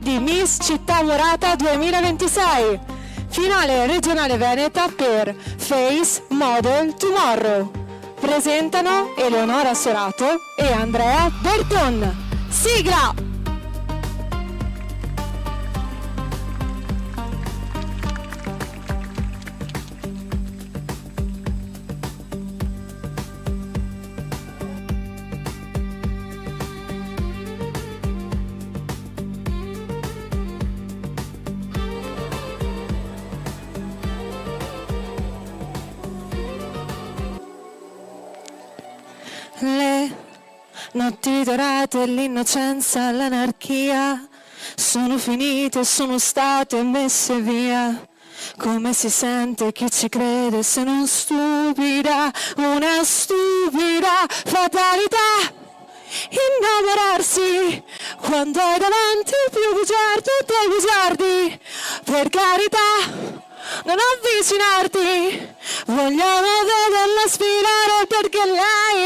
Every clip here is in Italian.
di Miss Città Murata 2026. Finale regionale veneta per Face Model Tomorrow. Presentano Eleonora Sorato e Andrea Berton. Sigla! Le notti dorate, l'innocenza, l'anarchia sono finite, sono state messe via. Come si sente chi ci crede se non stupida, una stupida fatalità. Innamorarsi quando hai davanti il più bugiardo dei bugiardi. Per carità, non avvicinarti, vogliamo vederla sfilare perché lei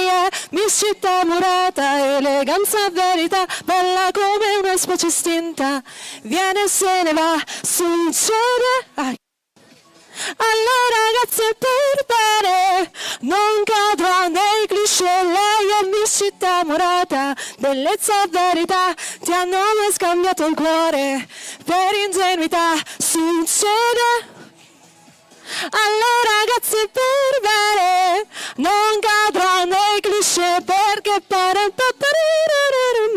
è Miss Città Murata, eleganza, verità, bella come una specie estinta, viene e se ne va, succede. Alle ragazze per bene, non cadrò nei cliché, lei è Miss Città Murata, bellezza e verità, ti hanno mai scambiato il cuore per ingenuità, succede. Alle ragazze per bene, non cadrò nei cliché perché pare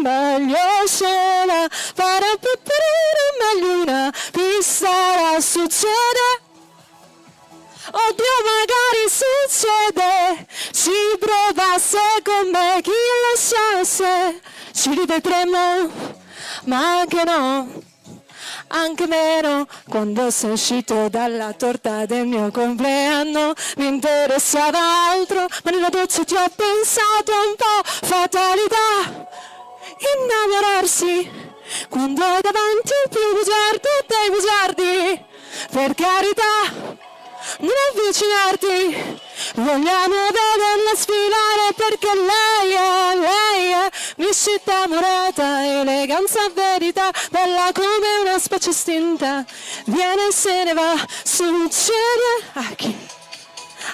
meglio sola, pare meglio una pistola, succede. Oddio, magari succede, ci provasse con me, chi lo sa se ci rivedremo, ma anche no, anche meno, quando sei uscito dalla torta del mio compleanno, mi interessava altro, ma nella doccia ti ho pensato un po', fatalità, innamorarsi, quando hai davanti il più bugiardo dei bugiardi, per carità, non avvicinarti, vogliamo vederla sfilare perché lei è Miss Città Murata, eleganza e verità, bella come una specie estinta, viene e se ne va, succede a chi?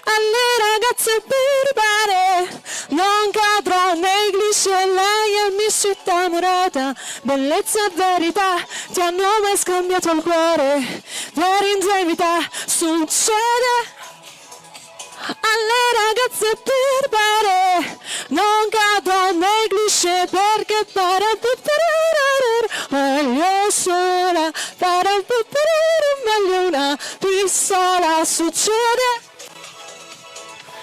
Alle ragazze per bene, non cadrò nei cliché, lei è Miss Città Murata, bellezza e verità, ti hanno mai scambiato il cuore per ingenuità, succede. Alle ragazze per bene, non cadrò nei cliché perché pare meglio sola, pare meglio una pistola, succede.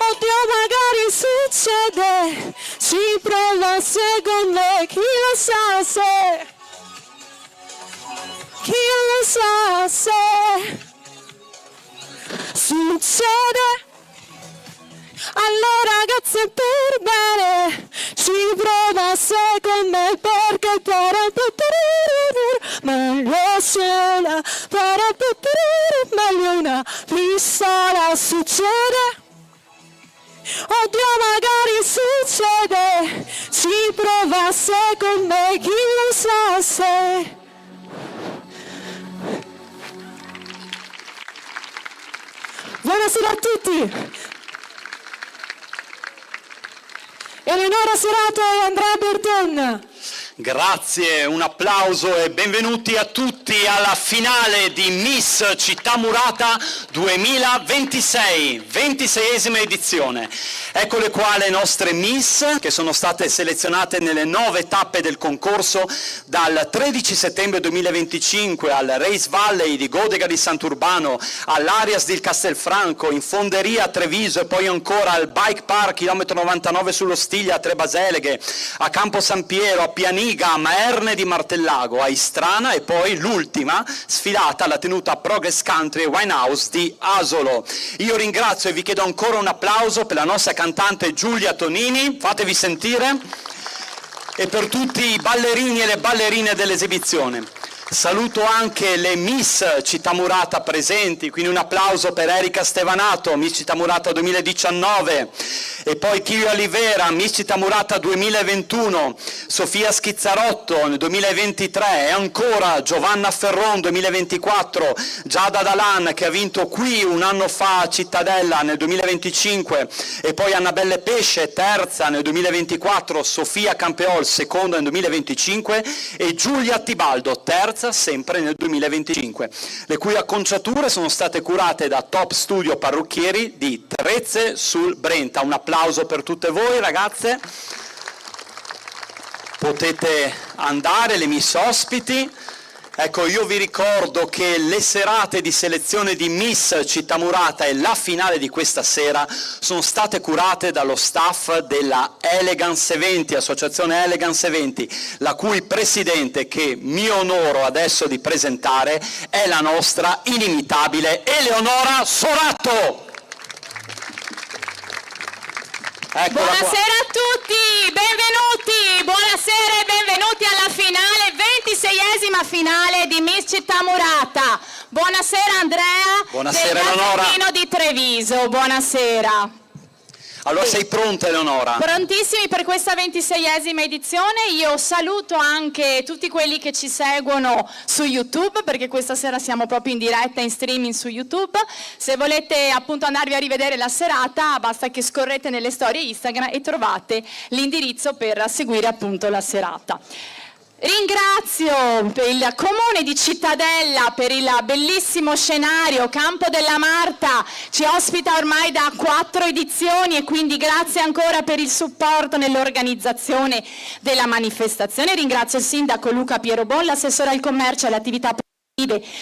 Oddio, magari succede, ci provasse con me, chi lo sa se, chi lo sa se, succede. Alle ragazze per bene, ci provasse con me perché pare meglio sola, pare meglio una pistola, succede. Oddio, magari succede, ci provasse con me, chi lo sa se. Buonasera a tutti. Eleonora Sorato e Andrea Berton. Grazie, un applauso e benvenuti a tutti alla finale di Miss Città Murata 2026, 26esima edizione. Eccole qua le nostre Miss che sono state selezionate nelle 9 tappe del concorso dal 13 settembre 2025 al Race Valley di Godega di Sant'Urbano, all'Arias di Castelfranco, in Fonderia a Treviso e poi ancora al Bike Park chilometro 99 sullo Stiglia a Trebaseleghe, a Campo San Piero, a Pianiga, a Maerne di Martellago, a Istrana e poi l'ultima sfilata alla tenuta Progress Country Winehouse di Asolo. Io ringrazio e vi chiedo ancora un applauso per la nostra cantante Giulia Tonini, fatevi sentire, e per tutti i ballerini e le ballerine dell'esibizione. Saluto anche le Miss Città Murata presenti, quindi un applauso per Erika Stevanato, Miss Città Murata 2019, e poi Kiwi Olivera, Miss Città Murata 2021, Sofia Schizzarotto nel 2023, e ancora Giovanna Ferron 2024, Giada Dalan che ha vinto qui un anno fa a Cittadella nel 2025, e poi Annabelle Pesce terza nel 2024, Sofia Campeol seconda nel 2025 e Giulia Tibaldo terza sempre nel 2025, le cui acconciature sono state curate da Top Studio Parrucchieri di Trezze sul Brenta. Un applauso per tutte voi ragazze. Potete andare, le Miss ospiti. Ecco, io vi ricordo che le serate di selezione di Miss Città Murata e la finale di questa sera sono state curate dallo staff della Elegance Eventi, associazione Elegance Eventi, la cui presidente, che mi onoro adesso di presentare, è la nostra inimitabile Eleonora Soratto. Eccola Buonasera qua. a tutti, benvenuti, buonasera e benvenuti alla finale, 26esima finale di Miss Città Murata. Buonasera Andrea, Buonasera, del Eleonora. Gazzino di Treviso, buonasera. Allora sei pronta Eleonora? Prontissimi per questa 26esima edizione. Io saluto anche tutti quelli che ci seguono su YouTube, perché questa sera siamo proprio in diretta, in streaming su YouTube. Se volete appunto andarvi a rivedere la serata, basta che scorrete nelle storie Instagram e trovate l'indirizzo per seguire appunto la serata. Ringrazio il Comune di Cittadella per il bellissimo scenario. Campo della Marta ci ospita ormai da 4 edizioni e quindi grazie ancora per il supporto nell'organizzazione della manifestazione. Ringrazio il sindaco Luca Pierobon, l'assessore al commercio e alle attività produttive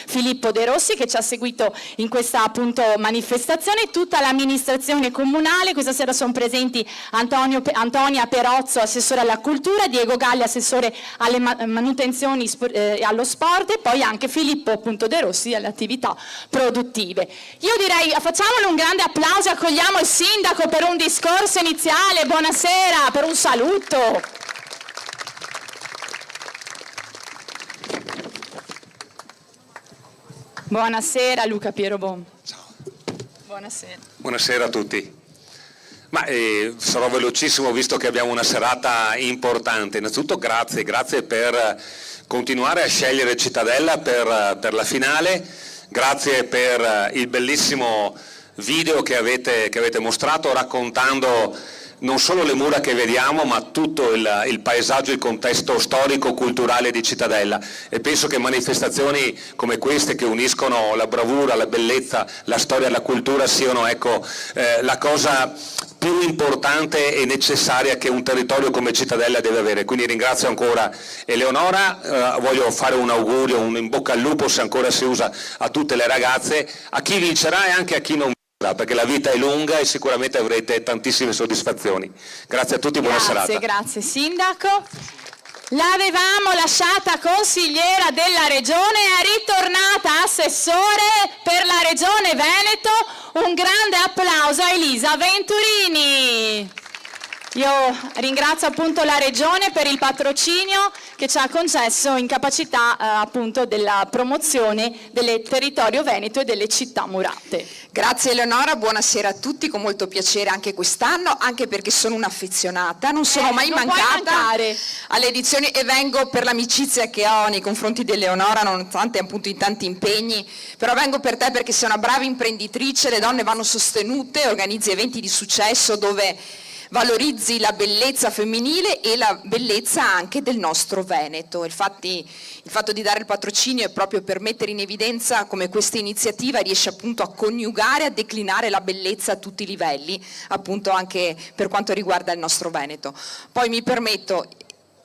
Filippo De Rossi che ci ha seguito in questa appunto manifestazione, tutta l'amministrazione comunale. Questa sera sono presenti Antonia Perozzo, assessore alla cultura, Diego Galli, assessore alle manutenzioni e allo sport, e poi anche Filippo appunto De Rossi alle attività produttive. Io direi facciamolo un grande applauso e accogliamo il sindaco per un discorso iniziale. Buonasera, per un saluto. Buonasera Luca Pierobon. Ciao. Buonasera. Buonasera a tutti. Sarò velocissimo visto che abbiamo una serata importante. Innanzitutto grazie per continuare a scegliere Cittadella per la finale, grazie per il bellissimo video che avete mostrato raccontando non solo le mura che vediamo, ma tutto il paesaggio, il contesto storico-culturale di Cittadella, e penso che manifestazioni come queste, che uniscono la bravura, la bellezza, la storia e la cultura, siano la cosa più importante e necessaria che un territorio come Cittadella deve avere. Quindi ringrazio ancora Eleonora, voglio fare un augurio, un in bocca al lupo, se ancora si usa, a tutte le ragazze, a chi vincerà e anche a chi non vincerà, perché la vita è lunga e sicuramente avrete tantissime soddisfazioni. Grazie a tutti, buona serata. Grazie Sindaco. L'avevamo lasciata consigliera della regione, è ritornata assessore per la regione Veneto. Un grande applauso a Elisa Venturini. Io ringrazio appunto la Regione per il patrocinio che ci ha concesso in capacità appunto della promozione del territorio veneto e delle città murate. Grazie Eleonora, buonasera a tutti, con molto piacere anche quest'anno, anche perché sono un'affezionata, non sono mai mancata alle edizioni e vengo per l'amicizia che ho nei confronti di Eleonora, nonostante appunto in tanti impegni, però vengo per te perché sei una brava imprenditrice, le donne vanno sostenute, organizzi eventi di successo dove valorizzi la bellezza femminile e la bellezza anche del nostro Veneto. Infatti il fatto di dare il patrocinio è proprio per mettere in evidenza come questa iniziativa riesce appunto a coniugare, a declinare la bellezza a tutti i livelli, appunto anche per quanto riguarda il nostro Veneto. Poi mi permetto,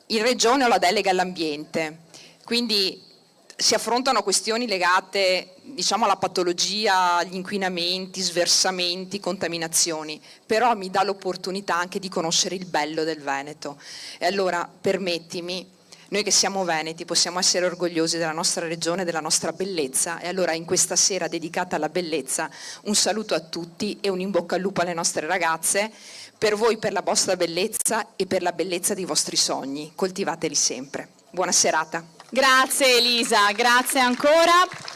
in Regione ho la delega all'ambiente, quindi si affrontano questioni legate, diciamo, alla patologia, agli inquinamenti, sversamenti, contaminazioni, però mi dà l'opportunità anche di conoscere il bello del Veneto. E allora permettimi, noi che siamo veneti possiamo essere orgogliosi della nostra regione, della nostra bellezza, e allora in questa sera dedicata alla bellezza un saluto a tutti e un in bocca al lupo alle nostre ragazze, per voi, per la vostra bellezza e per la bellezza dei vostri sogni, coltivateli sempre. Buona serata. Grazie Elisa, grazie ancora.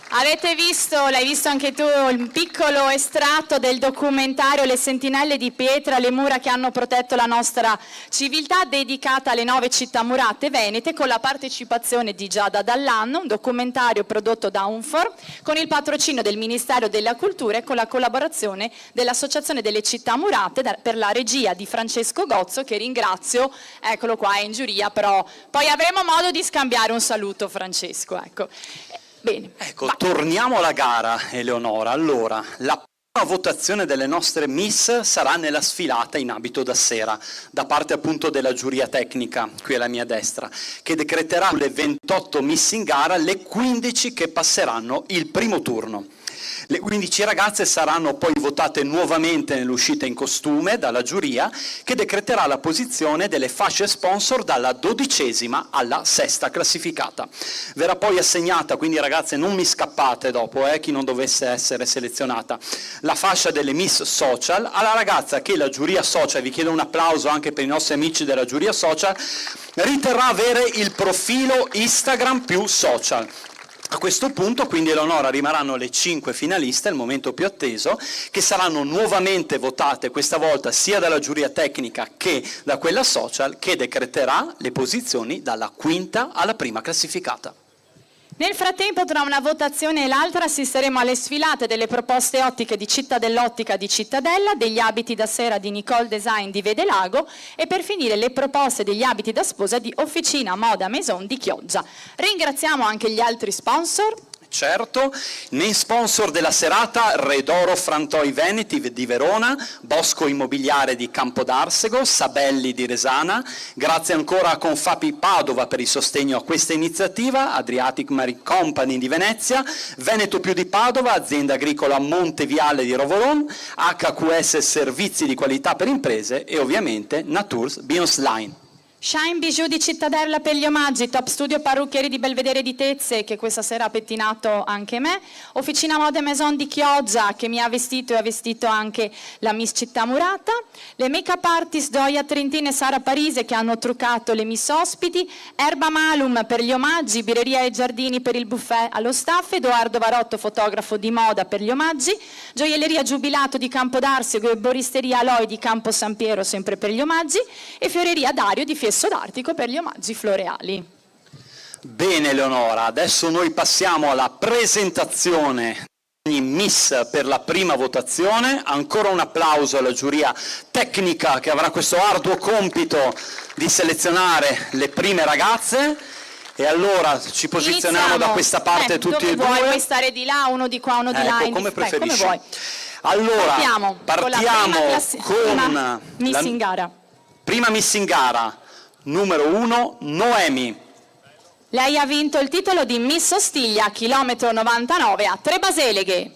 Avete visto, l'hai visto anche tu, il piccolo estratto del documentario Le sentinelle di pietra, le mura che hanno protetto la nostra civiltà, dedicata alle 9 città murate venete, con la partecipazione di Giada Dallanno, un documentario prodotto da UNFOR, con il patrocinio del Ministero della Cultura e con la collaborazione dell'Associazione delle Città Murate, per la regia di Francesco Gozzo, che ringrazio, eccolo qua, è in giuria, però poi avremo modo di scambiare un saluto, Francesco, ecco. Bene. Ecco, torniamo alla gara, Eleonora. Allora, la prima votazione delle nostre Miss sarà nella sfilata in abito da sera, da parte appunto della giuria tecnica, qui alla mia destra, che decreterà le 28 Miss in gara, le 15 che passeranno il primo turno. Le 15 ragazze saranno poi votate nuovamente nell'uscita in costume dalla giuria, che decreterà la posizione delle fasce sponsor dalla 12ª alla 6ª classificata. Verrà poi assegnata, quindi ragazze non mi scappate dopo, chi non dovesse essere selezionata, la fascia delle Miss Social alla ragazza che la giuria social, vi chiedo un applauso anche per i nostri amici della giuria social, riterrà avere il profilo Instagram più social. A questo punto, quindi, Eleonora, rimarranno le 5 finaliste, il momento più atteso, che saranno nuovamente votate questa volta sia dalla giuria tecnica che da quella social, che decreterà le posizioni dalla 5ª alla prima classificata. Nel frattempo, tra una votazione e l'altra, assisteremo alle sfilate delle proposte ottiche di Cittadellotica di Cittadella, degli abiti da sera di Nicole Design di Vedelago e per finire le proposte degli abiti da sposa di Officina Moda Maison di Chioggia. Ringraziamo anche gli altri sponsor. Certo, main sponsor della serata Redoro Frantoi Veneti di Verona, Bosco Immobiliare di Campodarsego, Sabelli di Resana, grazie ancora a Confapi Padova per il sostegno a questa iniziativa, Adriatic Marine Company di Venezia, Veneto Più di Padova, azienda agricola Monteviale di Rovolon, HQS Servizi di Qualità per Imprese e ovviamente Naturs Bios Line. Shine Bijou di Cittadella per gli omaggi, Top Studio Parrucchieri di Belvedere di Tezze, che questa sera ha pettinato anche me, Officina Mode Maison di Chioggia, che mi ha vestito e ha vestito anche la Miss Città Murata, le make-up artist Gioia Trentina e Sara Parise, che hanno truccato le Miss Ospiti, Erba Malum per gli omaggi, Birreria e Giardini per il buffet allo staff, Edoardo Varotto, fotografo di moda per gli omaggi, Gioielleria Giubilato di Campodarsego e Boristeria Aloi di Campo San Piero, sempre per gli omaggi, e Fioreria Dario di Fiesso d'Artico per gli omaggi floreali. Bene Eleonora, adesso noi passiamo alla presentazione di Miss per la prima votazione. Ancora un applauso alla giuria tecnica che avrà questo arduo compito di selezionare le prime ragazze. E allora ci posizioniamo Iniziamo. da questa parte tutti dove e vuoi? due. Puoi stare di là, uno di qua, uno di là. Come preferisci. Come vuoi. Allora, partiamo con la Miss in gara. Prima Miss in gara, numero 1, Noemi. Lei ha vinto il titolo di Miss Ostiglia, chilometro 99 a Trebaseleghe.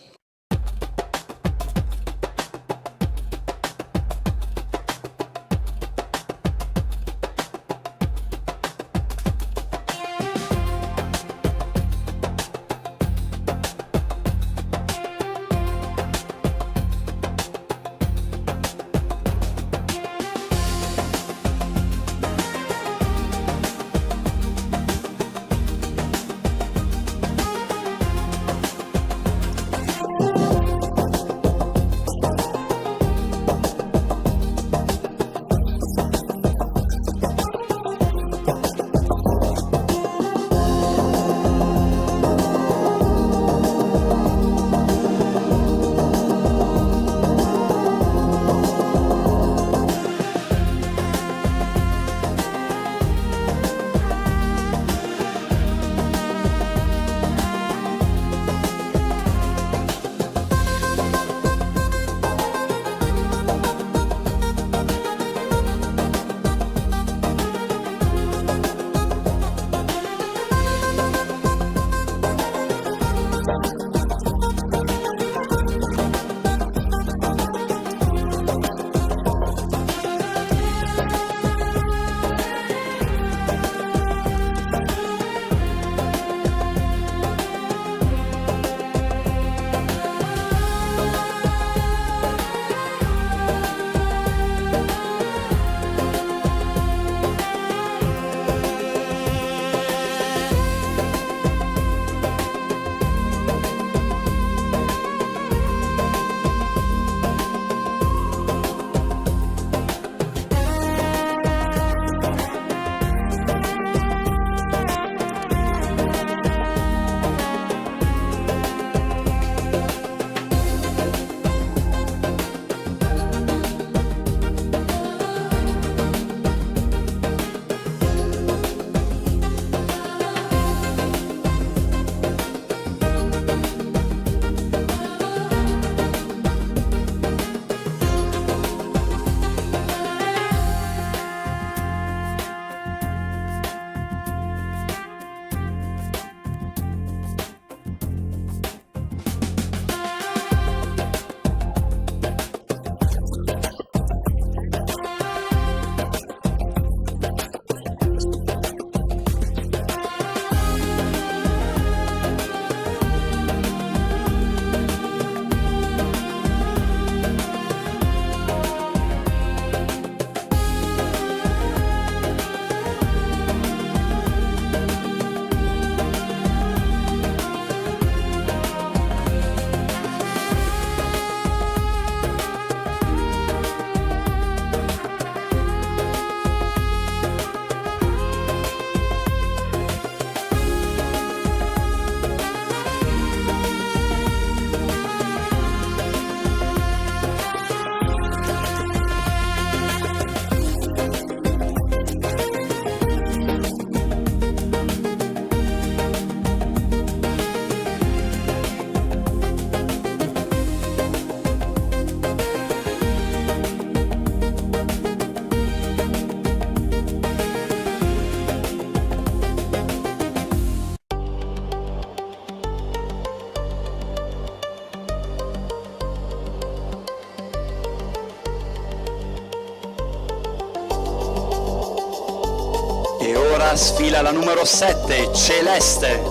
E ora sfila la numero 7, Celeste.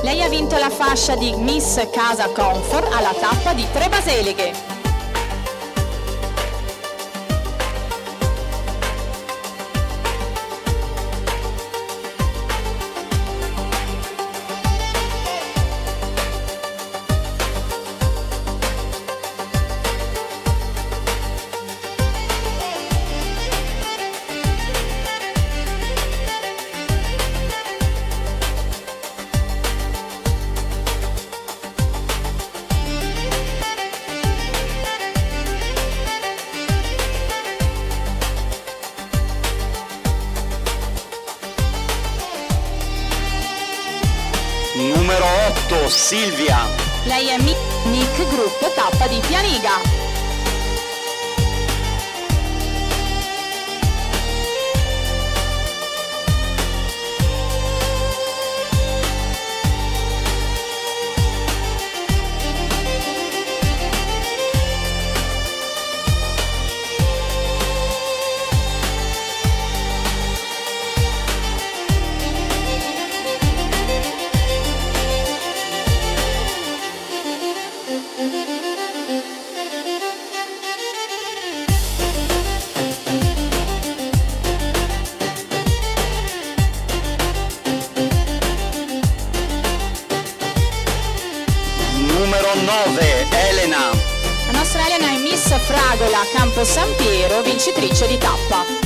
Lei ha vinto la fascia di Miss Casa Comfort alla tappa di 3 baseleghe. Numero 8, Silvia. Lei è Nick Group, tappa di Pianiga. Numero 9, Elena. La nostra Elena è Miss Fragola Campo San Piero, vincitrice di tappa.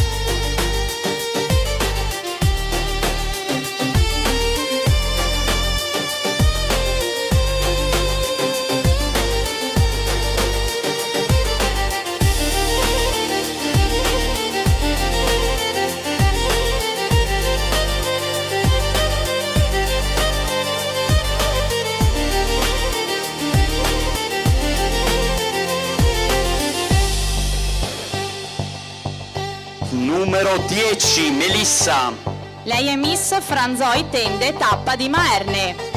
Numero 10, Melissa. Lei è Miss Franzoi Tende, tappa di Maerne.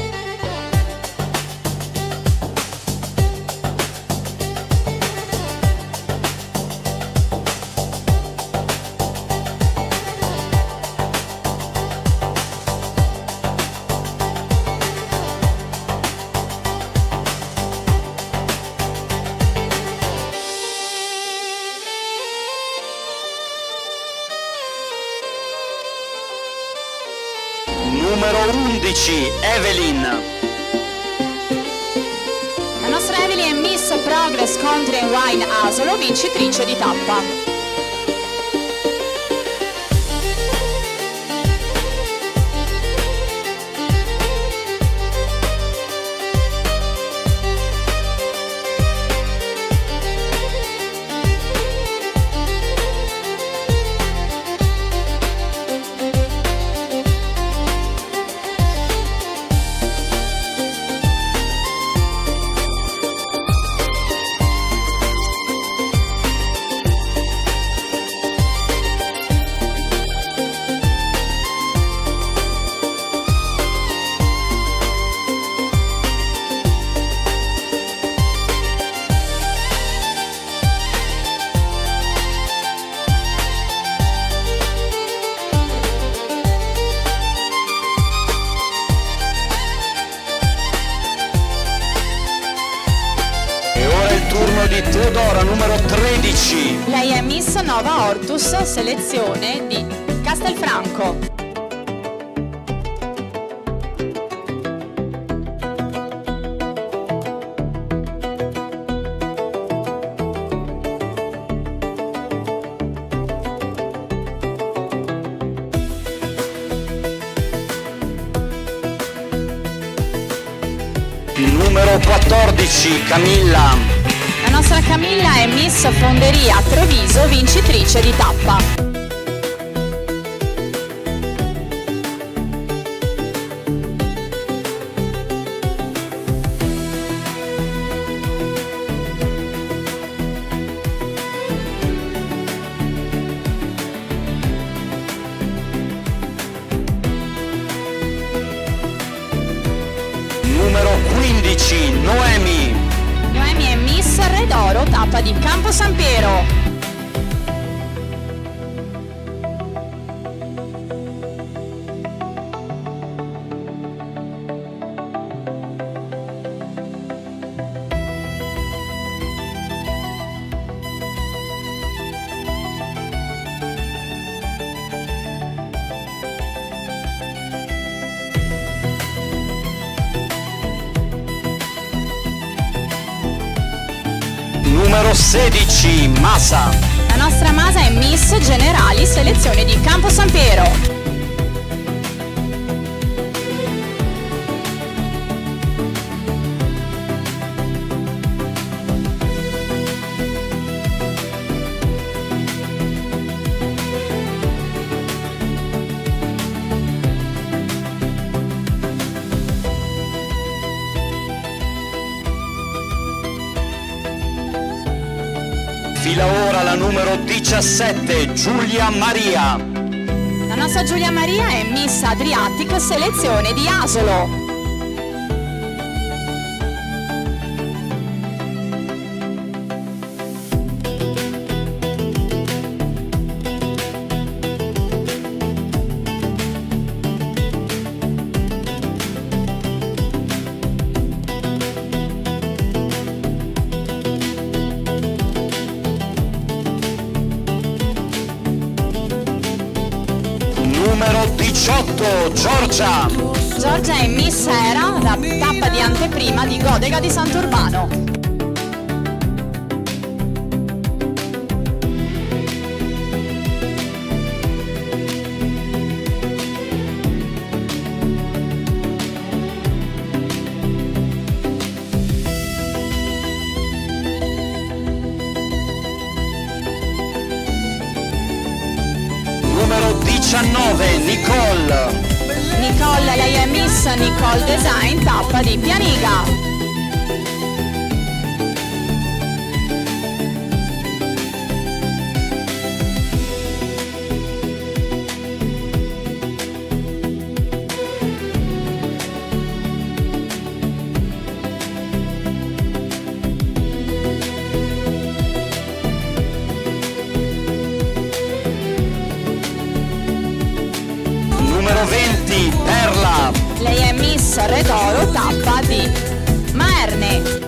Numero 11, Evelyn. La nostra Evelyn è Miss Progress Country and Wine Asolo, vincitrice di tappa. Turno di Teodora, numero 13. Lei è Miss Nova Ortus, selezione di Castelfranco. Numero 14, Camilla. La nostra Camilla è Miss Fonderia Treviso, vincitrice di tappa. Numero 15, Noemi. Noemi è Miss Redoro, tappa di Campo San Piero. Numero 16, Masa. La nostra Masa è Miss Generali, selezione di Campo San Piero. Fila ora la numero 17, Giulia Maria. La nostra Giulia Maria è Miss Adriatic, selezione di Asolo. Numero 18, Giorgia. Giorgia è Miss Era, la tappa di anteprima di Godega di Sant'Urbano. Numero 19, Nicole. Nicole, lei è Miss Nicole Design, tappa di Pianiga. Numero 20, Perla. Lei è Miss Redoro, tappa di Maerne.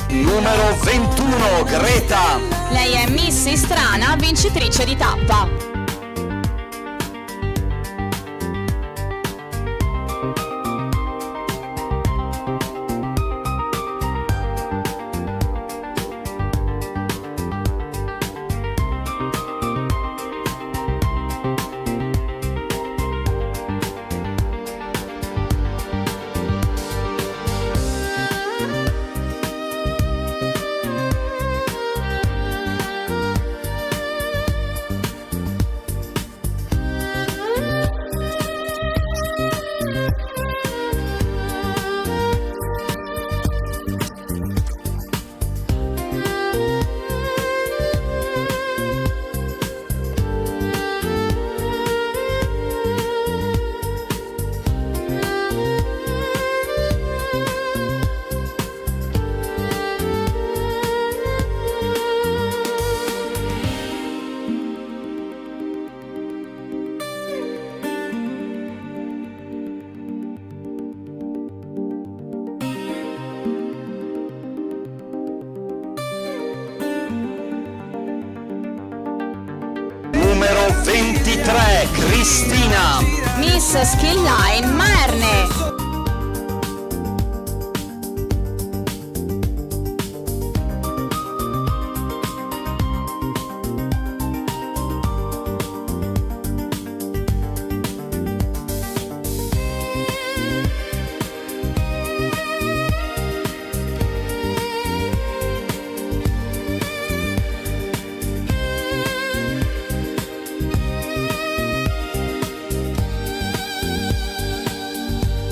Numero 21, Greta. Lei è Miss Istrana, vincitrice di tappa. Numero 23, Cristina. Miss Skill Line, Maerne.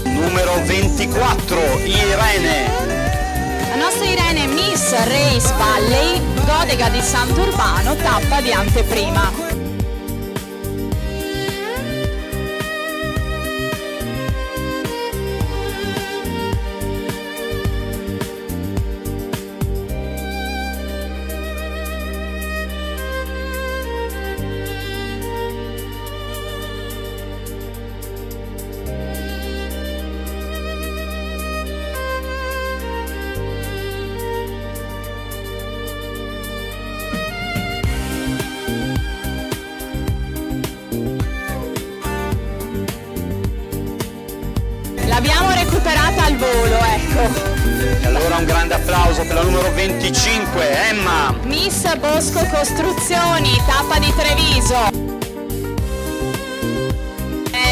Numero 24, Irene. La nostra Irene Miss Race Valley, Godega di Sant'Urbano, tappa di anteprima. L'abbiamo recuperata al volo, ecco. E allora un grande applauso per la numero 25, Emma. Miss Bosco Costruzioni, tappa di Treviso.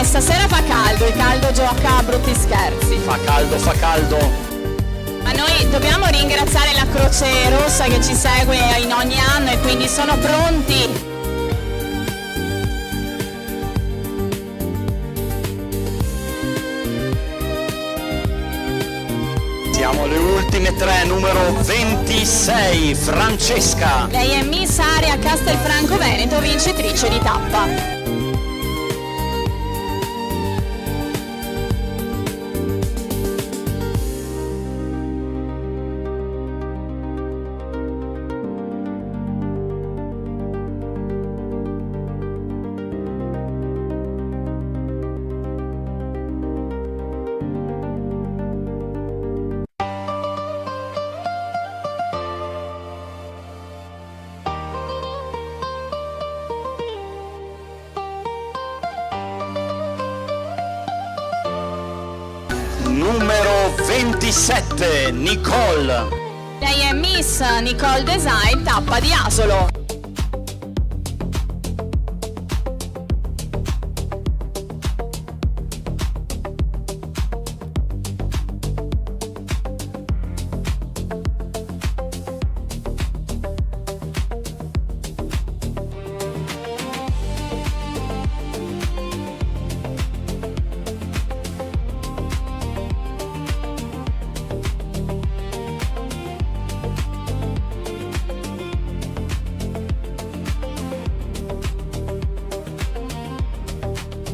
Stasera fa caldo, il caldo gioca a brutti scherzi. Fa caldo, fa caldo. Ma noi dobbiamo ringraziare la Croce Rossa che ci segue in ogni anno e quindi sono pronti. Siamo alle ultime tre, numero 26, Francesca. Lei è Miss Area Castelfranco Veneto, vincitrice di tappa. Numero 27, Nicole. Lei è Miss Nicole Design, tappa di Asolo.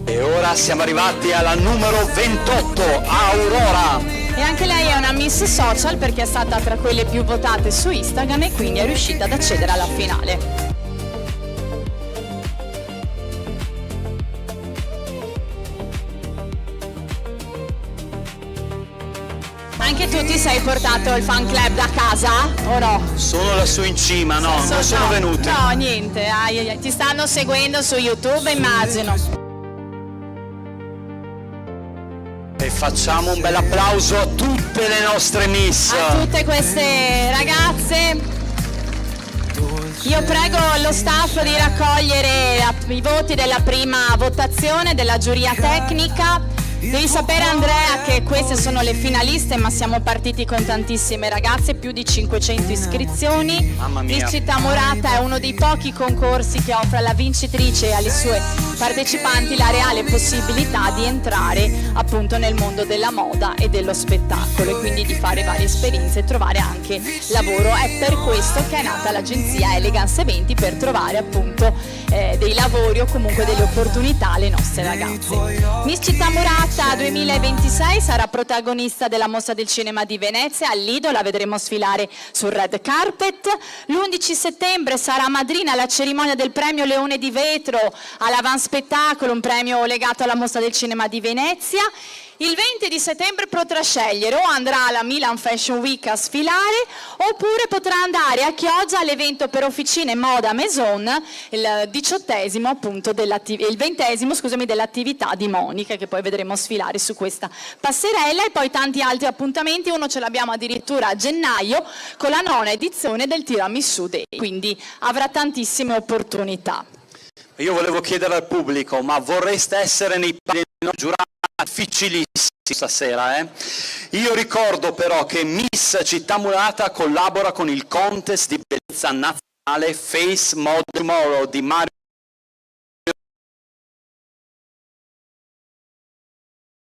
E ora siamo arrivati alla numero 28, Aurora. E anche lei è una Miss Social perché è stata tra quelle più votate su Instagram e quindi è riuscita ad accedere alla finale. Anche tu ti sei portato il fan club da casa o no? Sono lassù in cima, no, non sono no, venuti. No, niente, ti stanno seguendo su YouTube, immagino. E facciamo un bel applauso a tutte le nostre Miss. A tutte queste ragazze. Io prego lo staff di raccogliere i voti della prima votazione della giuria tecnica. Devi sapere, Andrea, che queste sono le finaliste, ma siamo partiti con tantissime ragazze, più di 500 iscrizioni. Mamma mia. Miss Città Murata è uno dei pochi concorsi che offre alla vincitrice e alle sue partecipanti la reale possibilità di entrare appunto nel mondo della moda e dello spettacolo e quindi di fare varie esperienze e trovare anche lavoro. È per questo che è nata l'agenzia Elegance Eventi, per trovare appunto dei lavori o comunque delle opportunità alle nostre ragazze. Miss Città Murata 2026 sarà protagonista della Mostra del Cinema di Venezia al Lido, la vedremo sfilare sul red carpet. L'11 settembre sarà madrina alla cerimonia del premio Leone di Vetro all'Avanspettacolo, un premio legato alla Mostra del Cinema di Venezia. Il 20 di settembre potrà scegliere o andrà alla Milan Fashion Week a sfilare oppure potrà andare a Chioggia all'evento per officine Moda Maison, il 20esimo appunto dell'attività di Monica, che poi vedremo sfilare su questa passerella, e poi tanti altri appuntamenti. Uno ce l'abbiamo addirittura a gennaio con la 9ª edizione del Tiramisù Day, quindi avrà tantissime opportunità. Io volevo chiedere al pubblico, ma vorreste essere nei panni dei giurati? Difficilissimi stasera, eh? Io ricordo però che Miss Città Murata collabora con il contest di bellezza nazionale Face Mod Tomorrow di Mario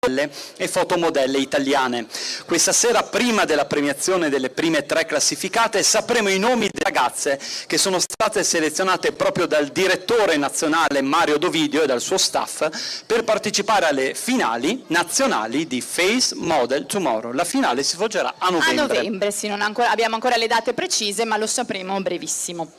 e fotomodelle italiane. Questa sera, prima della premiazione delle prime 3 classificate, sapremo i nomi delle ragazze che sono state selezionate proprio dal direttore nazionale Mario Dovidio e dal suo staff per partecipare alle finali nazionali di Face Model Tomorrow. La finale si svolgerà a novembre. A novembre, sì, abbiamo ancora le date precise, ma lo sapremo brevissimo.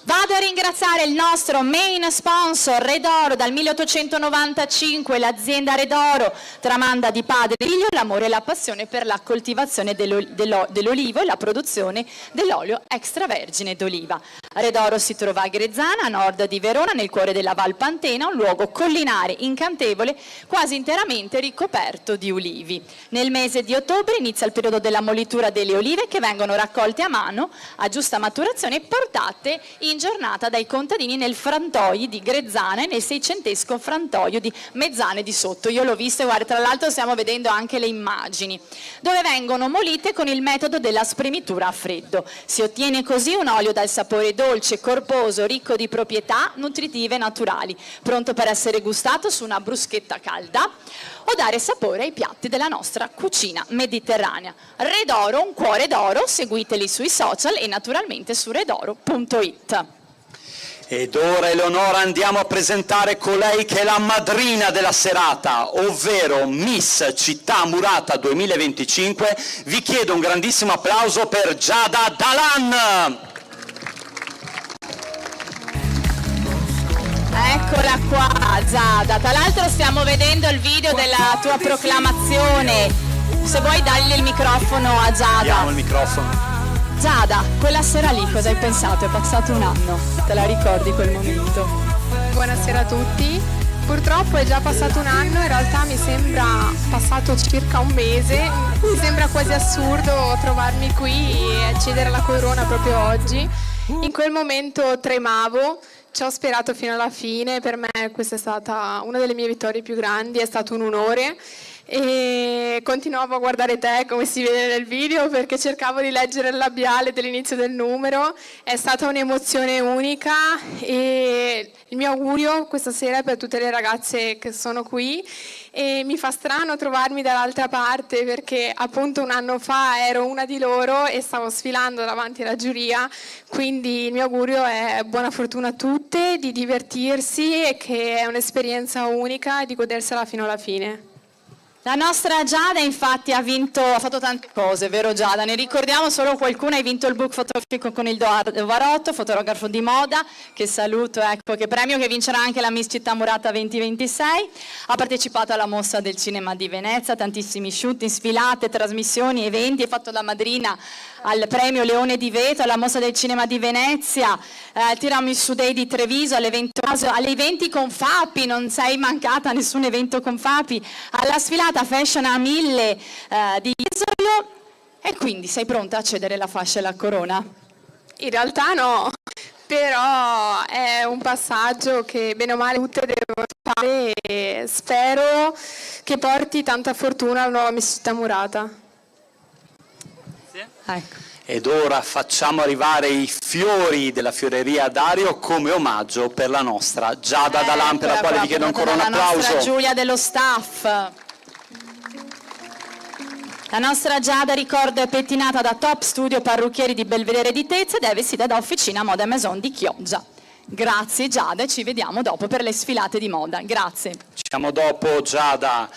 Vado a ringraziare il nostro main sponsor Redoro. Dal 1895 l'azienda Redoro tramanda di padre e figlio l'amore e la passione per la coltivazione dell'olivo e la produzione dell'olio extravergine d'oliva. Redoro si trova a Grezzana, a nord di Verona, nel cuore della Val Pantena, un luogo collinare incantevole quasi interamente ricoperto di ulivi. Nel mese di ottobre inizia il periodo della molitura delle olive, che vengono raccolte a mano a giusta maturazione e portate in giornata dai contadini nel frantoi di Grezzana e nel 600° frantoio di Mezzane di Sotto. Io l'ho visto e guarda, tra l'altro stiamo vedendo anche le immagini, dove vengono molite con il metodo della spremitura a freddo. Si ottiene così un olio dal sapore dolce, corposo, ricco di proprietà nutritive naturali, pronto per essere gustato su una bruschetta calda o dare sapore ai piatti della nostra cucina mediterranea. Redoro, un cuore d'oro, seguiteli sui social e naturalmente su redoro.it. Ed ora, Eleonora, andiamo a presentare colei che è la madrina della serata, ovvero Miss Città Murata 2025. Vi chiedo un grandissimo applauso per Giada Dalan. Eccola qua, Giada. Tra l'altro stiamo vedendo il video della tua proclamazione. Se vuoi dargli il microfono a Giada. Diamo il microfono. Giada, quella sera lì cosa hai pensato? È passato un anno, te la ricordi quel momento? Buonasera a tutti. Purtroppo è già passato un anno, in realtà mi sembra passato circa un mese. Mi sembra quasi assurdo trovarmi qui e accedere alla corona proprio oggi. In quel momento tremavo. Ci ho sperato fino alla fine, per me questa è stata una delle mie vittorie più grandi, è stato un onore e continuavo a guardare te come si vede nel video perché cercavo di leggere il labiale dell'inizio del numero, è stata un'emozione unica e il mio augurio questa sera è per tutte le ragazze che sono qui e mi fa strano trovarmi dall'altra parte perché appunto un anno fa ero una di loro e stavo sfilando davanti alla giuria, quindi il mio augurio è buona fortuna a tutte, di divertirsi e che è un'esperienza unica e di godersela fino alla fine. La nostra Giada infatti ha fatto tante cose, vero Giada? Ne ricordiamo solo qualcuna, hai vinto il book fotografico con il Varotto, fotografo di moda, che saluto, ecco, che premio che vincerà anche la Miss Città Murata 2026, ha partecipato alla Mostra del Cinema di Venezia, tantissimi shooting, sfilate, trasmissioni, eventi, è fatto da madrina al premio Leone di Vetro, alla Mostra del Cinema di Venezia, al Tiramisù Day di Treviso, agli eventi con Fapi, non sei mancata a nessun evento con Fapi, alla sfilata Fashion a 1000 di Isolo. E quindi sei pronta a cedere la fascia e la corona? In realtà no, però è un passaggio che bene o male tutte devono fare e spero che porti tanta fortuna alla nuova Miss Città Murata. Ecco. Ed ora facciamo arrivare i fiori della fioreria Dario come omaggio per la nostra Giada Dalan, per la quale vi chiedo ancora un applauso. La nostra Giulia dello staff. La nostra Giada, ricordo, è pettinata da Top Studio Parrucchieri di Belvedere di Tezza ed è vestita da Officina Moda Maison di Chioggia. Grazie Giada e ci vediamo dopo per le sfilate di moda. Grazie. Ci vediamo dopo Giada.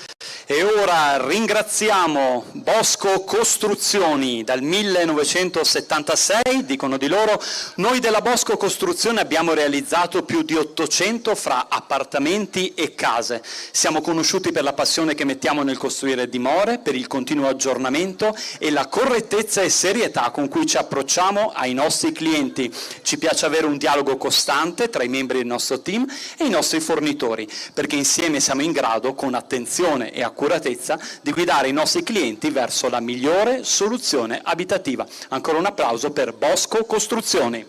E ora ringraziamo Bosco Costruzioni, dal 1976, dicono di loro, noi della Bosco Costruzione abbiamo realizzato più di 800 fra appartamenti e case. Siamo conosciuti per la passione che mettiamo nel costruire dimore, per il continuo aggiornamento e la correttezza e serietà con cui ci approcciamo ai nostri clienti. Ci piace avere un dialogo costante tra i membri del nostro team e i nostri fornitori, perché insieme siamo in grado, con attenzione e accuratezza, di guidare i nostri clienti verso la migliore soluzione abitativa. Ancora un applauso per Bosco Costruzioni.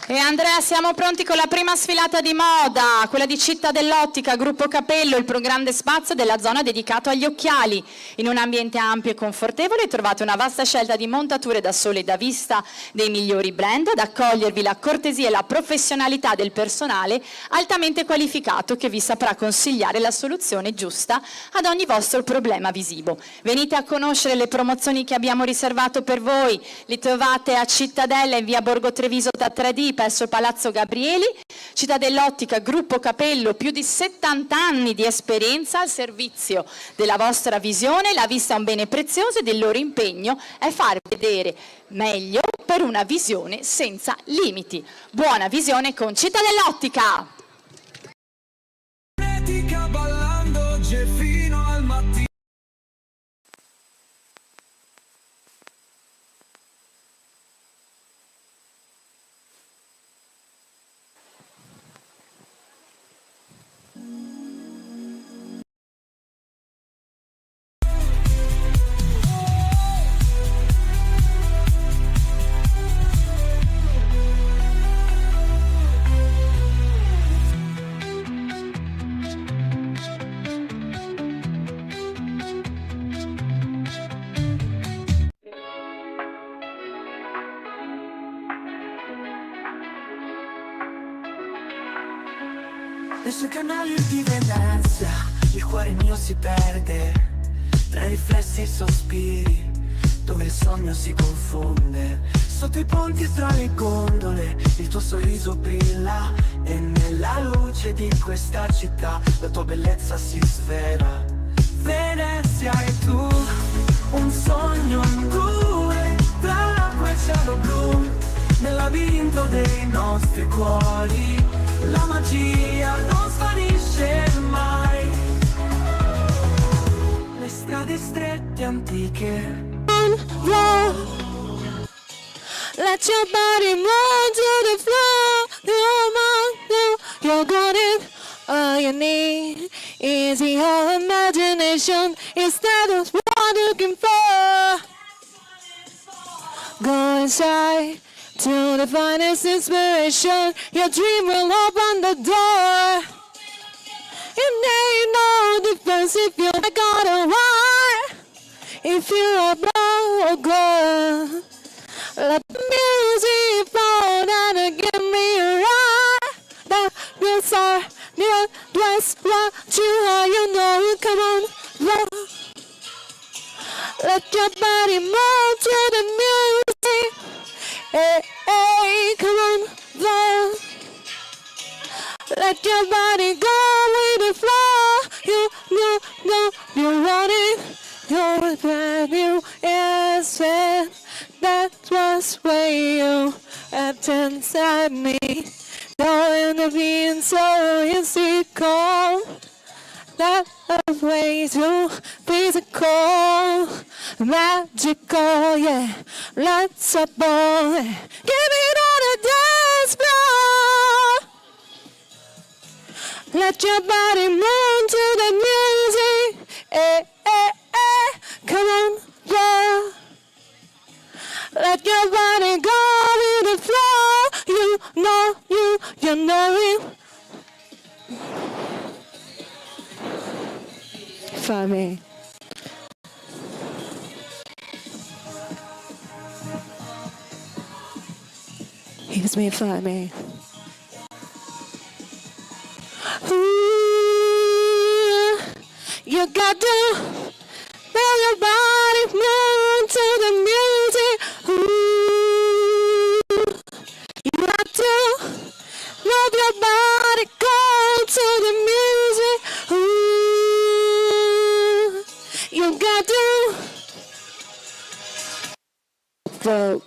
E Andrea, siamo pronti con la prima sfilata di moda, quella di Città dell'Ottica, Gruppo Capello, il più grande spazio della zona dedicato agli occhiali. In un ambiente ampio e confortevole trovate una vasta scelta di montature da sole e da vista dei migliori brand, ad accogliervi la cortesia e la professionalità del personale altamente qualificato che vi saprà consigliare la soluzione giusta ad ogni vostro problema visivo. Venite a conoscere le promozioni che abbiamo riservato per voi, li trovate a Cittadella in via Borgo Treviso da 3D presso il Palazzo Gabrieli. Città dell'Ottica, Gruppo Capello, più di 70 anni di esperienza al servizio della vostra visione. La vista è un bene prezioso ed il loro impegno è far vedere meglio per una visione senza limiti. Buona visione con Città dell'Ottica! Ballando c'è fino al mattino. Nei suoi canali di Venezia il cuore mio si perde tra i riflessi e i sospiri, dove il sogno si confonde. Sotto i ponti e tra le gondole il tuo sorriso brilla, e nella luce di questa città la tua bellezza si svela. Venezia e tu, un sogno in due, tra l'acqua e il cielo blu, nel labirinto dei nostri cuori. La magia non sparisce mai. Le strade strette antiche. Let your body move to the floor. You're got it. All you need is your imagination instead of what you're looking for. Go inside to the finest inspiration. Your dream will open the door. And there ain't no difference if you're got a wire, if you're a broke. Let the music fall down and give me a ride. That feels are the dress what you are, you know you come on, love. Let your body move to the music. Hey, hey, come on, love. Let your body go with the flow. You want it. You're brand new, yes, and that was where you at inside me. Knowing the being so easy cold. That was way too physical, magical, yeah. Let's up on it. Give it on the dance floor. Let your body move to the music. Eh, eh, eh. Come on, yeah. Let your body go with the flow. You know it. For me. Here's me for me. Ooh, you got to feel your body move to the music. Ooh, you got to love your body, go to the music. Ooh, you got to vogue.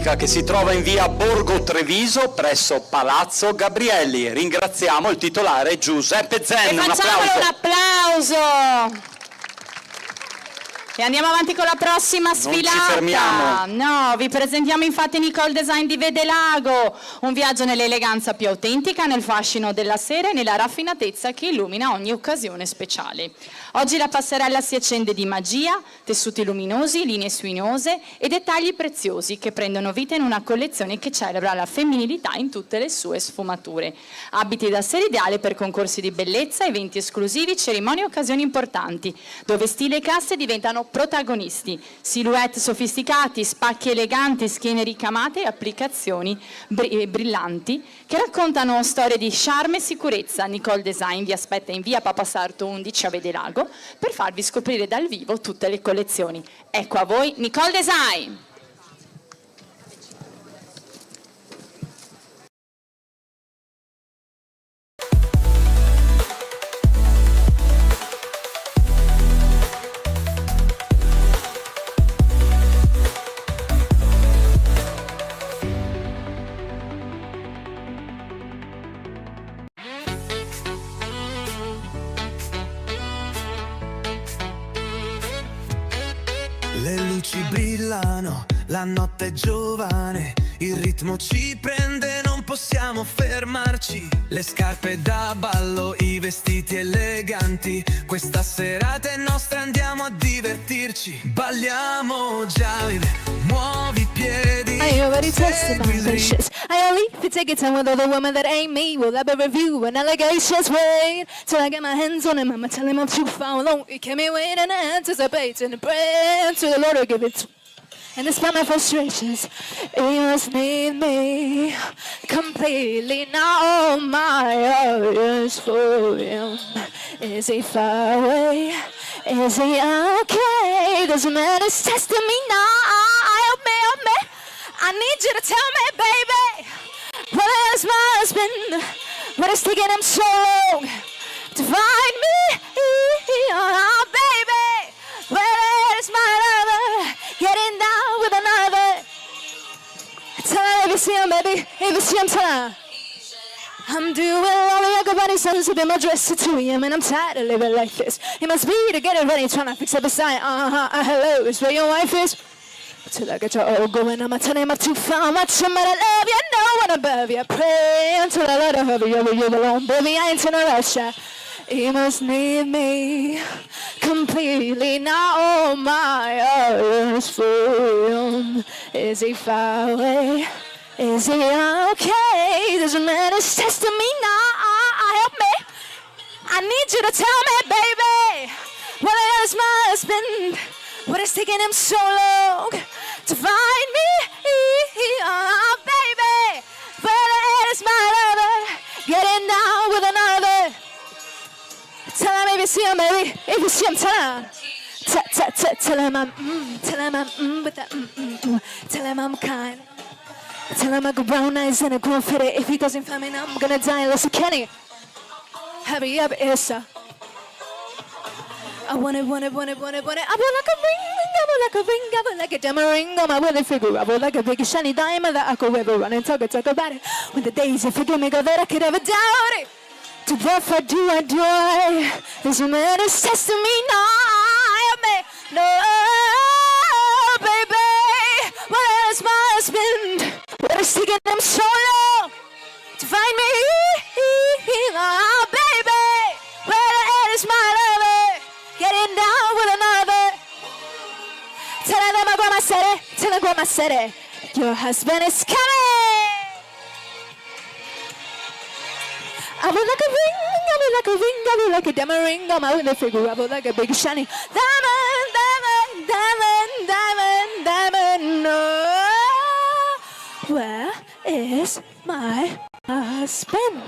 Estetica che si trova in via Borgo Treviso presso Palazzo Gabrielli. Ringraziamo il titolare Giuseppe Zenna. E facciamolo un applauso! E andiamo avanti con la prossima sfilata. Non ci fermiamo. No, vi presentiamo infatti Nicole Design di Vedelago, un viaggio nell'eleganza più autentica, nel fascino della sera e nella raffinatezza che illumina ogni occasione speciale. Oggi la passerella si accende di magia, tessuti luminosi, linee suinose e dettagli preziosi che prendono vita in una collezione che celebra la femminilità in tutte le sue sfumature. Abiti da serie ideale per concorsi di bellezza, eventi esclusivi, cerimonie e occasioni importanti, dove stile e classe diventano protagonisti. Silhouette sofisticati, spacchi eleganti, schiene ricamate e applicazioni brillanti che raccontano storie di charme e sicurezza. Nicole Design vi aspetta in via Papa Sarto 11 a Vedelago per farvi scoprire dal vivo tutte le collezioni. Ecco a voi Nicole Design! Le luci brillano, la notte è giovane, il ritmo ci prende, non possiamo fermarci. Le scarpe da ballo, i vestiti eleganti, questa serata è nostra, andiamo a divertirci. Balliamo già, muovi i piedi. I already tested my patience. I only if you take your time with other women that ain't me. Will I be review an allegations? Wait till I get my hands on him. I'ma tell him I'm too far along. You kept me waiting and anticipating and praying to the Lord to give it to. And despite my frustrations, you must need me completely. Now my heart is for him. Is he far away? Is he okay? Doesn't matter, it's testing me now. Help me, help me. I need you to tell me, baby. Where is my husband? What is taking him so long to find me? Oh, baby. Where is my lover? Getting down with another. Tell her if you see him, baby. If you see him, tell her. I'm doing all the everybody sons to be my dress to him, and I'm tired of living like this. He must be to get it ready, trying to fix up his sign. Hello, is where your wife is. Till I get you all going, I'ma tell him I'm too far much, but I love you, no one above you. Pray until I let her have you alone, baby. I ain't in a rush. He must need me completely now. Oh, my heart is for him. Is he far away? Is he okay? Doesn't matter, it's testing me now. Help me. I need you to tell me, baby. Where is my husband? What is taking him so long to find me? Oh, baby. Where is my lover? Getting down with another. Tell him if you see him, baby. If you see him, tell him. Tell him I'm with that Tell him I'm kind. Tell him I got brown eyes and a grown fitted. If he doesn't find me now, I'm gonna die. Listen, Kenny. Hurry up, Issa. I want it. I want like a ring, I want like a ring, I want like a diamond ring on my wedding finger. I want like a big shiny diamond that I could ever run and talk about it. When the days you forgive me, God, that I could ever doubt it. To what I do, this man is testing me now. No, baby, where is my husband? What is taking them so long to find me? Oh, baby, where is my lover? Getting down with another. Tell them my grandma said it. Tell them grandma said it. Your husband is coming. I would like a ring, I would like a ring, I would like a diamond ring on my wedding finger. I would like a big shiny diamond, diamond, diamond, diamond, diamond. No, where is my husband?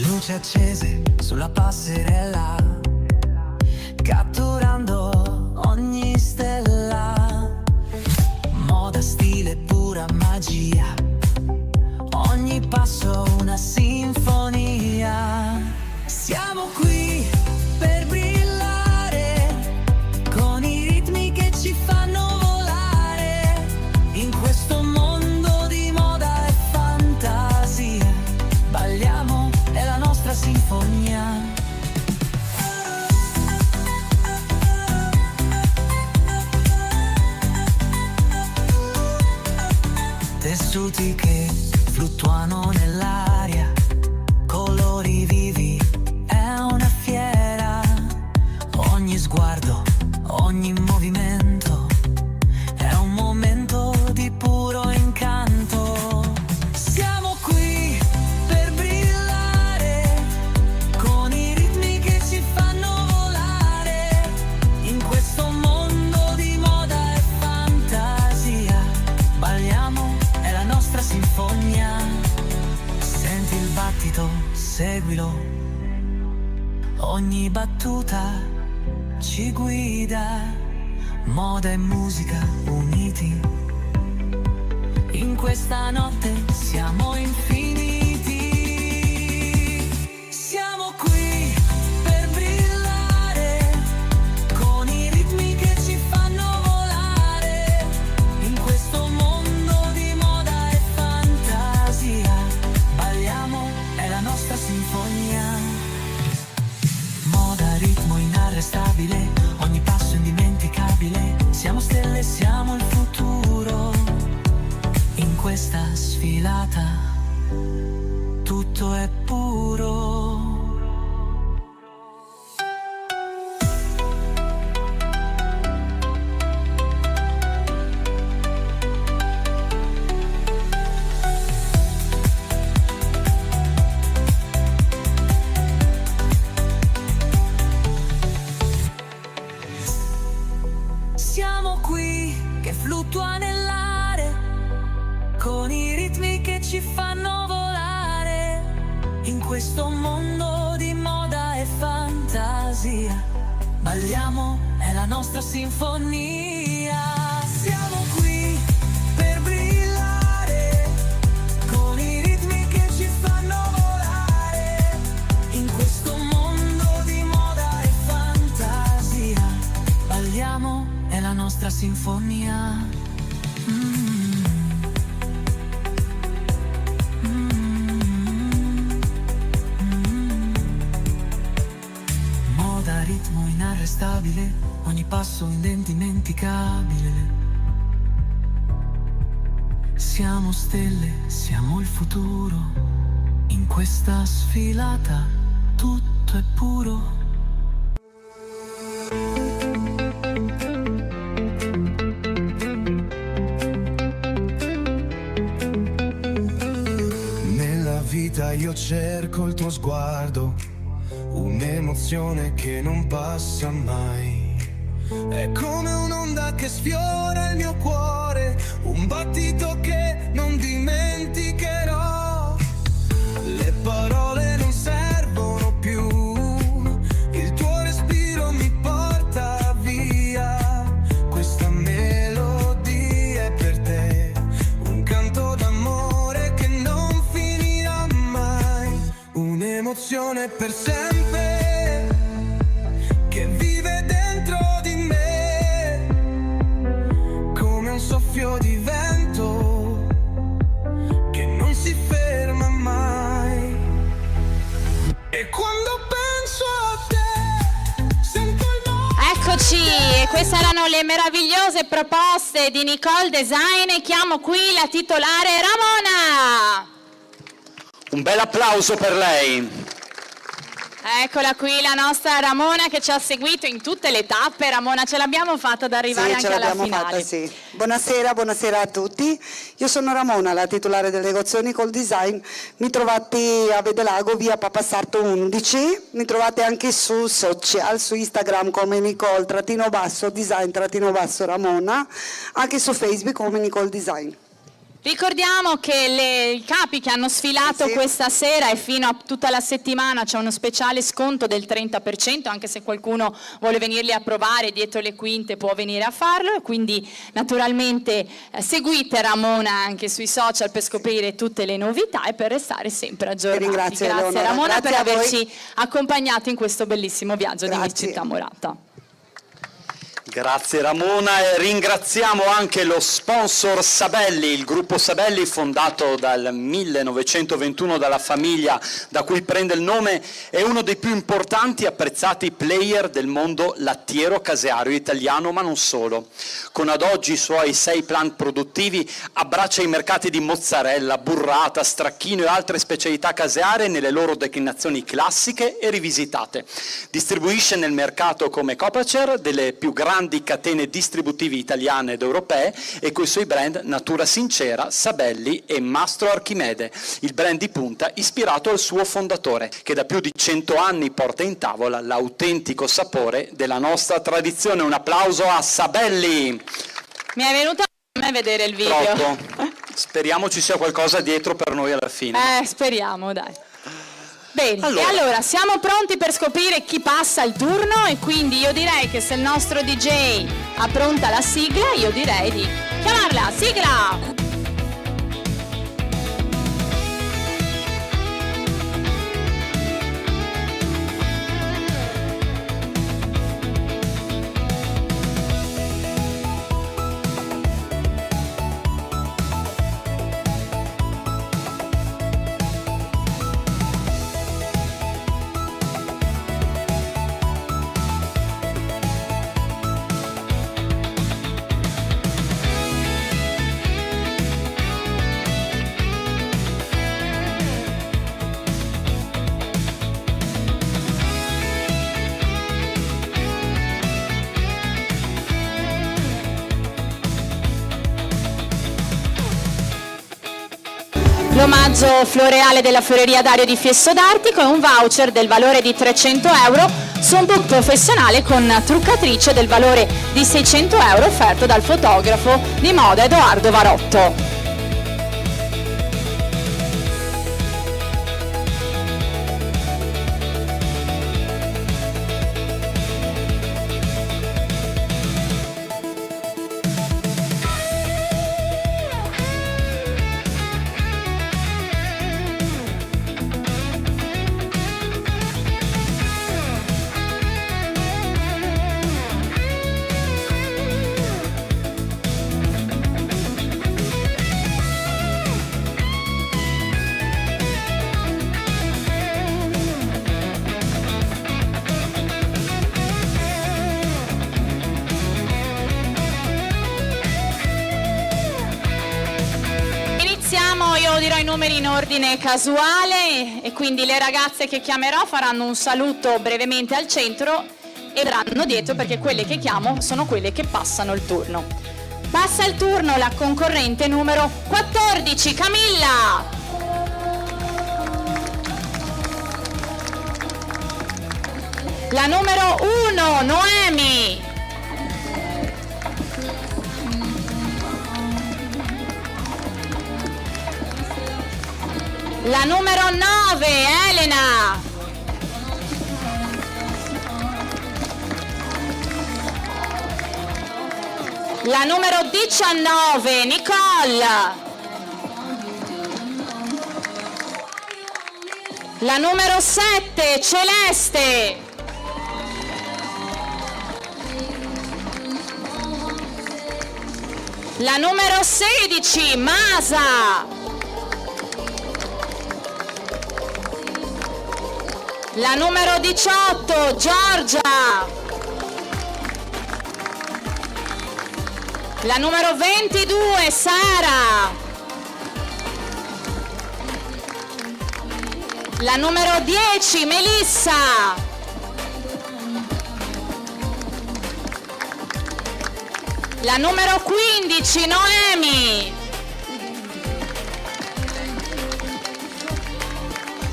Luci accese sulla passerella, catturando ogni stella. Moda, stile, pura magia, ogni passo una sinfonia. Siamo qui per brillare, con i ritmi che ci fanno volare, in questo mondo di moda e fantasia. Balliamo, è la nostra sinfonia. Tessuti che fluttuano nell'aria, colori vivi, è una fiera. Ogni sguardo, ogni movimento, è un momento di puro incanto. Siamo qui per brillare, con i ritmi che ci fanno volare, in questo mondo di moda e fantasia. Balliamo, è la nostra sinfonia. Senti il battito, seguilo, ogni battuta ci guida. Moda e musica uniti, in questa notte siamo infiniti. Siamo qui per brillare, con i ritmi che ci fanno volare, in questo mondo di moda e fantasia. Balliamo, è la nostra sinfonia. Moda, ritmo inarrestabile, ogni passo indimenticabile. Siamo stelle, siamo il futuro, in questa sfilata balliamo, è la nostra sinfonia. Siamo qui per brillare, con i ritmi che ci fanno volare, in questo mondo di moda e fantasia. Balliamo, è la nostra sinfonia. Moda, ritmo inarrestabile, ogni passo indimenticabile. Siamo stelle, siamo il futuro, in questa sfilata tutto è puro. Nella vita io cerco il tuo sguardo, un'emozione che non passa mai. È come un'onda che sfiora il mio cuore, un battito che non dimenticherò. Le parole non servono più, il tuo respiro mi porta via. Questa melodia è per te, un canto d'amore che non finirà mai. Un'emozione per sempre, che vive dentro di me, come un soffio di vento che non si ferma mai. E quando penso a te, sento il Eccoci, e queste erano le meravigliose proposte di Nicole Design e chiamo qui la titolare Ramona. Un bel applauso per lei. Eccola qui la nostra Ramona che ci ha seguito in tutte le tappe. Ramona, ce l'abbiamo fatta ad arrivare Sì, anche ce alla l'abbiamo finale. fatta, sì. Buonasera a tutti. Io sono Ramona, la titolare del negozio Nicole Design. Mi trovate a Vedelago, via Papasarto 11. Mi trovate anche su social, su Instagram come Nicole_Design_Ramona, anche su Facebook come Nicole Design. Ricordiamo che i capi che hanno sfilato Sì. questa sera e fino a tutta la settimana c'è uno speciale sconto del 30%, anche se qualcuno vuole venirli a provare dietro le quinte può venire a farlo, e quindi naturalmente seguite Ramona anche sui social per scoprire tutte le novità e per restare sempre aggiornati. Ringrazio, Grazie Eleonora. Ramona Grazie per a voi. averci accompagnato in questo bellissimo viaggio di Grazie. Città Morata. Grazie Ramona, e ringraziamo anche lo sponsor Sabelli, il gruppo Sabelli fondato dal 1921 dalla famiglia da cui prende il nome, è uno dei più importanti e apprezzati player del mondo lattiero caseario italiano, ma non solo. Con ad oggi i suoi 6 plant produttivi abbraccia i mercati di mozzarella, burrata, stracchino e altre specialità casearie nelle loro declinazioni classiche e rivisitate. Distribuisce nel mercato come Copacer delle più grandi catene distributivi italiane ed europee e coi suoi brand Natura Sincera, Sabelli e Mastro Archimede, il brand di punta ispirato al suo fondatore, che da più di 100 anni porta in tavola l'autentico sapore della nostra tradizione. Un applauso a Sabelli! Mi è venuto a me vedere il video. Troppo. Speriamo ci sia qualcosa dietro per noi alla fine. Speriamo, dai. Bene, Allora. e allora siamo pronti per scoprire chi passa il turno, e quindi io direi che se il nostro DJ ha pronta la sigla, io direi di chiamarla. Sigla! L'omaggio floreale della Fioreria Dario di Fiesso d'Artico è un voucher del valore di 300 euro su un book professionale con truccatrice del valore di 600 euro offerto dal fotografo di moda Edoardo Varotto. dirò i numeri in ordine casuale e quindi le ragazze che chiamerò faranno un saluto brevemente al centro e verranno dietro perché quelle che chiamo sono quelle che passano il turno. Passa il turno la concorrente numero 14, Camilla. La numero 1, Noemi. La numero 9, Elena. La numero 19, Nicole. La numero 7, Celeste. La numero 16, Masa. La numero 18, Giorgia. La numero 22, Sara. La numero 10, Melissa. La numero 15, Noemi.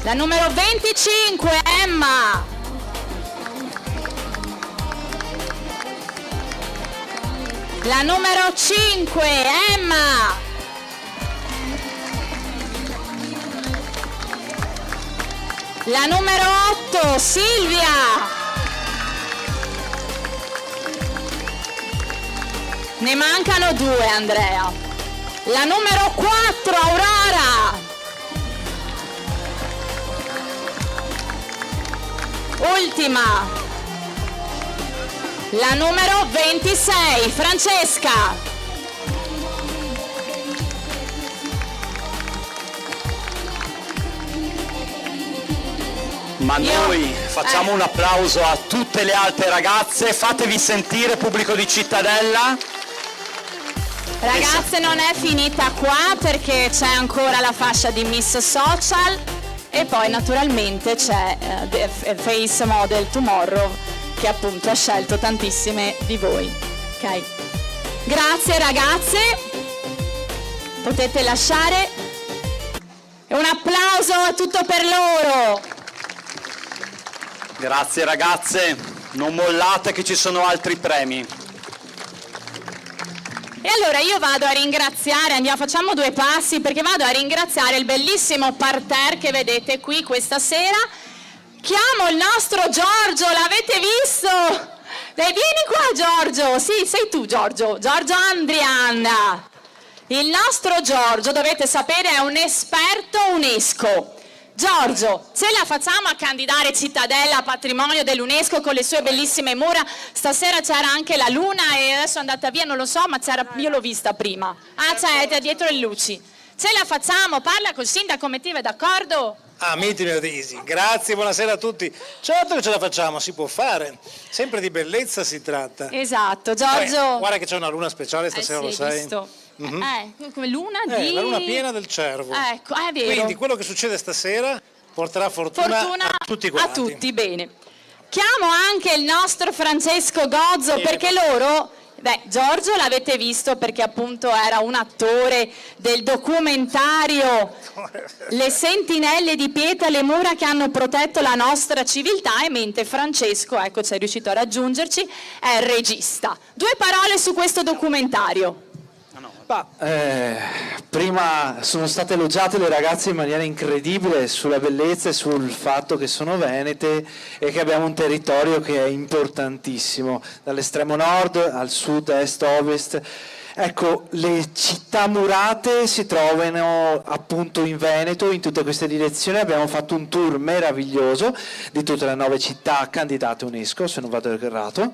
La numero 25, Emma. La numero 5, Emma. La numero 8, Silvia. Ne mancano 2, Andrea. La numero 4, Aurora. Ultima, la numero 26, Francesca. Ma noi facciamo un applauso a tutte le altre ragazze, fatevi sentire, pubblico di Cittadella. Ragazze, non è finita qua perché c'è ancora la fascia di Miss Social. E poi naturalmente c'è Face Model Tomorrow che appunto ha scelto tantissime di voi. Ok? Grazie ragazze, potete lasciare. E un applauso a tutto per loro. Grazie ragazze, non mollate che ci sono altri premi. E allora io vado a ringraziare, facciamo 2 passi perché vado a ringraziare il bellissimo parterre che vedete qui questa sera. Chiamo il nostro Giorgio, l'avete visto? Vieni qua Giorgio, sì sei tu Giorgio Andrian. Il nostro Giorgio, dovete sapere, è un esperto UNESCO. Giorgio, ce la facciamo a candidare Cittadella a patrimonio dell'UNESCO con le sue bellissime mura? Stasera c'era anche la luna e adesso è andata via, non lo so, ma io l'ho vista prima. Ah, c'è dietro le luci. Ce la facciamo, parla col sindaco, Mettive, d'accordo? Amici Risi, grazie, buonasera a tutti. Certo che ce la facciamo, si può fare. Sempre di bellezza si tratta. Esatto, Giorgio. Guarda che c'è una luna speciale stasera, sì, lo sai? Visto. Come luna di... La luna piena del cervo. Ecco, è vero. Quindi quello che succede stasera porterà fortuna a tutti quanti. A tutti, bene. Chiamo anche il nostro Francesco Gozzo perché loro... Giorgio l'avete visto perché appunto era un attore del documentario Le sentinelle di pietra, le mura che hanno protetto la nostra civiltà, e mentre Francesco, ecco, ci è riuscito a raggiungerci, è il regista. 2 parole su questo documentario. Prima sono state elogiate le ragazze in maniera incredibile sulla bellezza e sul fatto che sono venete e che abbiamo un territorio che è importantissimo, dall'estremo nord al sud, est, ovest. Ecco, le città murate si trovano appunto in Veneto, in tutte queste direzioni. Abbiamo fatto un tour meraviglioso di tutte le 9 città candidate UNESCO, se non vado errato,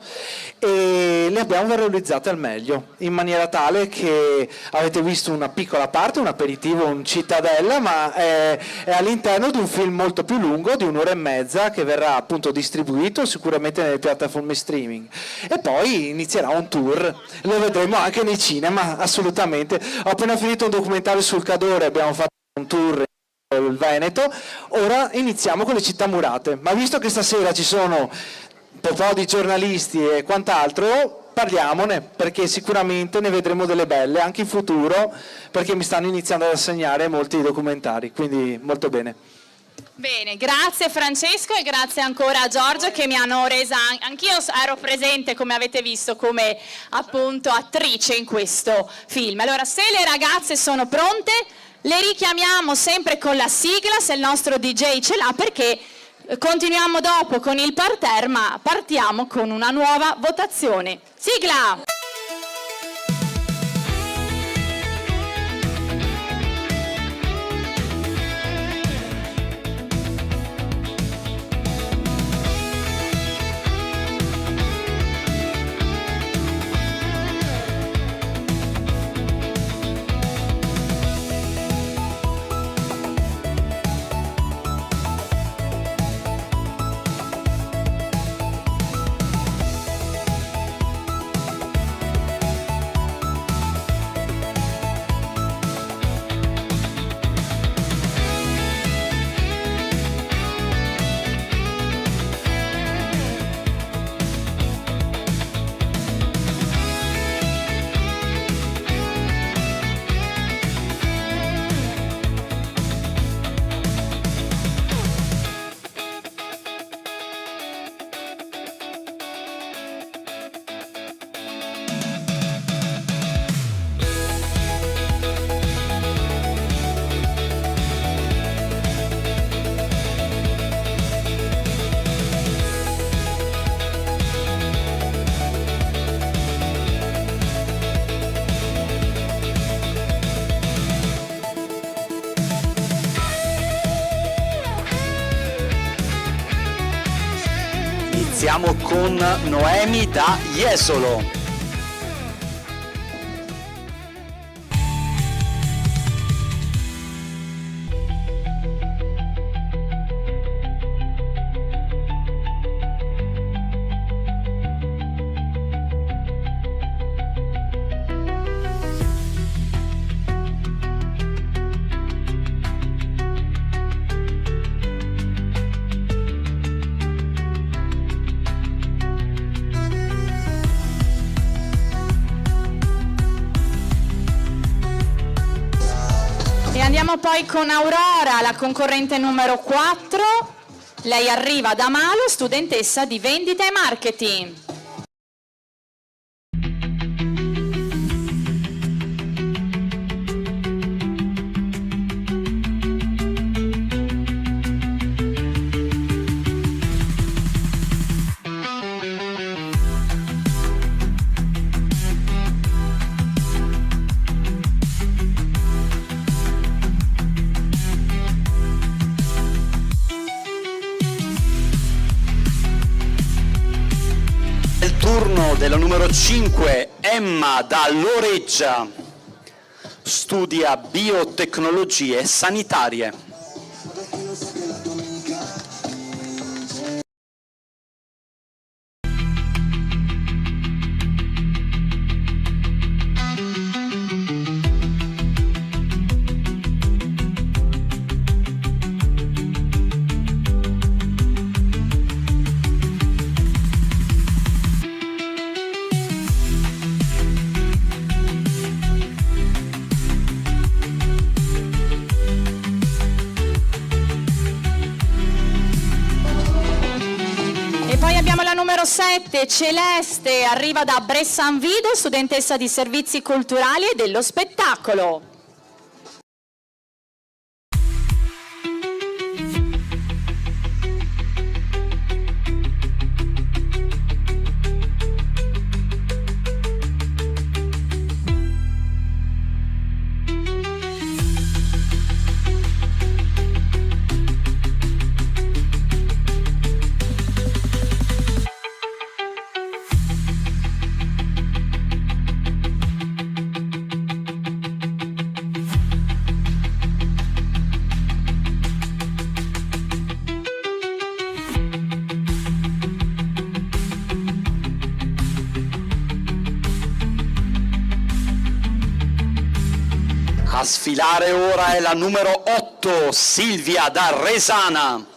e le abbiamo valorizzate al meglio, in maniera tale che avete visto una piccola parte, un aperitivo, un Cittadella, ma è all'interno di un film molto più lungo, di 1 ora e mezza, che verrà appunto distribuito sicuramente nelle piattaforme streaming. E poi inizierà un tour, lo vedremo anche nei cinema, assolutamente. Ho appena finito un documentario sul Cadore, abbiamo fatto un tour il Veneto. Ora iniziamo con le città murate, ma visto che stasera ci sono un po' di giornalisti e quant'altro, parliamone, perché sicuramente ne vedremo delle belle anche in futuro, perché mi stanno iniziando ad assegnare molti documentari, quindi molto bene. Bene, grazie Francesco e grazie ancora a Giorgio che mi hanno resa, anch'io ero presente come avete visto come appunto attrice in questo film. Allora se le ragazze sono pronte le richiamiamo sempre con la sigla se il nostro DJ ce l'ha, perché continuiamo dopo con il parterre, ma partiamo con una nuova votazione. Sigla! Iniziamo con Noemi da Jesolo. Andiamo poi con Aurora, la concorrente numero 4. Lei arriva da Malo, studentessa di vendita e marketing. Della numero 5, Emma da Loreggia, studia biotecnologie sanitarie. Numero 7, Celeste, arriva da Bressanvido, studentessa di servizi culturali e dello spettacolo. sfilare ora è la numero 8, Silvia da Resana.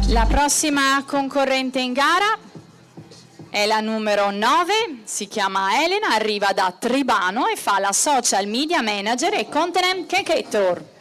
La prossima concorrente in gara è la numero 9, si chiama Elena, arriva da Tribano e fa la social media manager e content creator.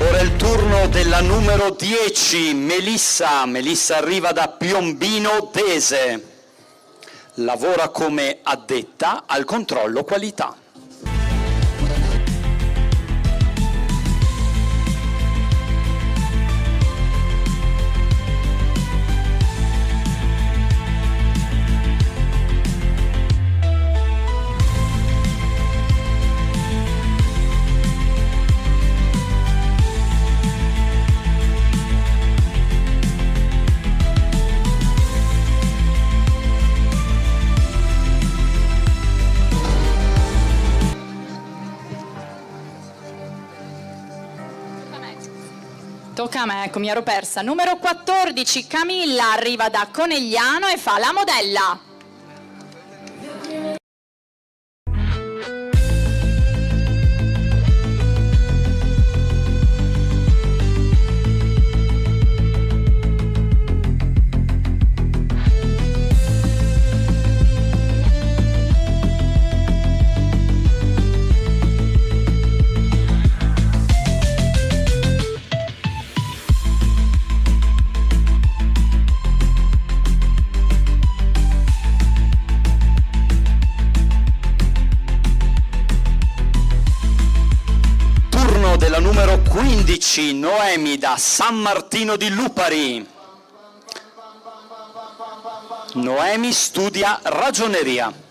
Ora è il turno della numero 10, Melissa. Melissa arriva da Piombino Dese. Lavora come addetta al controllo qualità. Tocca a me, ecco, mi ero persa. Numero 14, Camilla, arriva da Conegliano e fa la modella. Della numero 15, Noemi da San Martino di Lupari. Noemi studia ragioneria.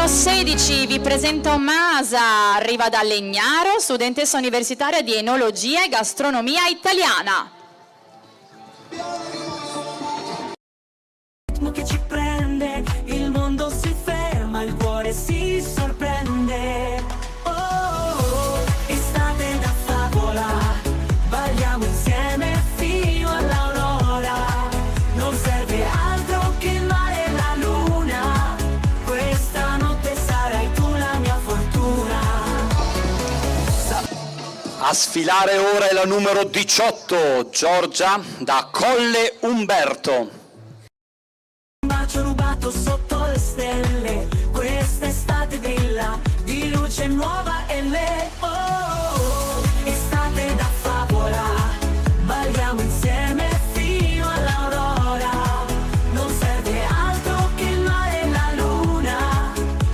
Numero 16, vi presento Masa, arriva da Legnaro, studentessa universitaria di enologia e gastronomia italiana. Che ci prende, il mondo si ferma, il cuore si sorprende. Oh, oh, oh, estate da favola, balliamo insieme fino all'aurora. Non serve altro che il mare e la luna. Questa notte sarai tu la mia fortuna. A sfilare ora è la numero 18, Giorgia da Colle Umberto. Un bacio rubato sotto le stelle, quest'estate brilla di luce nuova e le oh, oh, oh, estate da favola, balliamo insieme fino all'aurora. Non serve altro che il mare e la luna,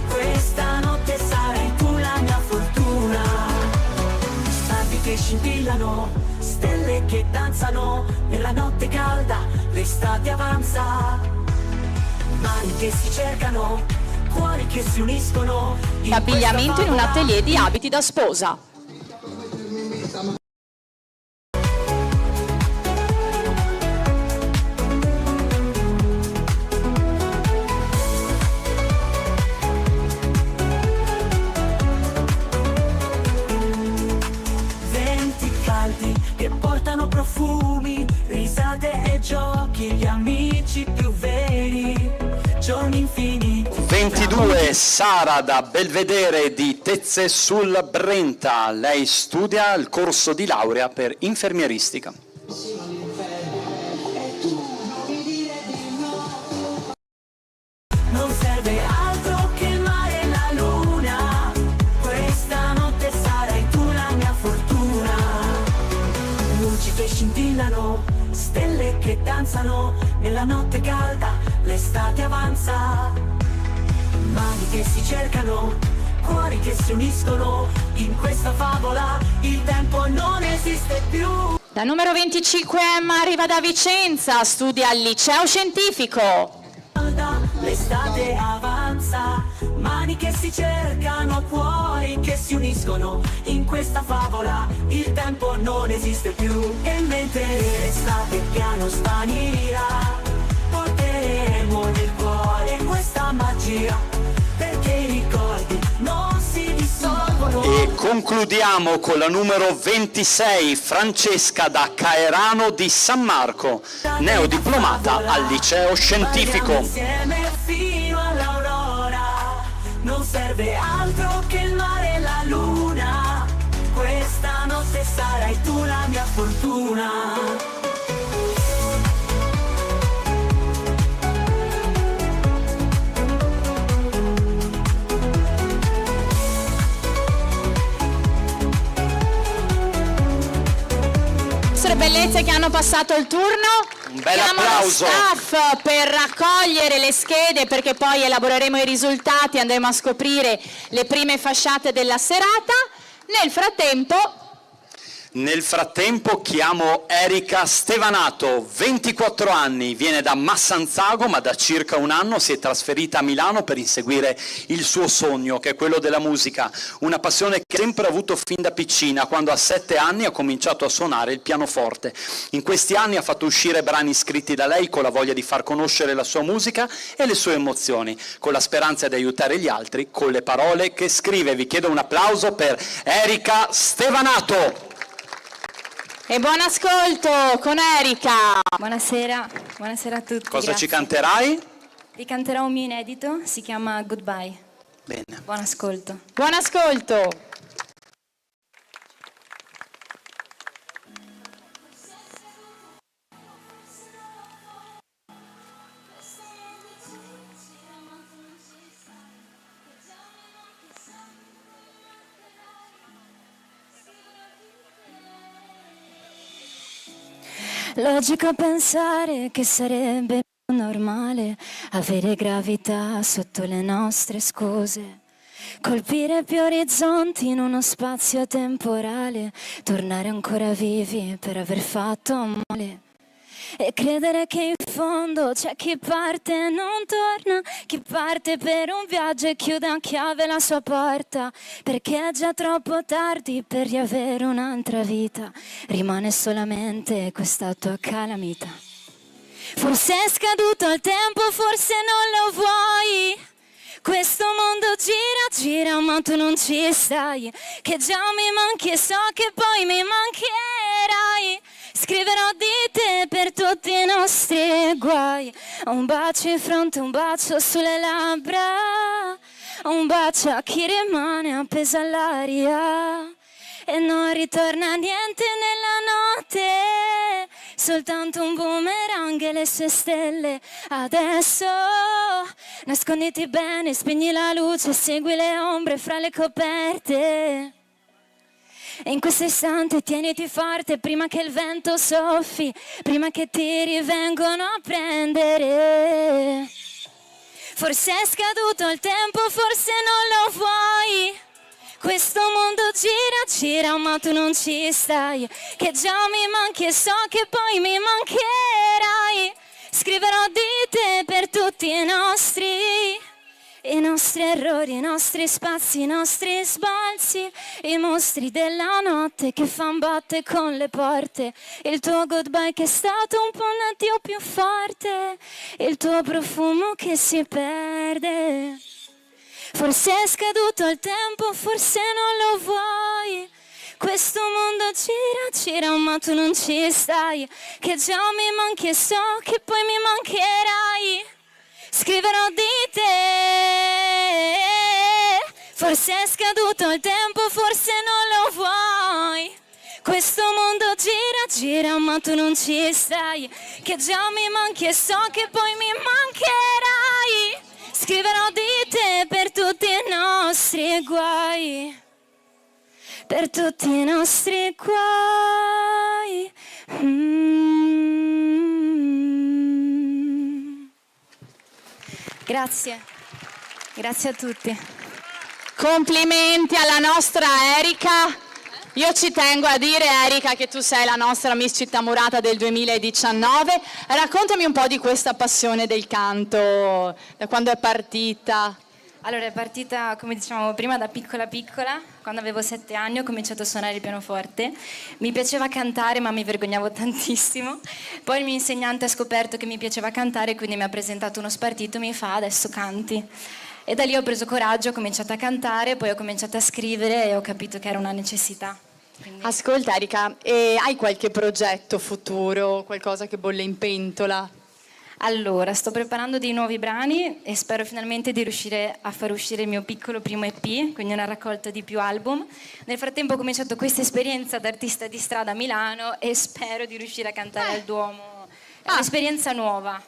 questa notte sarai tu la mia fortuna. Stati che scintillano, stelle che danzano, nella notte calda l'estate avanza. Mani che si cercano, cuori che si uniscono. Abbigliamento in un atelier di abiti da sposa. Venti caldi che portano profumi, risate e giochi, gli amici più veri, giorni infiniti. 22 Sara da Belvedere di Tezze sul Brenta. Lei studia il corso di laurea per infermieristica. Non serve altro che il mare e la luna, questa notte sarai tu la mia fortuna. Luci che scintillano, stelle che danzano, nella notte calda l'estate avanza. Mani che si cercano, cuori che si uniscono, in questa favola il tempo non esiste più. La numero 25 Emma arriva da Vicenza, studia al liceo scientifico. L'estate avanza, mani che si cercano, cuori che si uniscono, in questa favola il tempo non esiste più. E mentre l'estate piano svanirà, porteremo nel cuore questa magia, perché i ricordi non si dissolvono. E concludiamo con la numero 26 Francesca da Caerano di San Marco, neodiplomata al liceo scientifico. Balliamo insieme fino all'aurora, non serve altro che il mare e la luna, questa notte sarai tu la mia fortuna. Bellezze che hanno passato il turno. Un bel Chiamo applauso. lo staff per raccogliere le schede, perché poi elaboreremo i risultati, andremo a scoprire le prime fasciate della serata. Nel frattempo chiamo Erika Stevanato, 24 anni, viene da Massanzago, ma da circa un anno si è trasferita a Milano per inseguire il suo sogno, che è quello della musica, una passione che ha sempre avuto fin da piccina, quando a 7 anni ha cominciato a suonare il pianoforte. In questi anni ha fatto uscire brani scritti da lei con la voglia di far conoscere la sua musica e le sue emozioni, con la speranza di aiutare gli altri con le parole che scrive. Vi chiedo un applauso per Erika Stevanato. E buon ascolto con Erika. Buonasera a tutti. Cosa grazie. ci canterai? Vi canterò un mio inedito, si chiama Goodbye. Bene. Buon ascolto. Buon ascolto. Logico pensare che sarebbe normale avere gravità sotto le nostre scuse, colpire più orizzonti in uno spazio temporale, tornare ancora vivi per aver fatto male. E credere che in fondo c'è chi parte e non torna, chi parte per un viaggio e chiude a chiave la sua porta, perché è già troppo tardi per riavere un'altra vita, rimane solamente questa tua calamita. Forse è scaduto il tempo, forse non lo vuoi, questo mondo gira, ma tu non ci stai, che già mi manchi e so che poi mi mancherai. Scriverò di te per tutti i nostri guai, un bacio in fronte, un bacio sulle labbra, un bacio a chi rimane appeso all'aria e non ritorna niente nella notte, soltanto un boomerang e le sue stelle. Adesso nasconditi bene, spegni la luce, segui le ombre fra le coperte. E in questo istante tieniti forte prima che il vento soffi, prima che ti rivengono a prendere. Forse è scaduto il tempo, forse non lo vuoi, questo mondo gira, ma tu non ci stai, che già mi manchi e so che poi mi mancherai. Scriverò di te per tutti i nostri nostri errori, i nostri spazi, i nostri sbalzi, i mostri della notte che fan botte con le porte, il tuo goodbye che è stato un po' un addio più forte, il tuo profumo che si perde. Forse è scaduto il tempo, forse non lo vuoi. Questo mondo gira, gira, ma tu non ci stai. Che già mi manchi e so che poi mi mancherai. Scriverò di te. Forse è scaduto il tempo, forse non lo vuoi. Questo mondo gira, gira, ma tu non ci stai. Che già mi manchi e so che poi mi mancherai. Scriverò di te per tutti i nostri guai. Per tutti i nostri guai. Grazie. Grazie a tutti. Complimenti alla nostra Erika. Io ci tengo a dire, Erika, che tu sei la nostra Miss Città Murata del 2019. Raccontami un po' di questa passione del canto, da quando è partita. Allora, è partita, come dicevamo prima, da piccola piccola. Quando avevo 7 anni ho cominciato a suonare il pianoforte. Mi piaceva cantare, ma mi vergognavo tantissimo. Poi il mio insegnante ha scoperto che mi piaceva cantare, quindi mi ha presentato uno spartito e mi fa: adesso canti. E da lì ho preso coraggio, ho cominciato a cantare, poi ho cominciato a scrivere e ho capito che era una necessità. Quindi... Ascolta, Erika, hai qualche progetto futuro, qualcosa che bolle in pentola? Allora, sto preparando dei nuovi brani e spero finalmente di riuscire a far uscire il mio piccolo primo EP, quindi una raccolta di più album. Nel frattempo ho cominciato questa esperienza da artista di strada a Milano e spero di riuscire a cantare al Duomo. È un'esperienza nuova,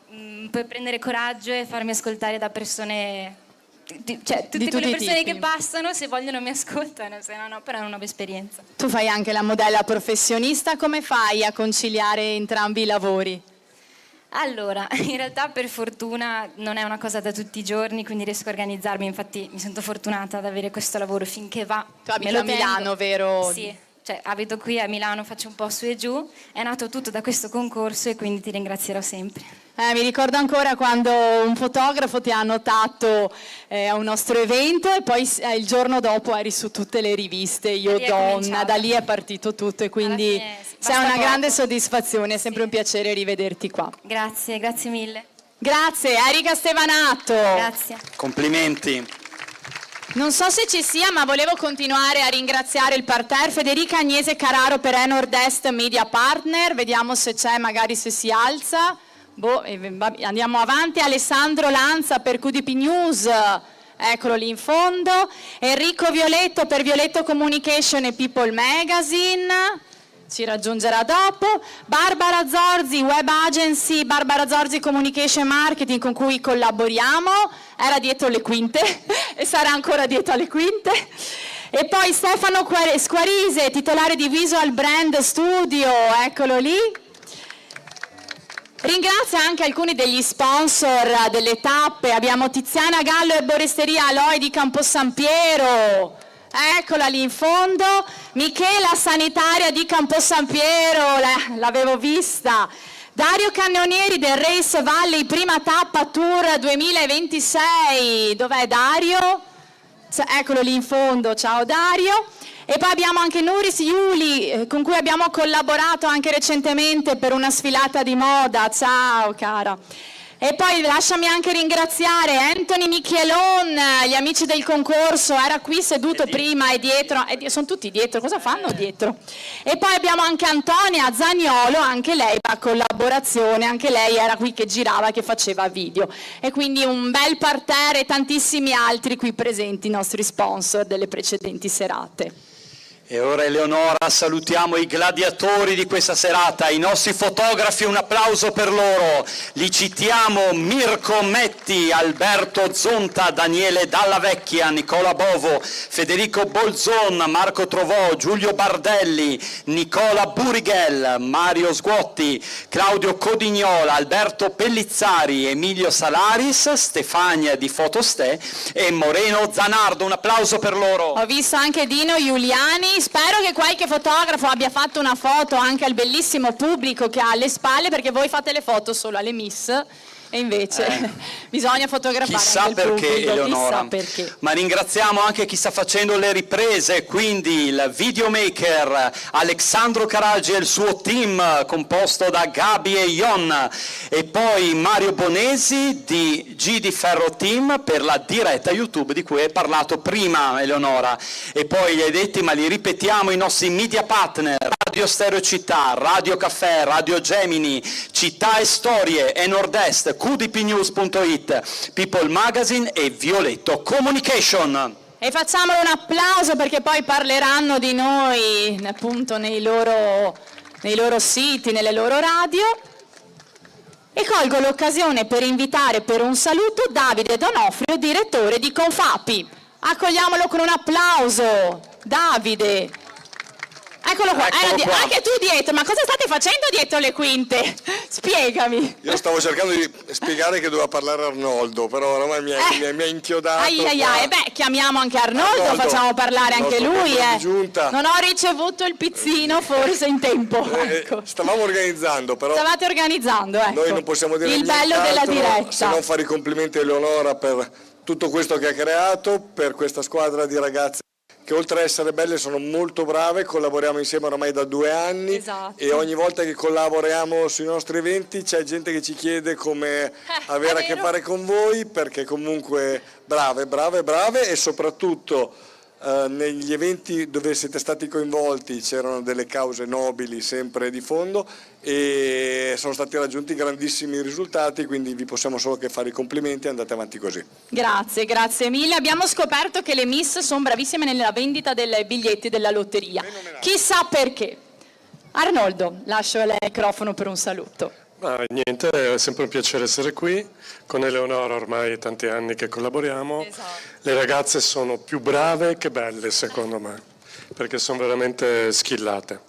puoi prendere coraggio e farmi ascoltare da persone... Cioè, tutte quelle persone che passano, se vogliono mi ascoltano, se no, però è una nuova esperienza. Tu fai anche la modella professionista, come fai a conciliare entrambi i lavori? Allora, in realtà per fortuna non è una cosa da tutti i giorni, quindi riesco a organizzarmi, infatti mi sento fortunata ad avere questo lavoro finché va. Tu abiti a Milano, vero? Sì, cioè abito qui a Milano, faccio un po' su e giù, è nato tutto da questo concorso e quindi ti ringrazierò sempre. Mi ricordo ancora quando un fotografo ti ha notato a un nostro evento e poi il giorno dopo eri su tutte le riviste, Io Donna, da lì è partito tutto e quindi sei una grande soddisfazione, è sempre un piacere rivederti qua. Grazie, grazie mille. Grazie, Erika Stevanato. Grazie. Complimenti. Non so se ci sia, ma volevo continuare a ringraziare il parterre. Federica Agnese Carraro per Nord-Est Media Partner, vediamo se c'è, magari se si alza. Andiamo avanti. Alessandro Lanza per QDP News, eccolo lì in fondo. Enrico Violetto per Violetto Communication e People Magazine, ci raggiungerà dopo. Barbara Zorzi, Web Agency, Barbara Zorzi Communication Marketing, con cui collaboriamo, era dietro le quinte e sarà ancora dietro le quinte. E poi Stefano Squarise, titolare di Visual Brand Studio, eccolo lì. Ringrazio anche alcuni degli sponsor delle tappe, abbiamo Tiziana Gallo e Boresteria Aloe di Campo San Piero, eccola lì in fondo, Michela Sanitaria di Campo San Piero, l'avevo vista, Dario Cannonieri del Race Valley Prima Tappa Tour 2026, dov'è Dario? Eccolo lì in fondo, ciao Dario. E poi abbiamo anche Nuris Iuli, con cui abbiamo collaborato anche recentemente per una sfilata di moda. Ciao cara. E poi lasciami anche ringraziare Anthony Michelon, gli amici del concorso, era qui seduto prima e dietro, sono tutti dietro, cosa fanno dietro? E poi abbiamo anche Antonia Zaniolo, anche lei a collaborazione, anche lei era qui che girava, che faceva video. E quindi un bel parterre e tantissimi altri qui presenti, i nostri sponsor delle precedenti serate. E ora Eleonora, salutiamo i gladiatori di questa serata, i nostri fotografi, un applauso per loro. Li citiamo: Mirko Metti, Alberto Zonta, Daniele Dalla Vecchia, Nicola Bovo, Federico Bolzon, Marco Trovò, Giulio Bardelli, Nicola Burighel, Mario Sguotti, Claudio Codignola, Alberto Pellizzari, Emilio Salaris, Stefania di Fotoste e Moreno Zanardo. Un applauso per loro. Ho visto anche Dino Giuliani. Spero che qualche fotografo abbia fatto una foto anche al bellissimo pubblico che ha alle spalle, perché voi fate le foto solo alle miss, E invece bisogna fotografare Chissà anche il perché, pubblico, Eleonora. chissà perché. Ma ringraziamo anche chi sta facendo le riprese, quindi il videomaker Alexandro Caraggi e il suo team composto da Gabi e Ion, e poi Mario Bonesi di G di Ferro Team per la diretta YouTube di cui hai parlato prima, Eleonora. E poi gli hai detti, ma li ripetiamo, i nostri media partner: Radio Stereo Città, Radio Caffè, Radio Gemini, Città e Storie, e Nord-Est, qdpnews.it, People Magazine e Violetto Communication. E facciamolo un applauso perché poi parleranno di noi appunto nei loro siti, nelle loro radio. E colgo l'occasione per invitare per un saluto Davide Donofrio, direttore di Confapi. Accogliamolo con un applauso. Davide. Eccolo qua. Anche tu dietro, ma cosa state facendo dietro le quinte? Spiegami. Io stavo cercando di spiegare che doveva parlare Arnoldo, però ormai mi ha inchiodato. Beh, chiamiamo anche Arnoldo, facciamo parlare anche lui. Non ho ricevuto il pizzino forse in tempo. Ecco. Stavamo organizzando, però. Stavate organizzando, ecco. Noi non possiamo dire il bello della diretta. Se non fare i complimenti a Eleonora per tutto questo che ha creato, per questa squadra di ragazze che oltre a essere belle sono molto brave, collaboriamo insieme ormai da 2 anni. Esatto. E ogni volta che collaboriamo sui nostri eventi c'è gente che ci chiede come avere a che fare con voi, perché comunque brave e soprattutto negli eventi dove siete stati coinvolti c'erano delle cause nobili sempre di fondo e sono stati raggiunti grandissimi risultati, quindi vi possiamo solo che fare i complimenti e andate avanti così. Grazie mille. Abbiamo scoperto che le Miss sono bravissime nella vendita dei biglietti della lotteria. Chissà perché. Arnoldo, lascio a lei il microfono per un saluto. Niente, è sempre un piacere essere qui, con Eleonora ormai tanti anni che collaboriamo. Esatto. Le ragazze sono più brave che belle secondo me, perché sono veramente skillate.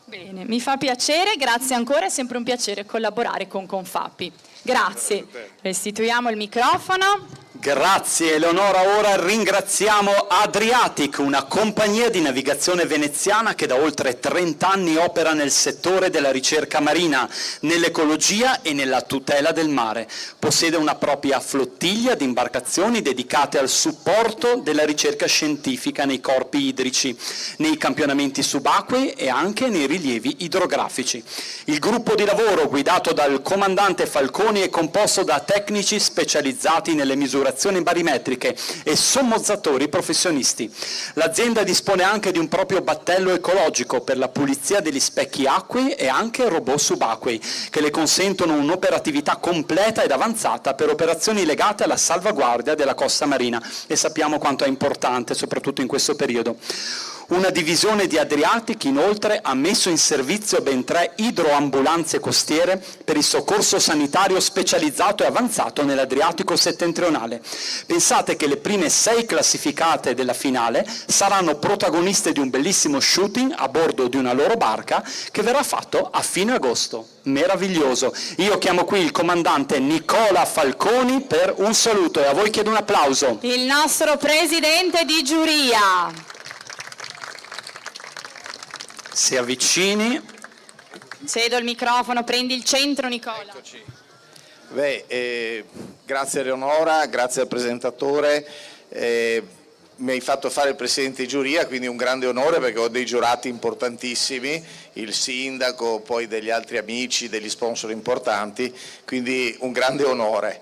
Bene, mi fa piacere, grazie ancora, è sempre un piacere collaborare con Confapi. Grazie. Restituiamo il microfono. Grazie Eleonora, ora ringraziamo Adriatic, una compagnia di navigazione veneziana che da oltre 30 anni opera nel settore della ricerca marina, nell'ecologia e nella tutela del mare. Possiede una propria flottiglia di imbarcazioni dedicate al supporto della ricerca scientifica nei corpi idrici, nei campionamenti subacquei e anche nei rilievi idrografici. Il gruppo di lavoro guidato dal comandante Falconi è composto da tecnici specializzati nelle misurazioni barimetriche e sommozzatori professionisti. L'azienda dispone anche di un proprio battello ecologico per la pulizia degli specchi acquei e anche robot subacquei che le consentono un'operatività completa ed avanzata per operazioni legate alla salvaguardia della costa marina, e sappiamo quanto è importante soprattutto in questo periodo. Una divisione di Adriatic inoltre ha messo in servizio ben 3 idroambulanze costiere per il soccorso sanitario specializzato e avanzato nell'Adriatico settentrionale. Pensate che le prime 6 classificate della finale saranno protagoniste di un bellissimo shooting a bordo di una loro barca che verrà fatto a fine agosto. Meraviglioso. Io chiamo qui il comandante Nicola Falconi per un saluto e a voi chiedo un applauso. Il nostro presidente di giuria. Si avvicini. Cedo il microfono, prendi il centro Nicola. Grazie Eleonora, grazie al presentatore. Mi hai fatto fare il presidente di giuria, quindi un grande onore perché ho dei giurati importantissimi, il sindaco, poi degli altri amici, degli sponsor importanti, quindi un grande onore.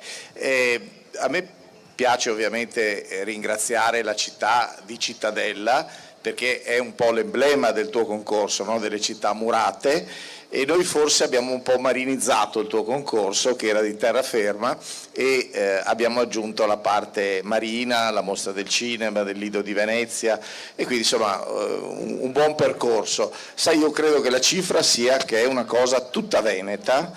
A me piace ovviamente ringraziare la città di Cittadella, perché è un po' l'emblema del tuo concorso, no? Delle città murate, e noi forse abbiamo un po' marinizzato il tuo concorso che era di terraferma e abbiamo aggiunto la parte marina, la mostra del cinema, del Lido di Venezia, e quindi insomma un buon percorso. Sai, io credo che la cifra sia che è una cosa tutta veneta,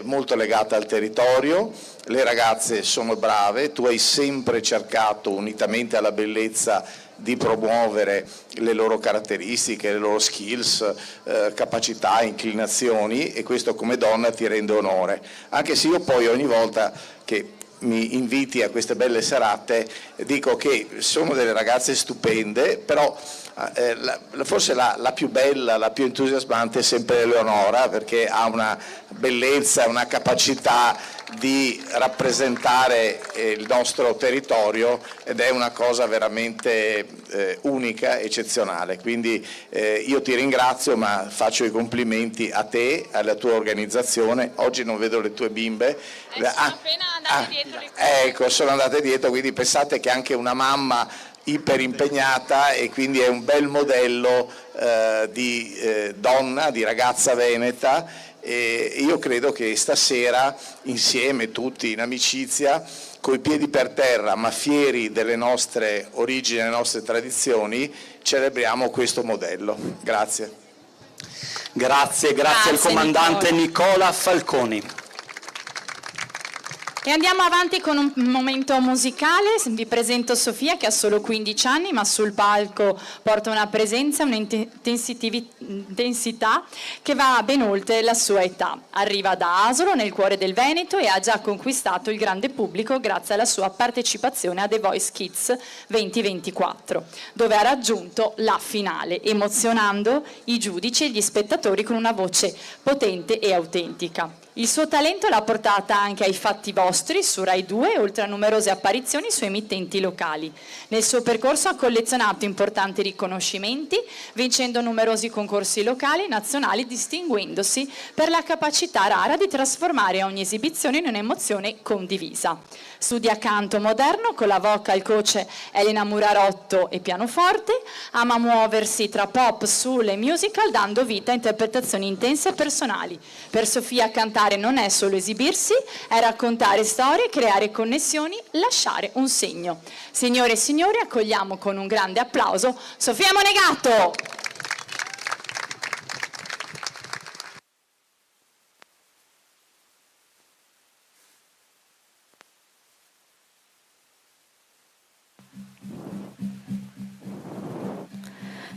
molto legata al territorio, le ragazze sono brave, tu hai sempre cercato unitamente alla bellezza di promuovere le loro caratteristiche, le loro skills, capacità, inclinazioni, e questo come donna ti rende onore, anche se io poi ogni volta che mi inviti a queste belle serate dico che sono delle ragazze stupende, però forse la più bella, la più entusiasmante è sempre Eleonora, perché ha una bellezza, una capacità di rappresentare il nostro territorio ed è una cosa veramente unica, eccezionale. Quindi io ti ringrazio, ma faccio i complimenti a te, alla tua organizzazione. Oggi non vedo le tue bimbe. Sono appena andate dietro le Ecco, sono andate dietro, quindi pensate che anche una mamma iper impegnata, e quindi è un bel modello di donna, di ragazza veneta. E io credo che stasera, insieme tutti in amicizia, coi piedi per terra ma fieri delle nostre origini e delle nostre tradizioni, celebriamo questo modello. Grazie. Grazie al comandante Nicola Falconi. E andiamo avanti con un momento musicale. Vi presento Sofia, che ha solo 15 anni, ma sul palco porta una presenza, un'intensità che va ben oltre la sua età. Arriva da Asolo, nel cuore del Veneto, e ha già conquistato il grande pubblico grazie alla sua partecipazione a The Voice Kids 2024, dove ha raggiunto la finale, emozionando i giudici e gli spettatori con una voce potente e autentica. Il suo talento l'ha portata anche ai Fatti Vostri su Rai 2, oltre a numerose apparizioni su emittenti locali. Nel suo percorso ha collezionato importanti riconoscimenti, vincendo numerosi concorsi locali e nazionali, distinguendosi per la capacità rara di trasformare ogni esibizione in un'emozione condivisa. Studia canto moderno con la vocal coach Elena Murarotto e pianoforte, ama muoversi tra pop, soul e musical, dando vita a interpretazioni intense e personali. Per Sofia cantare non è solo esibirsi, è raccontare storie, creare connessioni, lasciare un segno. Signore e signori, accogliamo con un grande applauso Sofia Monegatto!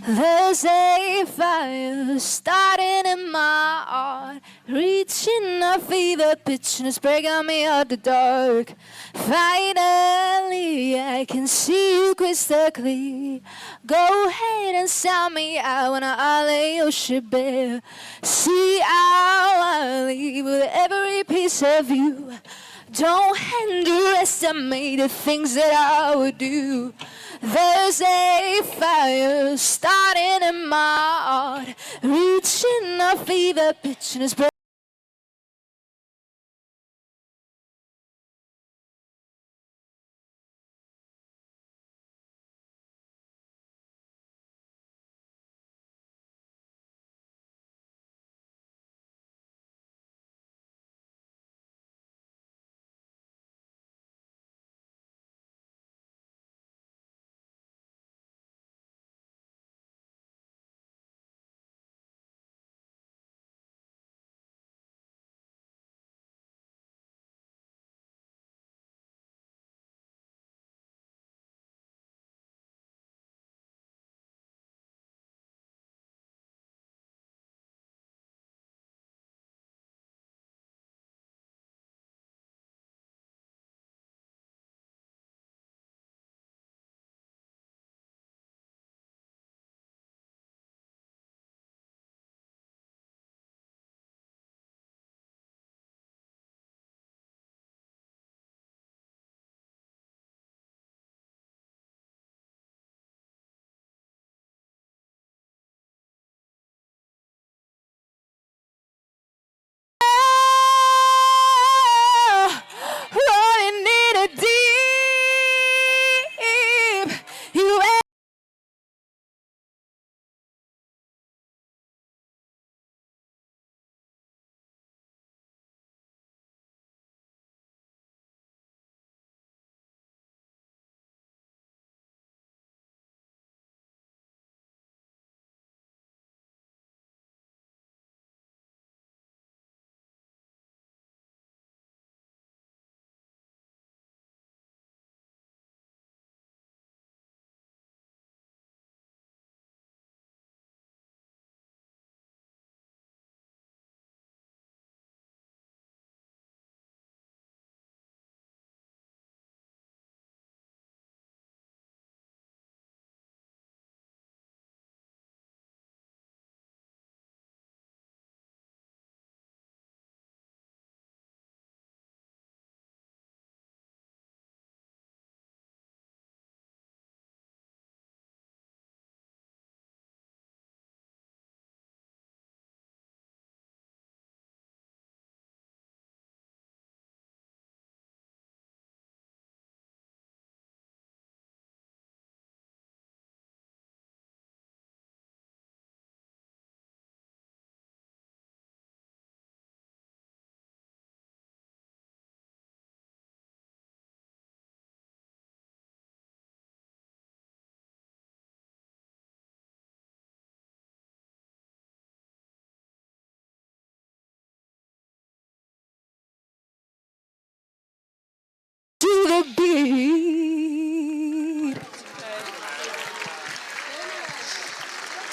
There's a fire starting in my heart, reaching a fever pitch and it's breaking me out the dark. Finally, I can see you crystal clear. Go ahead and sell me out when I lay your ship bare. See how I leave with every piece of you. Don't underestimate the things that I would do. There's a fire starting in my heart, reaching a fever pitch and it's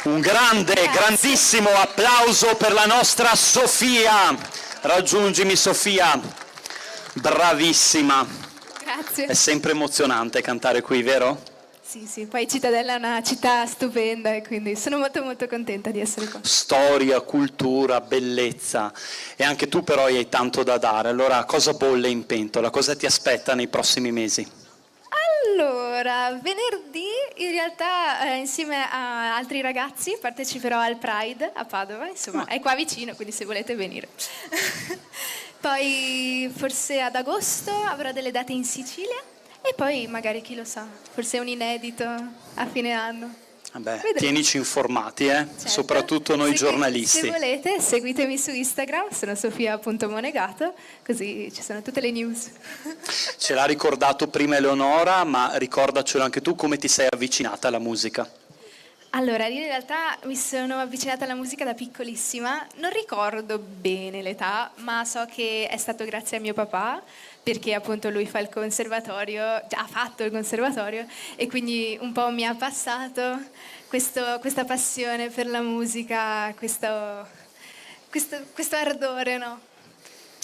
Un grandissimo applauso per la nostra Sofia. Raggiungimi Sofia, bravissima. Grazie. È sempre emozionante cantare qui, vero? Sì, poi Cittadella è una città stupenda e quindi sono molto molto contenta di essere qua. Storia, cultura, bellezza, e anche tu però hai tanto da dare. Allora, cosa bolle in pentola? Cosa ti aspetta nei prossimi mesi? Allora, venerdì in realtà insieme a altri ragazzi parteciperò al Pride a Padova, insomma è qua vicino, quindi se volete venire. Poi forse ad agosto avrò delle date in Sicilia e poi magari chi lo sa, forse un inedito a fine anno. Vabbè, tienici informati, Certo. Soprattutto noi giornalisti. Se volete seguitemi su Instagram, sono Sofia.monegato, così ci sono tutte le news. Ce l'ha ricordato prima Eleonora, ma ricordacelo anche tu, come ti sei avvicinata alla musica. Allora, io in realtà mi sono avvicinata alla musica da piccolissima, non ricordo bene l'età, ma so che è stato grazie a mio papà, perché appunto lui fa il conservatorio, ha fatto il conservatorio, e quindi un po' mi ha passato questa passione per la musica, questo ardore, no?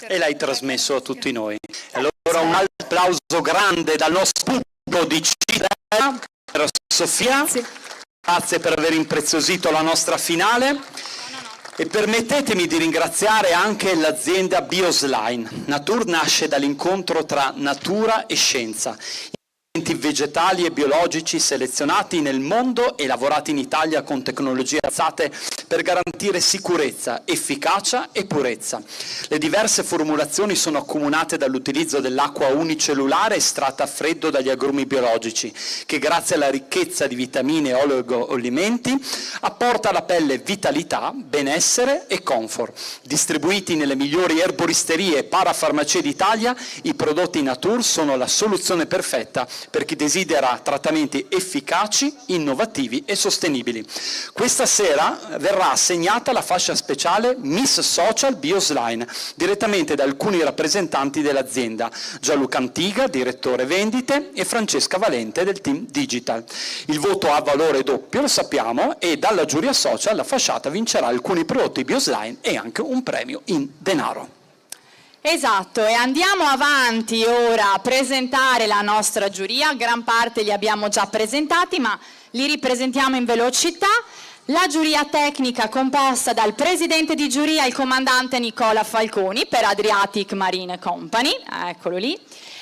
E l'hai trasmesso a tutti noi. Allora un applauso grande dal nostro pubblico di Cittadella per Sofia. Grazie per aver impreziosito la nostra finale. E permettetemi di ringraziare anche l'azienda Biosline. Natur nasce dall'incontro tra natura e scienza. Ingredienti vegetali e biologici selezionati nel mondo e lavorati in Italia con tecnologie avanzate per garantire sicurezza, efficacia e purezza. Le diverse formulazioni sono accomunate dall'utilizzo dell'acqua unicellulare estratta a freddo dagli agrumi biologici, che grazie alla ricchezza di vitamine e oligoelementi apporta alla pelle vitalità, benessere e comfort. Distribuiti nelle migliori erboristerie e parafarmacie d'Italia, i prodotti Natur sono la soluzione perfetta per chi desidera trattamenti efficaci, innovativi e sostenibili. Questa sera verrà assegnata la fascia speciale Miss Social Biosline, direttamente da alcuni rappresentanti dell'azienda, Gianluca Antiga, direttore vendite, e Francesca Valente del team Digital. Il voto ha valore doppio, lo sappiamo, e dalla giuria social la fasciata vincerà alcuni prodotti Biosline e anche un premio in denaro. Esatto, e andiamo avanti ora a presentare la nostra giuria, gran parte li abbiamo già presentati, ma li ripresentiamo in velocità. La giuria tecnica composta dal presidente di giuria, il comandante Nicola Falconi per Adriatic Marine Company, eccolo lì.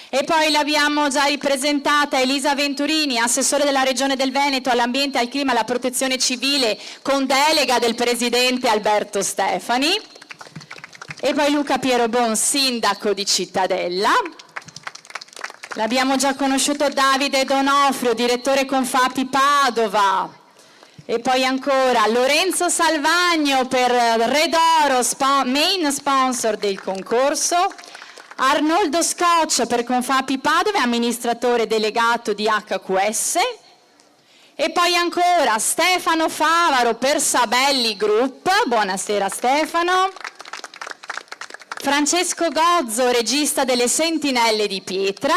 E poi l'abbiamo già ripresentata Elisa Venturini, assessore della Regione del Veneto all'ambiente, al clima e alla protezione civile con delega del presidente Alberto Stefani. E poi Luca Piero Bon, sindaco di Cittadella. L'abbiamo già conosciuto Davide Donofrio, direttore Confapi Padova. E poi ancora Lorenzo Salvagno per Redoro, main sponsor del concorso. Arnoldo Scotch per Confapi Padova, amministratore delegato di HQS. E poi ancora Stefano Favaro per Sabelli Group. Buonasera Stefano. Francesco Gozzo, regista delle Sentinelle di Pietra.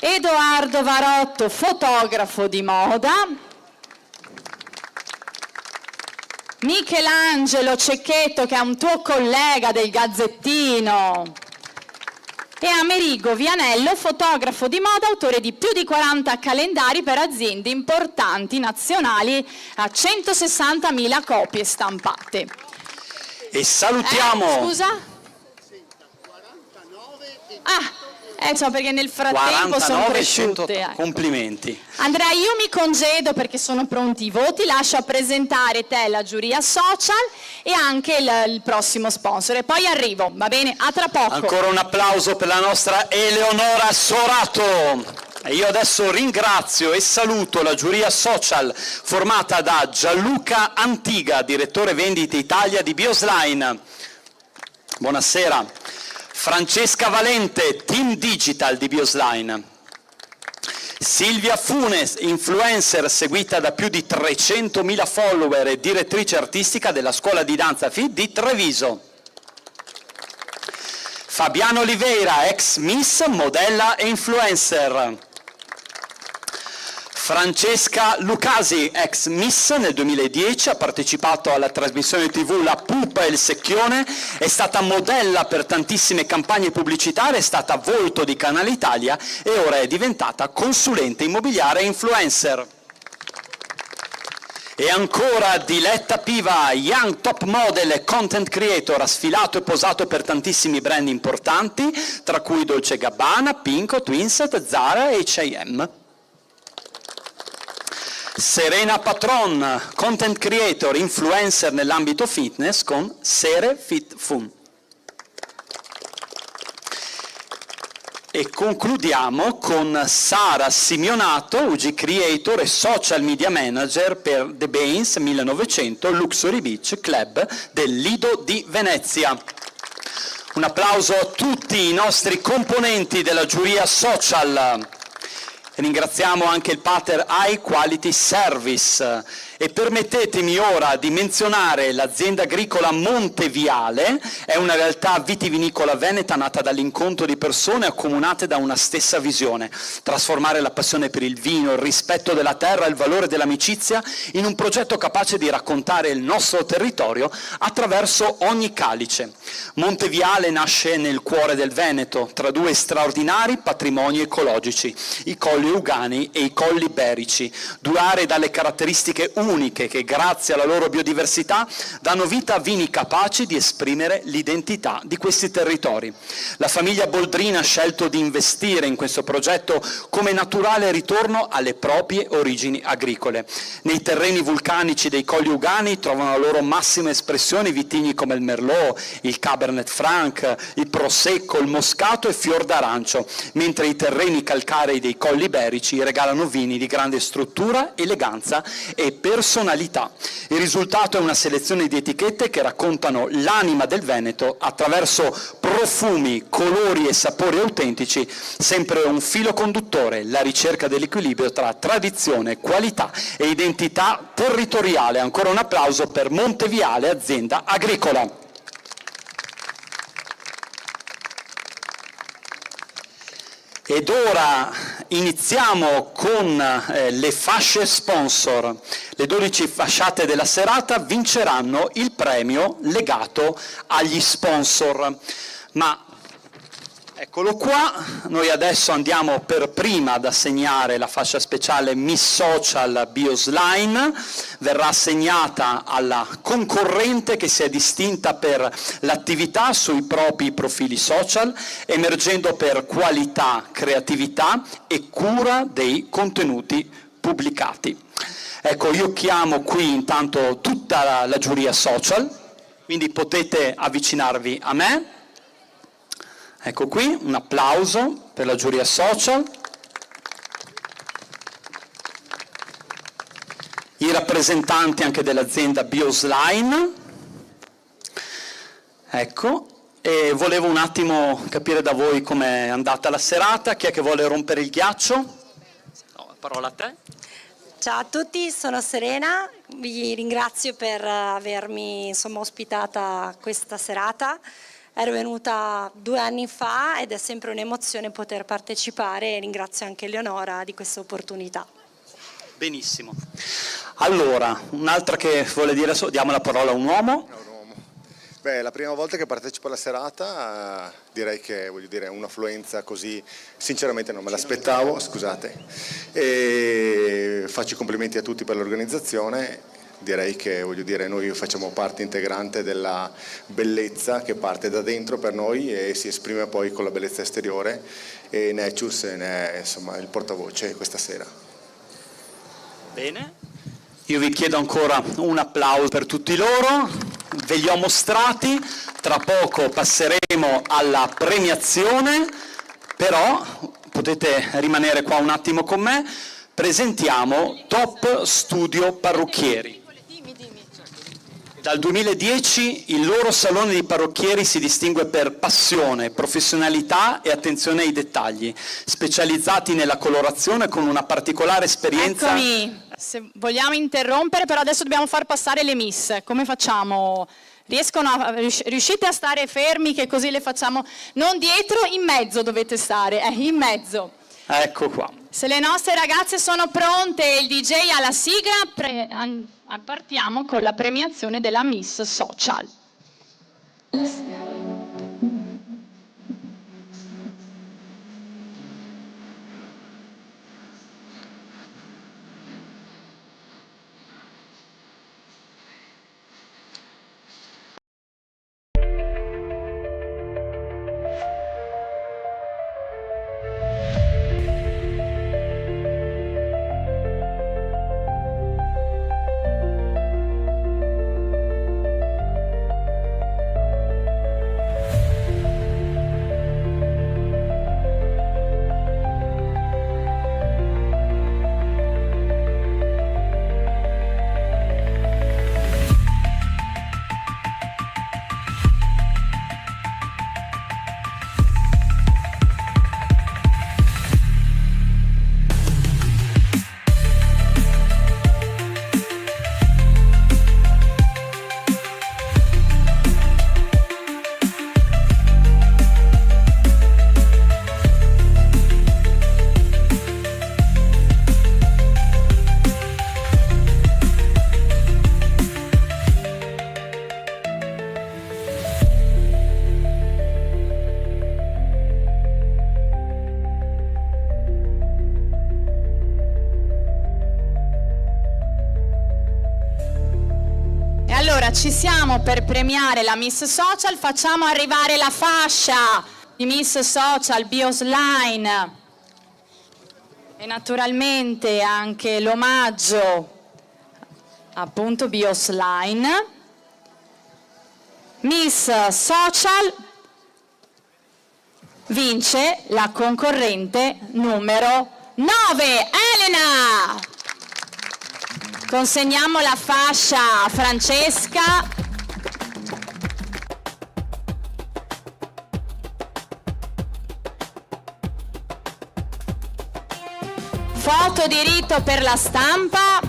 Edoardo Varotto, fotografo di moda. Michelangelo Cecchetto, che è un tuo collega del Gazzettino. E Amerigo Vianello, fotografo di moda, autore di più di 40 calendari per aziende importanti nazionali a 160.000 copie stampate. E salutiamo... Scusa? Cioè perché nel frattempo sono 49, cresciute. 100, complimenti. Andrea, io mi congedo perché sono pronti i voti, lascio a presentare te la giuria social e anche il prossimo sponsor e poi arrivo, va bene? A tra poco. Ancora un applauso per la nostra Eleonora Sorato. E io adesso ringrazio e saluto la giuria social formata da Gianluca Antiga, direttore vendite Italia di Biosline. Buonasera. Francesca Valente, team digital di Biosline. Silvia Funes, influencer seguita da più di 300.000 follower e direttrice artistica della scuola di danza FIT di Treviso. Fabiano Oliveira, ex Miss, modella e influencer. Francesca Lucasi, ex Miss nel 2010, ha partecipato alla trasmissione TV La Pupa e il Secchione, è stata modella per tantissime campagne pubblicitarie, è stata volto di Canale Italia e ora è diventata consulente immobiliare e influencer. E ancora Diletta Piva, young top model e content creator, ha sfilato e posato per tantissimi brand importanti, tra cui Dolce & Gabbana, Pinko, Twinset, Zara e H&M. Serena Patron, content creator, influencer nell'ambito fitness con Sere Fit Fun. E concludiamo con Sara Simeonato, UG Creator e Social Media Manager per The Bains 1900 Luxury Beach Club del Lido di Venezia. Un applauso a tutti i nostri componenti della giuria social. Ringraziamo anche il partner High Quality Service e permettetemi ora di menzionare l'azienda agricola Monteviale, è una realtà vitivinicola veneta nata dall'incontro di persone accomunate da una stessa visione, trasformare la passione per il vino, il rispetto della terra e il valore dell'amicizia in un progetto capace di raccontare il nostro territorio attraverso ogni calice. Monteviale nasce nel cuore del Veneto, tra due straordinari patrimoni ecologici, i Colli Euganei e i Colli Iberici, due aree dalle caratteristiche uniche che grazie alla loro biodiversità danno vita a vini capaci di esprimere l'identità di questi territori. La famiglia Boldrini ha scelto di investire in questo progetto come naturale ritorno alle proprie origini agricole. Nei terreni vulcanici dei Colli Euganei trovano la loro massima espressione vitigni come il Merlot, il Cabernet Franc, il Prosecco, il Moscato e Fior d'Arancio, mentre i terreni calcarei dei Colli Iberici regalano vini di grande struttura, eleganza e personalità. Il risultato è una selezione di etichette che raccontano l'anima del Veneto attraverso profumi, colori e sapori autentici, sempre un filo conduttore, la ricerca dell'equilibrio tra tradizione, qualità e identità territoriale. Ancora un applauso per Monteviale, azienda agricola. Ed ora iniziamo con le fasce sponsor. Le 12 fasciate della serata vinceranno il premio legato agli sponsor. Ma eccolo qua, noi adesso andiamo per prima ad assegnare la fascia speciale Miss Social Biosline, verrà assegnata alla concorrente che si è distinta per l'attività sui propri profili social, emergendo per qualità, creatività e cura dei contenuti pubblicati. Ecco, io chiamo qui intanto tutta la giuria social, quindi potete avvicinarvi a me. Ecco qui, un applauso per la giuria social. I rappresentanti anche dell'azienda Biosline. Ecco, e volevo un attimo capire da voi com'è andata la serata. Chi è che vuole rompere il ghiaccio? No, parola a te. Ciao a tutti, sono Serena, vi ringrazio per avermi ospitata questa serata. Ero venuta 2 anni fa ed è sempre un'emozione poter partecipare e ringrazio anche Eleonora di questa opportunità. Benissimo. Allora, un'altra che vuole dire, diamo la parola a un uomo. Beh, la prima volta che partecipo alla serata direi che un'affluenza così sinceramente non me l'aspettavo, scusate, e faccio i complimenti a tutti per l'organizzazione. Direi che noi facciamo parte integrante della bellezza che parte da dentro per noi e si esprime poi con la bellezza esteriore, e Natures ne è il portavoce questa sera. Bene, io vi chiedo ancora un applauso per tutti loro, ve li ho mostrati, tra poco passeremo alla premiazione, però potete rimanere qua un attimo con me, presentiamo Top Studio Parrucchieri. Dal 2010 il loro salone di parrucchieri si distingue per passione, professionalità e attenzione ai dettagli, specializzati nella colorazione con una particolare esperienza. Eccomi, se vogliamo interrompere, però adesso dobbiamo far passare le miss. Come facciamo? Riuscite a stare fermi che così le facciamo? Non dietro, in mezzo dovete stare, in mezzo. Ecco qua. Se le nostre ragazze sono pronte e il DJ ha la sigla, partiamo con la premiazione della Miss Social. Allora, ci siamo per premiare la Miss Social, facciamo arrivare la fascia di Miss Social Bios Line e naturalmente anche l'omaggio appunto Bios Line. Miss Social vince la concorrente numero 9, Elena! Consegniamo la fascia a Francesca. Foto di rito per la stampa.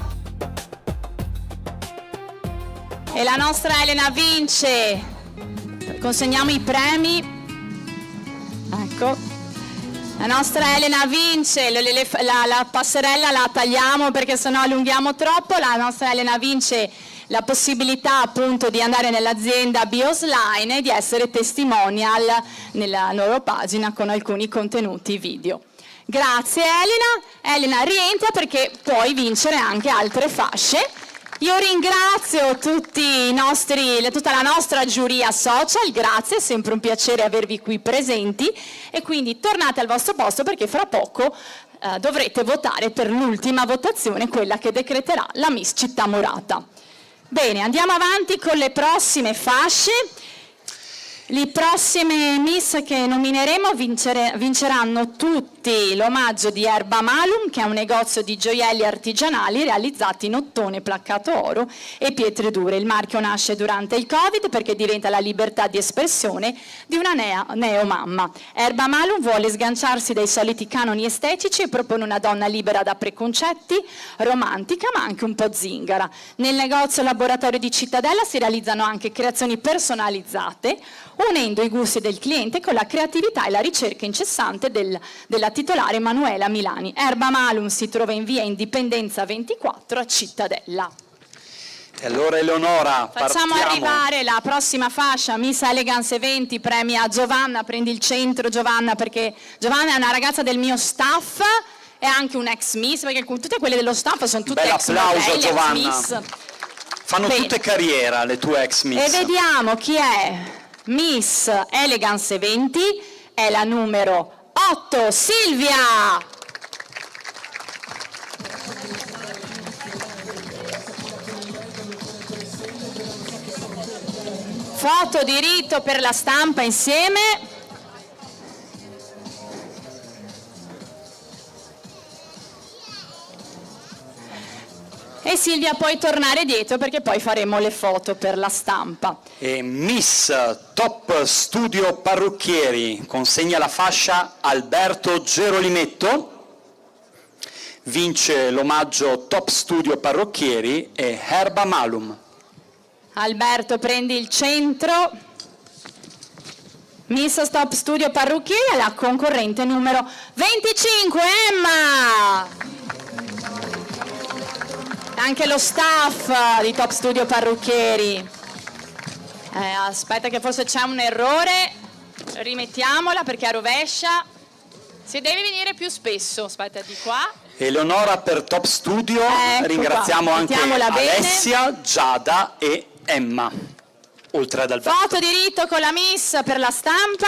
E la nostra Elena vince. Consegniamo i premi. Ecco. La nostra Elena vince, la passerella la tagliamo perché sennò allunghiamo troppo. La nostra Elena vince la possibilità appunto di andare nell'azienda Bios Line e di essere testimonial nella loro pagina con alcuni contenuti video. Grazie Elena. Elena rientra perché puoi vincere anche altre fasce. Io ringrazio tutta la nostra giuria social, grazie, è sempre un piacere avervi qui presenti e quindi tornate al vostro posto perché fra poco dovrete votare per l'ultima votazione, quella che decreterà la Miss Città Murata. Bene, andiamo avanti con le prossime fasce. Le prossime Miss che nomineremo vinceranno tutti l'omaggio di Erba Malum, che è un negozio di gioielli artigianali realizzati in ottone placcato oro e pietre dure. Il marchio nasce durante il Covid perché diventa la libertà di espressione di una neomamma. Erba Malum vuole sganciarsi dai soliti canoni estetici e propone una donna libera da preconcetti, romantica ma anche un po' zingara. Nel negozio laboratorio di Cittadella si realizzano anche creazioni personalizzate, unendo i gusti del cliente con la creatività e la ricerca incessante della titolare Emanuela Milani. Erba Malum si trova in via Indipendenza 24 a Cittadella. E allora Eleonora, facciamo arrivare la prossima fascia, Miss Elegance 20, premia Giovanna, prendi il centro Giovanna, perché Giovanna è una ragazza del mio staff, è anche un ex Miss, perché tutte quelle dello staff sono tutte ex applauso modelli, Giovanna. ex Miss. Fanno tutte carriera le tue ex Miss. E vediamo chi è Miss Elegance 20, è la numero 8, Silvia! Foto di rito per la stampa insieme. E Silvia puoi tornare dietro perché poi faremo le foto per la stampa. E Miss Top Studio Parrucchieri consegna la fascia Alberto Gerolimetto, vince l'omaggio Top Studio Parrucchieri e Erba Malum. Alberto, prendi il centro. Miss Top Studio Parrucchieri è la concorrente numero 25, Emma! Anche lo staff di Top Studio Parrucchieri. Aspetta che forse c'è un errore, rimettiamola perché a rovescia. Si deve venire più spesso, aspetta di qua. Eleonora per Top Studio, Ecco ringraziamo qua. anche Mettiamola bene. Alessia, Giada e Emma, oltre ad Alberto. Foto di rito con la Miss per la stampa.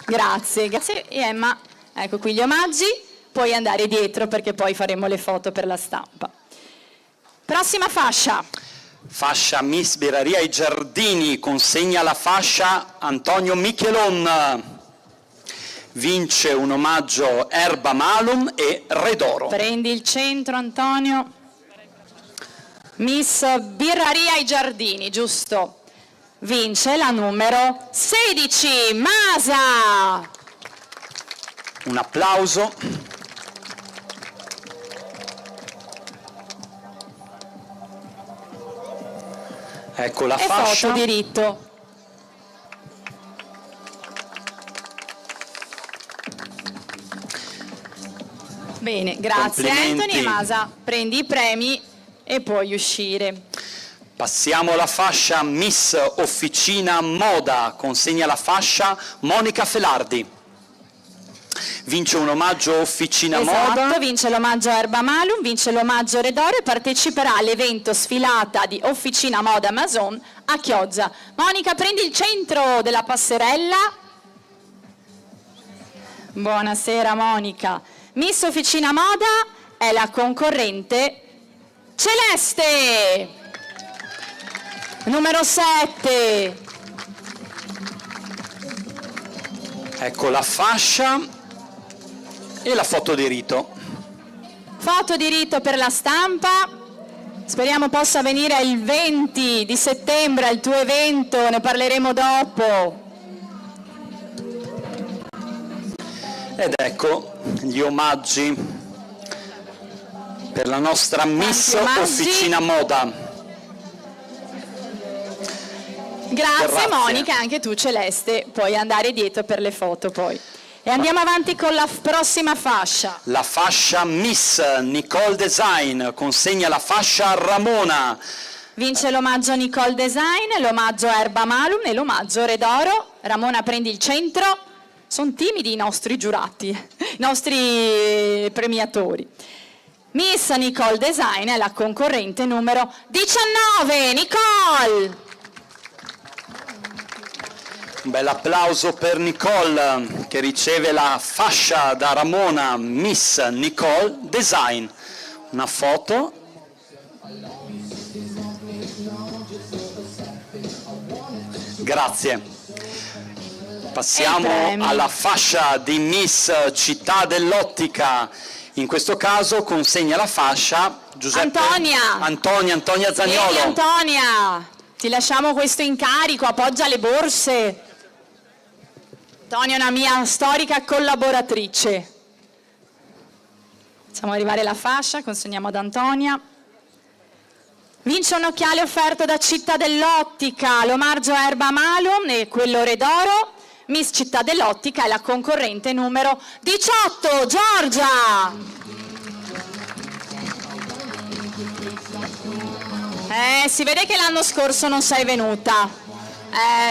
Grazie, grazie. E Emma, ecco qui gli omaggi, puoi andare dietro perché poi faremo le foto per la stampa. Prossima fascia. Fascia Miss Birraria ai Giardini, consegna la fascia Antonio Michelon. Vince un omaggio Erba Malum e Redoro. Prendi il centro, Antonio. Miss Birraria ai Giardini, giusto? Vince la numero 16, Masa. Un applauso. Ecco la E fascia. foto di rito. Bene, grazie Complimenti. Anthony. Masa, prendi i premi e puoi uscire. Passiamo alla fascia Miss Officina Moda, consegna la fascia Monica Felardi. Vince un omaggio Officina Esatto, Moda. vince l'omaggio Erba Malum, vince l'omaggio Redoro e parteciperà all'evento sfilata di Officina Moda Maison a Chioggia. Monica, prendi il centro della passerella. Buonasera Monica. Miss Officina Moda è la concorrente Celeste, numero 7. Ecco la fascia e la foto di rito. Foto di rito per la stampa. Speriamo possa venire il 20 di settembre al tuo evento, ne parleremo dopo. Ed ecco gli omaggi per la nostra Miss omaggi. Officina Moda. Grazie Monica, e anche tu Celeste, puoi andare dietro per le foto poi. E andiamo avanti con la prossima fascia. La fascia Miss Nicole Design, consegna la fascia Ramona. Vince l'omaggio Nicole Design, l'omaggio Erba Malum e l'omaggio Redoro. Ramona, prendi il centro. Sono timidi i nostri giurati, i nostri premiatori. Miss Nicole Design è la concorrente numero 19, Nicole! Un bel applauso per Nicole che riceve la fascia da Ramona Miss Nicole Design. Una foto. Grazie. Passiamo alla fascia di Miss Città dell'Ottica. In questo caso consegna la fascia Giuseppe Antonia Zaniolo. Vieni, Antonia, ti lasciamo questo incarico, appoggia le borse. Antonia è una mia storica collaboratrice. Facciamo arrivare la fascia, consegniamo ad Antonia. Vince un occhiale offerto da Città dell'Ottica, l'omaggio Erba Malum e quello Redoro. Miss Città dell'Ottica è la concorrente numero 18, Giorgia! Si vede che l'anno scorso non sei venuta.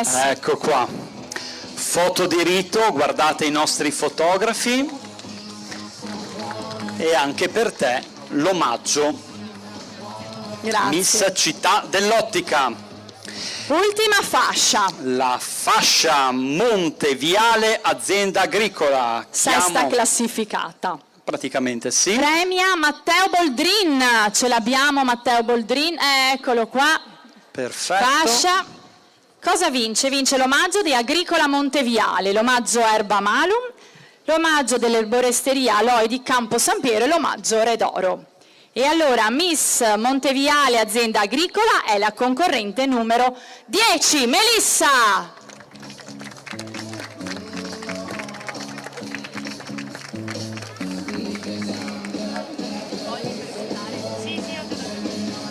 Sì. Ecco qua. Foto di rito, guardate i nostri fotografi. E anche per te l'omaggio. Grazie. Miss Città dell'Ottica. Ultima fascia. La fascia Monteviale Azienda Agricola. Sesta classificata. Praticamente sì. Premia Matteo Boldrin. Ce l'abbiamo Matteo Boldrin. Eccolo qua. Perfetto. Fascia. Cosa vince? Vince l'omaggio di Agricola Monteviale, l'omaggio Erba Malum, l'omaggio dell'erboresteria Aloi di Campo San Piero e l'omaggio Redoro. E allora Miss Monteviale Azienda Agricola è la concorrente numero 10, Melissa!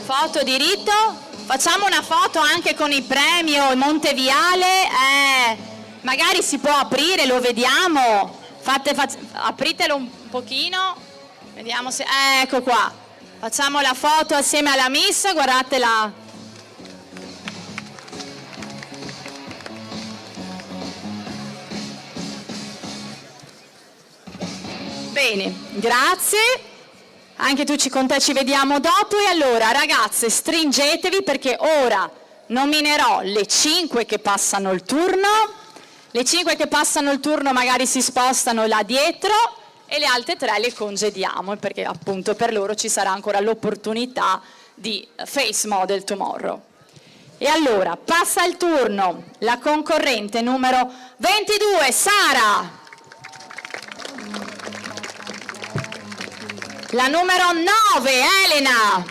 Foto di rito. Facciamo una foto anche con il premio Monteviale, magari si può aprire, lo vediamo, apritelo un pochino, vediamo se, ecco qua, facciamo la foto assieme alla Miss, guardatela. Bene, grazie. Anche tu con te ci vediamo dopo. E allora ragazze, stringetevi perché ora nominerò le 5 che passano il turno. Le 5 che passano il turno magari si spostano là dietro e le altre 3 le congediamo perché appunto per loro ci sarà ancora l'opportunità di Face Model Tomorrow. E allora passa il turno la concorrente numero 22, Sara. La numero 9, Elena.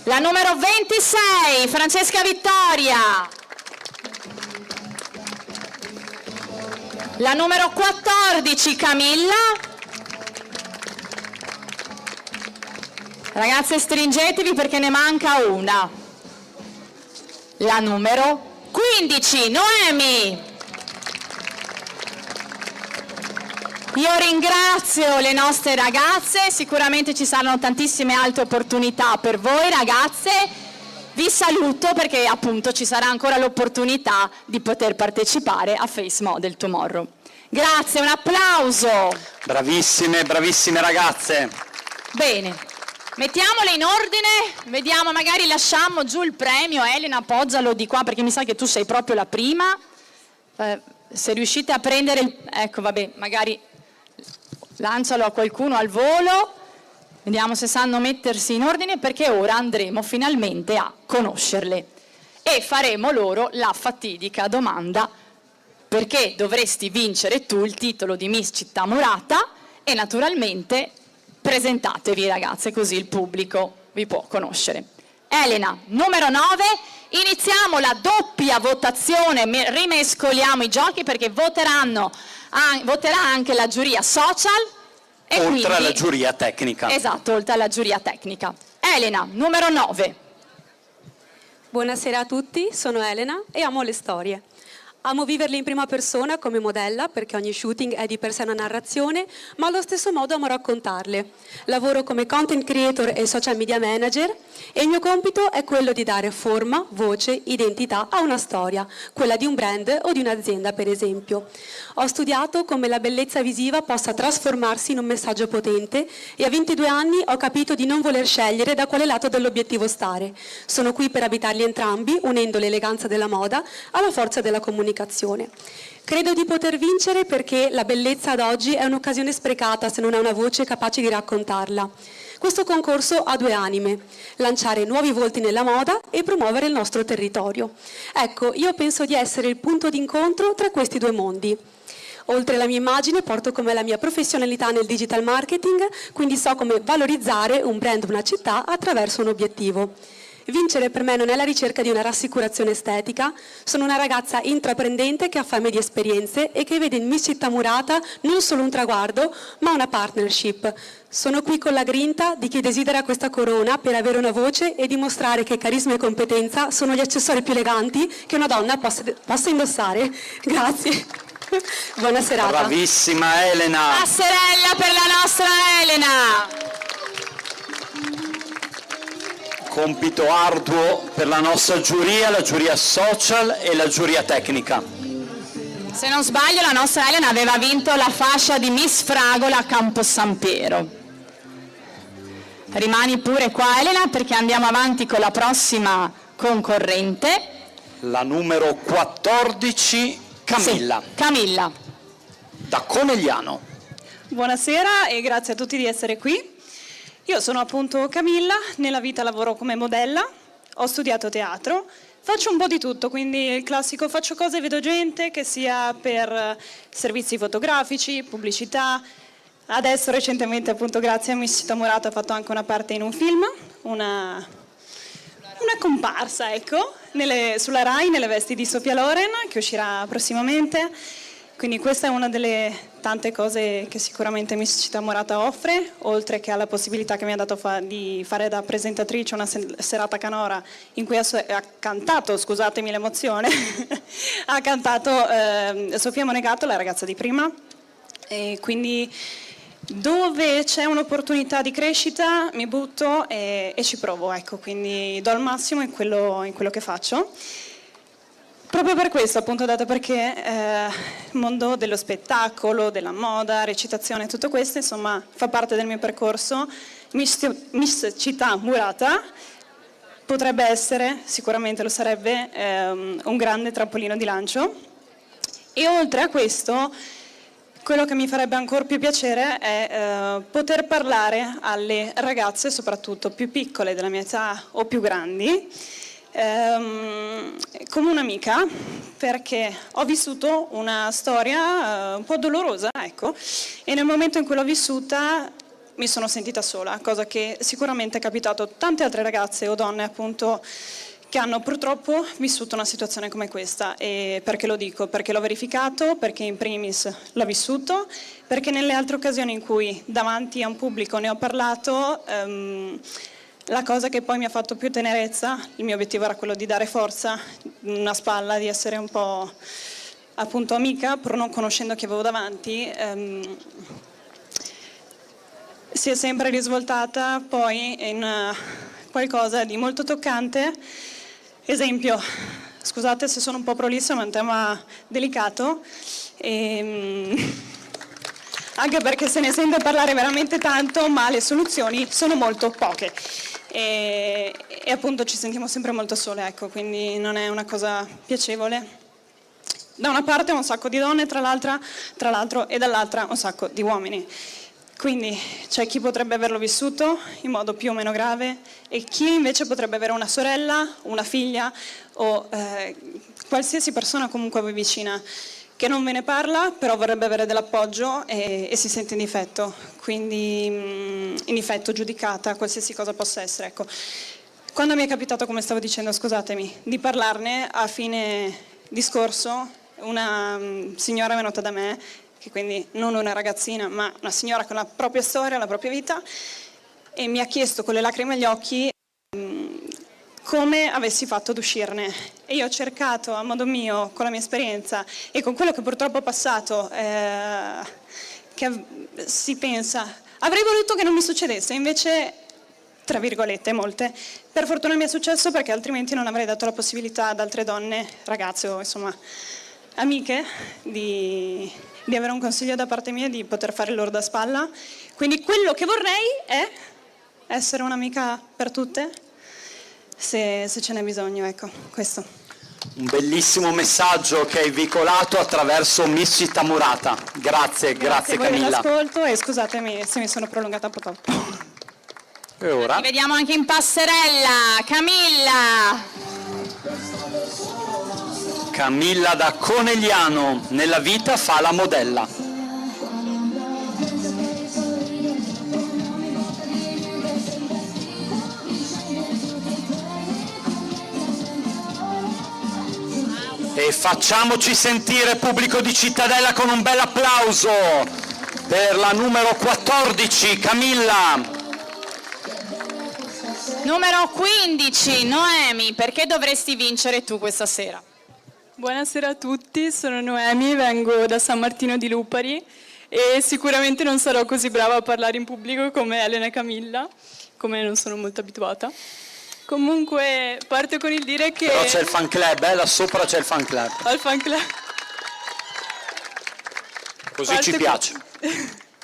La numero 26, Francesca Vittoria. La numero 14, Camilla. Ragazze, stringetevi perché ne manca una. La numero 15, Noemi. Io ringrazio le nostre ragazze, sicuramente ci saranno tantissime altre opportunità per voi ragazze, vi saluto perché appunto ci sarà ancora l'opportunità di poter partecipare a Face Model Tomorrow. Grazie, un applauso! Bravissime, bravissime ragazze! Bene, mettiamole in ordine, vediamo, magari lasciamo giù il premio, Elena appoggialo di qua perché mi sa che tu sei proprio la prima, se riuscite a prendere il... ecco vabbè, magari... lancialo a qualcuno al volo, vediamo se sanno mettersi in ordine perché ora andremo finalmente a conoscerle e faremo loro la fatidica domanda: perché dovresti vincere tu il titolo di Miss Città Murata? E naturalmente presentatevi ragazze così il pubblico vi può conoscere. Elena, numero 9, iniziamo la doppia votazione, rimescoliamo i giochi perché voterà anche la giuria social e oltre quindi, alla giuria tecnica. Esatto, oltre alla giuria tecnica. Elena, numero 9. Buonasera a tutti, sono Elena e amo le storie. Amo viverle in prima persona come modella perché ogni shooting è di per sé una narrazione, ma allo stesso modo amo raccontarle. Lavoro come content creator e social media manager e il mio compito è quello di dare forma, voce, identità a una storia, quella di un brand o di un'azienda per esempio. Ho studiato come la bellezza visiva possa trasformarsi in un messaggio potente e a 22 anni ho capito di non voler scegliere da quale lato dell'obiettivo stare. Sono qui per abitarli entrambi, unendo l'eleganza della moda alla forza della comunicazione. Credo di poter vincere perché la bellezza ad oggi è un'occasione sprecata se non ha una voce capace di raccontarla. Questo concorso ha 2 anime: lanciare nuovi volti nella moda e promuovere il nostro territorio. Ecco, io penso di essere il punto d'incontro tra questi 2 mondi. Oltre alla mia immagine porto con me la mia professionalità nel digital marketing, quindi so come valorizzare un brand, una città attraverso un obiettivo. Vincere per me non è la ricerca di una rassicurazione estetica, sono una ragazza intraprendente che ha fame di esperienze e che vede in Miss Città Murata non solo un traguardo, ma una partnership. Sono qui con la grinta di chi desidera questa corona per avere una voce e dimostrare che carisma e competenza sono gli accessori più eleganti che una donna possa indossare. Grazie. Buona serata. Bravissima Elena. Passerella per la nostra Elena. Compito arduo per la nostra giuria, la giuria social e la giuria tecnica. Se non sbaglio la nostra Elena aveva vinto la fascia di Miss Fragola a Campo San Piero. Rimani pure qua Elena perché andiamo avanti con la prossima concorrente. La numero 14, Camilla. Sì, Camilla. Da Conegliano. Buonasera e grazie a tutti di essere qui. Io sono appunto Camilla, nella vita lavoro come modella, ho studiato teatro, faccio un po' di tutto, quindi il classico faccio cose e vedo gente, che sia per servizi fotografici, pubblicità. Adesso recentemente appunto grazie a Miss Città Murata ho fatto anche una parte in un film, una comparsa ecco, sulla Rai nelle vesti di Sofia Loren che uscirà prossimamente. Quindi questa è una delle tante cose che sicuramente Miss Città Murata offre, oltre che alla possibilità che mi ha dato di fare da presentatrice una serata canora in cui ha cantato, scusatemi l'emozione, ha cantato Sofia Monegato, la ragazza di prima, e quindi dove c'è un'opportunità di crescita mi butto e ci provo, ecco, quindi do il massimo in quello che faccio. Proprio per questo, appunto, dato perché il mondo dello spettacolo, della moda, recitazione, tutto questo, insomma, fa parte del mio percorso. Miss Città Murata potrebbe essere, sicuramente lo sarebbe, un grande trampolino di lancio. E oltre a questo, quello che mi farebbe ancora più piacere è poter parlare alle ragazze, soprattutto più piccole della mia età o più grandi, come un'amica, perché ho vissuto una storia un po' dolorosa, ecco, e nel momento in cui l'ho vissuta mi sono sentita sola, cosa che sicuramente è capitato a tante altre ragazze o donne, appunto, che hanno purtroppo vissuto una situazione come questa. E perché lo dico? Perché l'ho verificato, perché in primis l'ho vissuto, perché nelle altre occasioni in cui davanti a un pubblico ne ho parlato, la cosa che poi mi ha fatto più tenerezza, il mio obiettivo era quello di dare forza, una spalla, di essere un po' appunto amica, pur non conoscendo chi avevo davanti, si è sempre risvoltata poi in qualcosa di molto toccante. Esempio, scusate se sono un po' prolissa, ma è un tema delicato, anche perché se ne sente parlare veramente tanto, ma le soluzioni sono molto poche. E appunto ci sentiamo sempre molto sole, ecco, quindi non è una cosa piacevole. Da una parte un sacco di donne, tra l'altro, e dall'altra un sacco di uomini. Quindi c'è chi potrebbe averlo vissuto in modo più o meno grave e chi invece potrebbe avere una sorella, una figlia o qualsiasi persona comunque a voi vicina che non ve ne parla, però vorrebbe avere dell'appoggio e si sente in difetto, quindi in difetto, giudicata, qualsiasi cosa possa essere. Ecco. Quando mi è capitato, come stavo dicendo, scusatemi, di parlarne a fine discorso, una signora è venuta da me, che quindi non una ragazzina, ma una signora con la propria storia, la propria vita, e mi ha chiesto con le lacrime agli occhi come avessi fatto ad uscirne. E io ho cercato a modo mio, con la mia esperienza e con quello che purtroppo ho passato, che si pensa, avrei voluto che non mi succedesse, invece, tra virgolette, molte, per fortuna mi è successo, perché altrimenti non avrei dato la possibilità ad altre donne, ragazze o insomma amiche, di avere un consiglio da parte mia, di poter fare loro da spalla. Quindi quello che vorrei è essere un'amica per tutte, se ce n'è bisogno, ecco, questo. Un bellissimo messaggio che hai veicolato attraverso Miss Città Murata. Grazie Grazie Camilla. per l'ascolto e scusatemi se mi sono prolungata un po' troppo. E ora? Ti vediamo anche in passerella, Camilla. Camilla da Conegliano, nella vita fa la modella. E facciamoci sentire, pubblico di Cittadella, con un bel applauso per la numero 14, Camilla. Numero 15, Noemi, perché dovresti vincere tu questa sera? Buonasera a tutti, sono Noemi, vengo da San Martino di Lupari e sicuramente non sarò così brava a parlare in pubblico come Elena e Camilla, come non sono molto abituata. Comunque parto con il dire che... Però c'è il fan club, là sopra c'è il fan club. Al fan club. Così ci piace.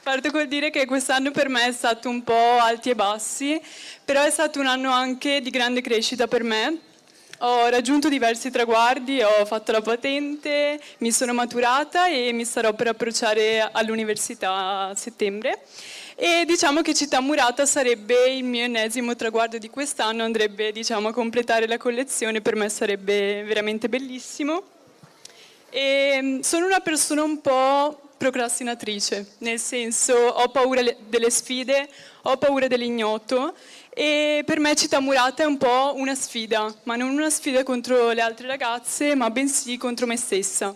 Parto col dire che quest'anno per me è stato un po' alti e bassi, però è stato un anno anche di grande crescita per me. Ho raggiunto diversi traguardi, ho fatto la patente, mi sono maturata e mi starò per approcciare all'università a settembre. E diciamo che Città Murata sarebbe il mio ennesimo traguardo di quest'anno, andrebbe a completare la collezione, per me sarebbe veramente bellissimo. E sono una persona un po' procrastinatrice, nel senso ho paura delle sfide, ho paura dell'ignoto e per me Città Murata è un po' una sfida, ma non una sfida contro le altre ragazze, ma bensì contro me stessa.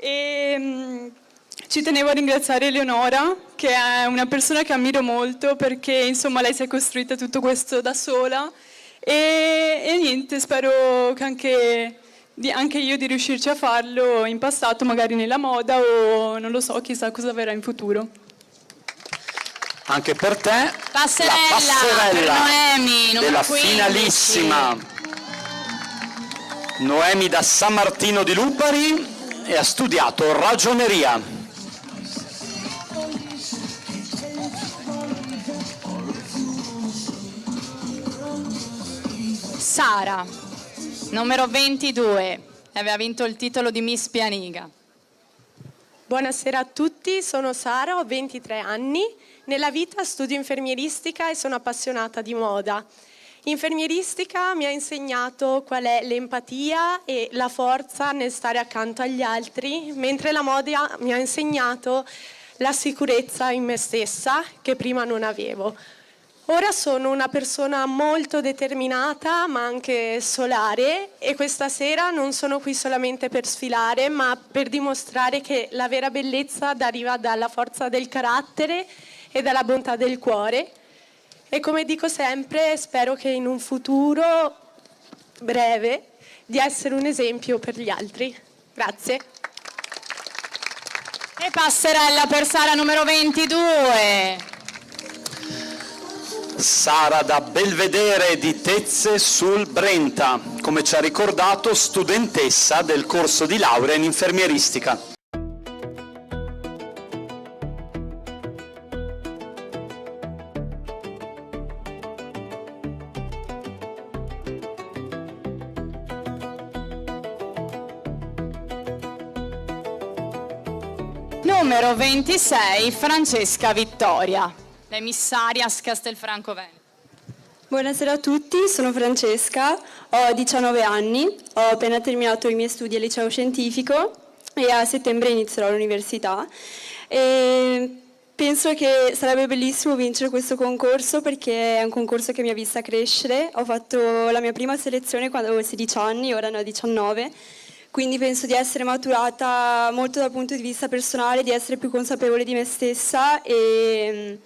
E ci tenevo a ringraziare Eleonora, che è una persona che ammiro molto perché insomma lei si è costruita tutto questo da sola e niente, spero che anche io di riuscirci a farlo in passato, magari nella moda o non lo so, chissà cosa verrà in futuro. Anche per te Passerella, la passerella per Noemi, numero della 15. finalissima Noemi da San Martino di Lupari e ha studiato ragioneria. Sara, numero 22, aveva vinto il titolo di Miss Pianiga. Buonasera a tutti, sono Sara, ho 23 anni. Nella vita studio infermieristica e sono appassionata di moda. Infermieristica mi ha insegnato qual è l'empatia e la forza nel stare accanto agli altri, mentre la moda mi ha insegnato la sicurezza in me stessa che prima non avevo. Ora sono una persona molto determinata ma anche solare e questa sera non sono qui solamente per sfilare ma per dimostrare che la vera bellezza deriva dalla forza del carattere e dalla bontà del cuore e come dico sempre spero che in un futuro breve di essere un esempio per gli altri. Grazie. E passerella per Sara numero 22. Sara da Belvedere di Tezze sul Brenta, come ci ha ricordato studentessa del corso di laurea in infermieristica. Numero 26, Francesca Vittoria, l'emissaria Castelfranco Veneto. Buonasera a tutti, sono Francesca, ho 19 anni, ho appena terminato i miei studi al liceo scientifico e a settembre inizierò l'università. Penso che sarebbe bellissimo vincere questo concorso perché è un concorso che mi ha vista crescere. Ho fatto la mia prima selezione quando avevo 16 anni, ora ne ho 19. Quindi penso di essere maturata molto dal punto di vista personale, di essere più consapevole di me stessa e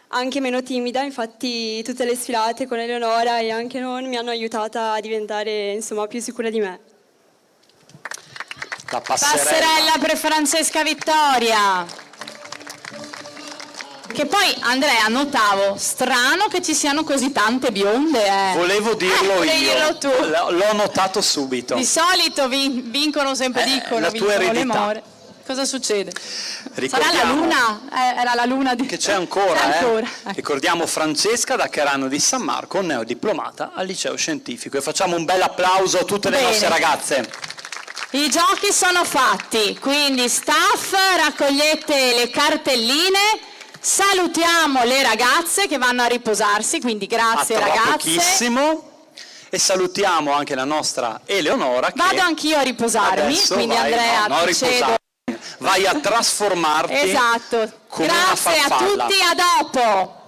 anche meno timida. Infatti tutte le sfilate con Eleonora e anche non mi hanno aiutata a diventare insomma più sicura di me. La Passerella per Francesca Vittoria. Che poi Andrea, notavo, strano che ci siano così tante bionde. Volevo dirlo volevi io, dirlo tu. L'ho notato subito. Di solito vincono sempre, dicono, la tua vincono le eredità. more. Cosa succede? Sarà la Ricordiamo luna? Era la luna di... che c'è ancora, C'è ancora. Ricordiamo Francesca da Carano di San Marco, neodiplomata al liceo scientifico, e facciamo un bel applauso a tutte le Bene. nostre ragazze. I giochi sono fatti, quindi staff, raccogliete le cartelline, salutiamo le ragazze che vanno a riposarsi, quindi grazie A tra ragazze. pochissimo. E salutiamo anche la nostra Eleonora che Vado anch'io a riposarmi, adesso quindi vai, Andrea no, ti cedo. riposare. Vai a trasformarti Esatto, come una grazie a farfalla. tutti, a dopo.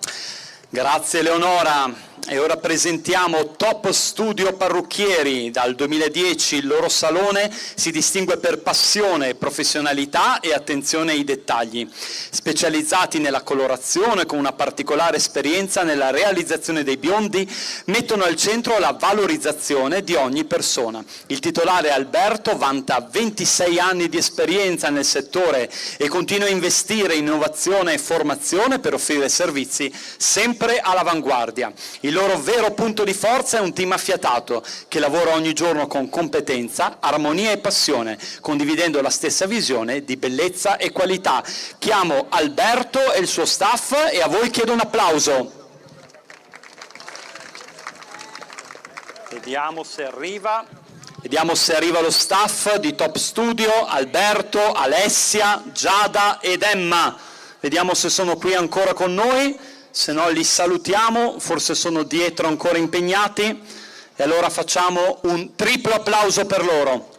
Grazie Eleonora. E ora presentiamo Top Studio Parrucchieri. Dal 2010 il loro salone si distingue per passione, professionalità e attenzione ai dettagli. Specializzati nella colorazione con una particolare esperienza nella realizzazione dei biondi, mettono al centro la valorizzazione di ogni persona. Il titolare Alberto vanta 26 anni di esperienza nel settore e continua a investire in innovazione e formazione per offrire servizi sempre all'avanguardia. Il loro vero punto di forza è un team affiatato che lavora ogni giorno con competenza, armonia e passione, condividendo la stessa visione di bellezza e qualità. Chiamo Alberto e il suo staff e a voi chiedo un applauso. Vediamo se arriva. Vediamo se arriva lo staff di Top Studio, Alberto, Alessia, Giada ed Emma. Vediamo se sono qui ancora con noi. Se no li salutiamo, forse sono dietro ancora impegnati, e allora facciamo un triplo applauso per loro.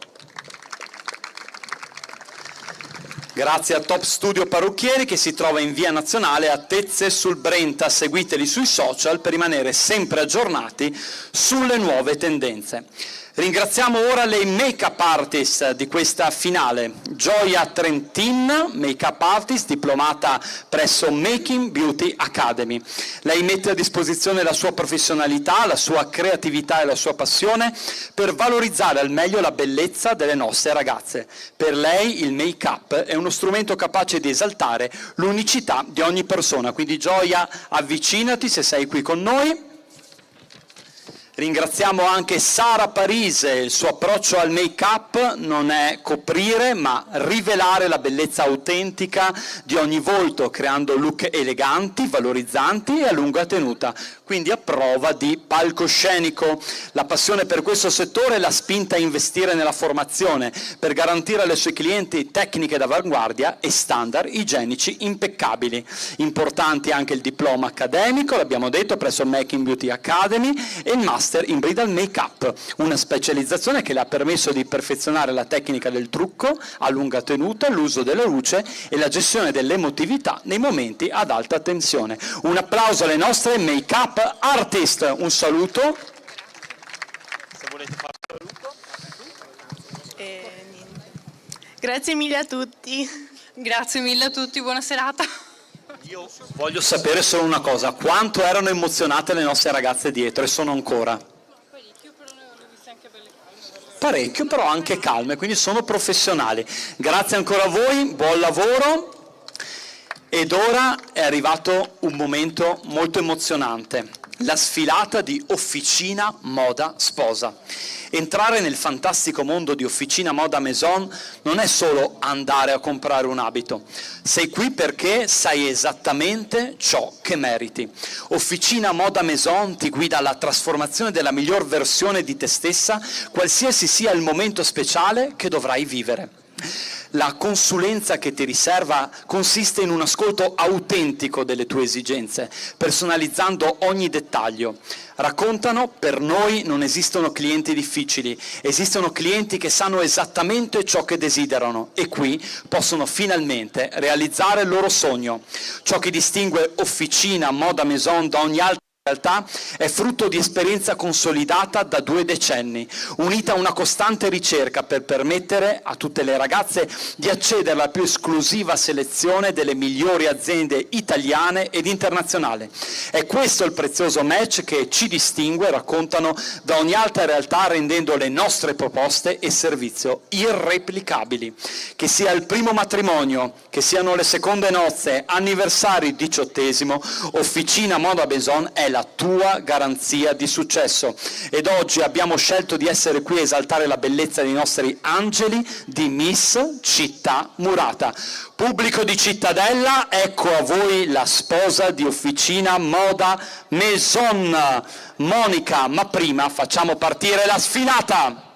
Grazie a Top Studio Parrucchieri che si trova in via Nazionale a Tezze sul Brenta. Seguiteli sui social per rimanere sempre aggiornati sulle nuove tendenze. Ringraziamo ora le make-up artist di questa finale. Gioia Trentin, make-up artist, diplomata presso Making Beauty Academy. Lei mette a disposizione la sua professionalità, la sua creatività e la sua passione per valorizzare al meglio la bellezza delle nostre ragazze. Per lei il make-up è uno strumento capace di esaltare l'unicità di ogni persona. Quindi Gioia, avvicinati se sei qui con noi. Ringraziamo anche Sara Parise, il suo approccio al make-up non è coprire ma rivelare la bellezza autentica di ogni volto, creando look eleganti, valorizzanti e a lunga tenuta, quindi a prova di palcoscenico. La passione per questo settore l'ha spinta a investire nella formazione per garantire alle sue clienti tecniche d'avanguardia e standard igienici impeccabili. Importanti anche il diploma accademico, l'abbiamo detto, presso Making Beauty Academy e il Master in Bridal Make-up, una specializzazione che le ha permesso di perfezionare la tecnica del trucco a lunga tenuta, l'uso della luce e la gestione dell'emotività nei momenti ad alta tensione. Un applauso alle nostre make-up artist, un saluto. Se volete fare un saluto. Grazie mille a tutti. Grazie mille a tutti, buona serata. Io voglio sapere solo una cosa, quanto erano emozionate le nostre ragazze dietro e sono ancora? Parecchio, però anche calme, quindi sono professionali. Grazie ancora a voi, buon lavoro. Ed ora è arrivato un momento molto emozionante, la sfilata di Officina Moda Sposa. Entrare nel fantastico mondo di Officina Moda Maison non è solo andare a comprare un abito. Sei qui perché sai esattamente ciò che meriti. Officina Moda Maison ti guida alla trasformazione della miglior versione di te stessa, qualsiasi sia il momento speciale che dovrai vivere. La consulenza che ti riserva consiste in un ascolto autentico delle tue esigenze, personalizzando ogni dettaglio. Raccontano: per noi non esistono clienti difficili, esistono clienti che sanno esattamente ciò che desiderano e qui possono finalmente realizzare il loro sogno. Ciò che distingue Officina Moda Maison da ogni altra realtà è frutto di esperienza consolidata da 2 decenni, unita a una costante ricerca per permettere a tutte le ragazze di accedere alla più esclusiva selezione delle migliori aziende italiane ed internazionali. È questo il prezioso match che ci distingue, raccontano, da ogni altra realtà, rendendo le nostre proposte e servizio irreplicabili. Che sia il primo matrimonio, che siano le seconde nozze, anniversari, 18°, Officina Moda Maison è la tua garanzia di successo. Ed oggi abbiamo scelto di essere qui a esaltare la bellezza dei nostri angeli di Miss Città Murata. Pubblico di Cittadella, ecco a voi la sposa di Officina Moda Maison, Monica, ma prima facciamo partire la sfilata.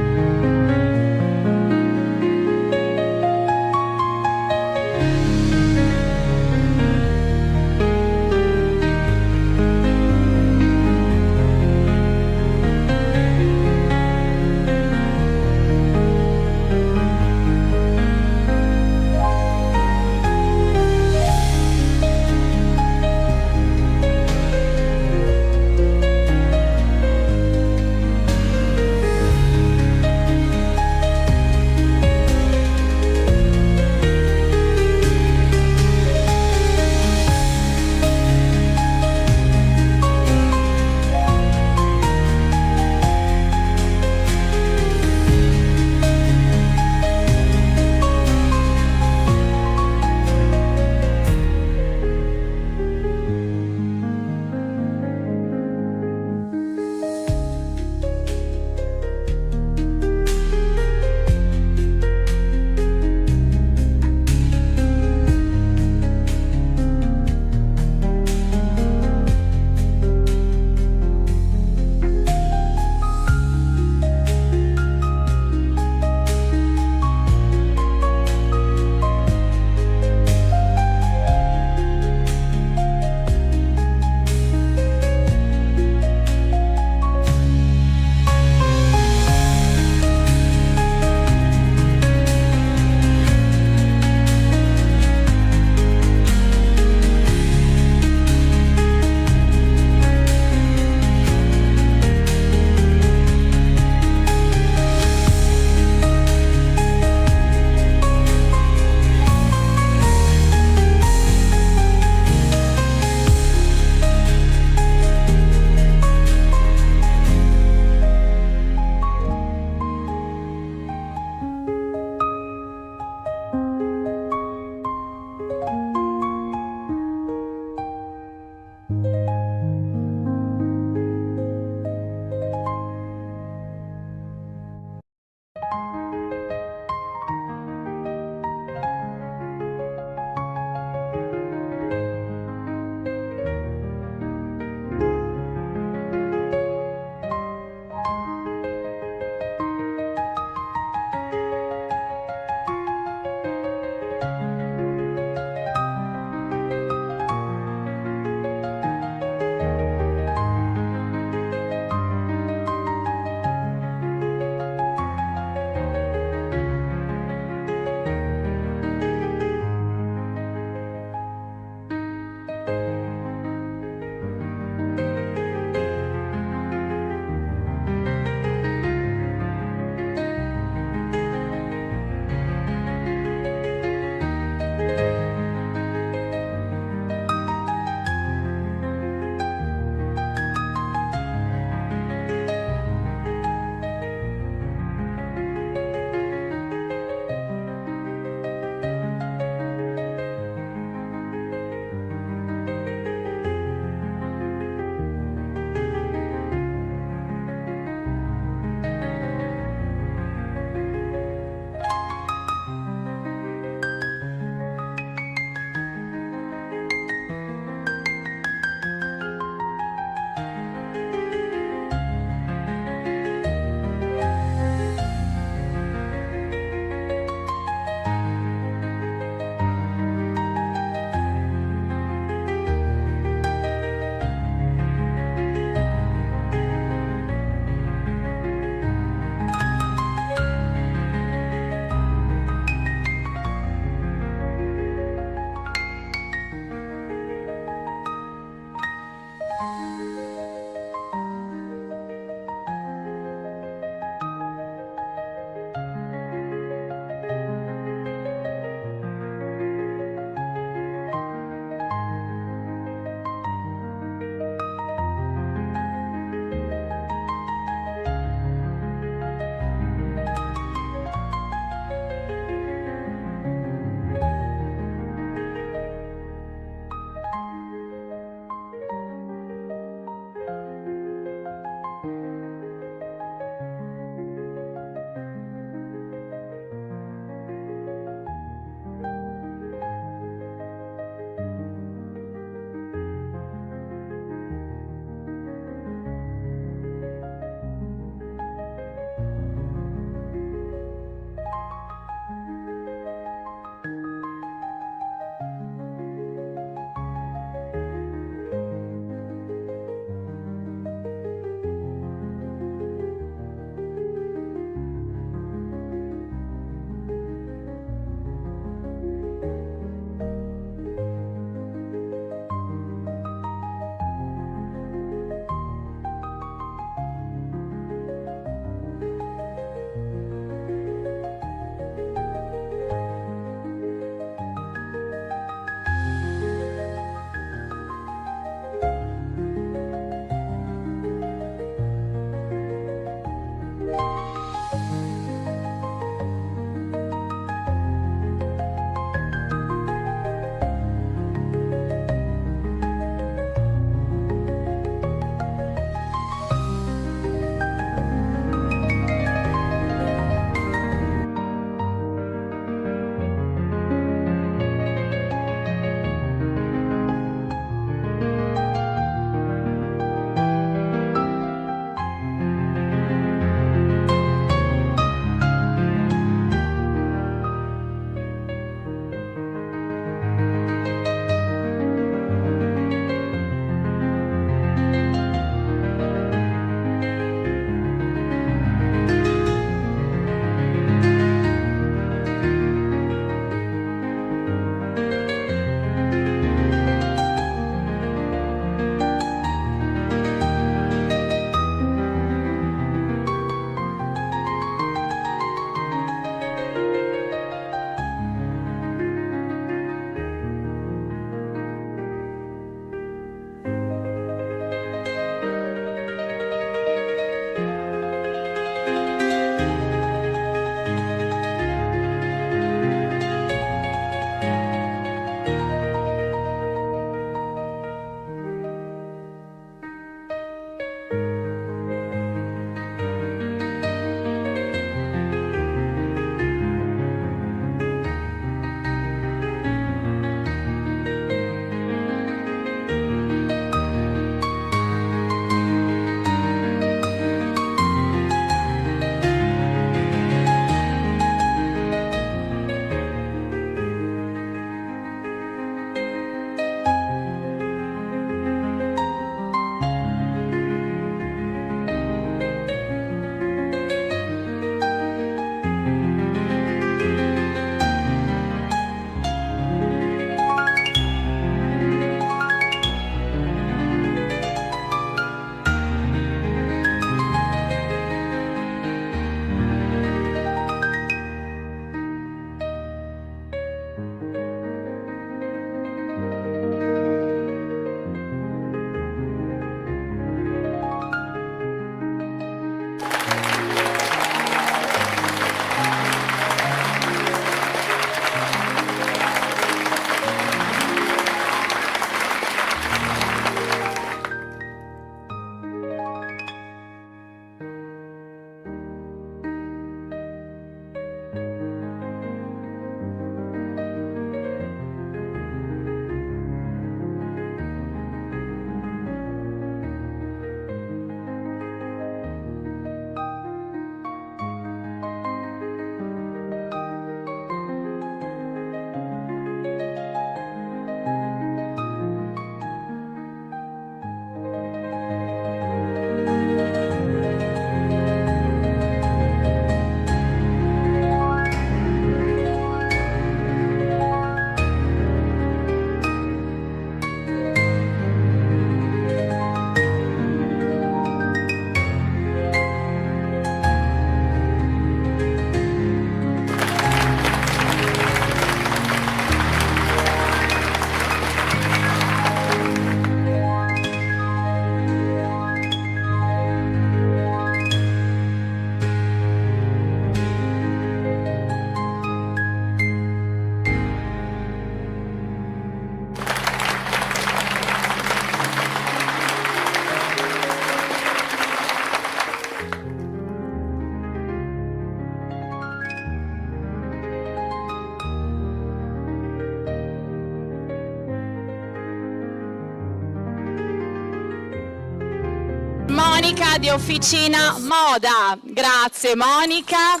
Monica di Officina Moda. Grazie Monica.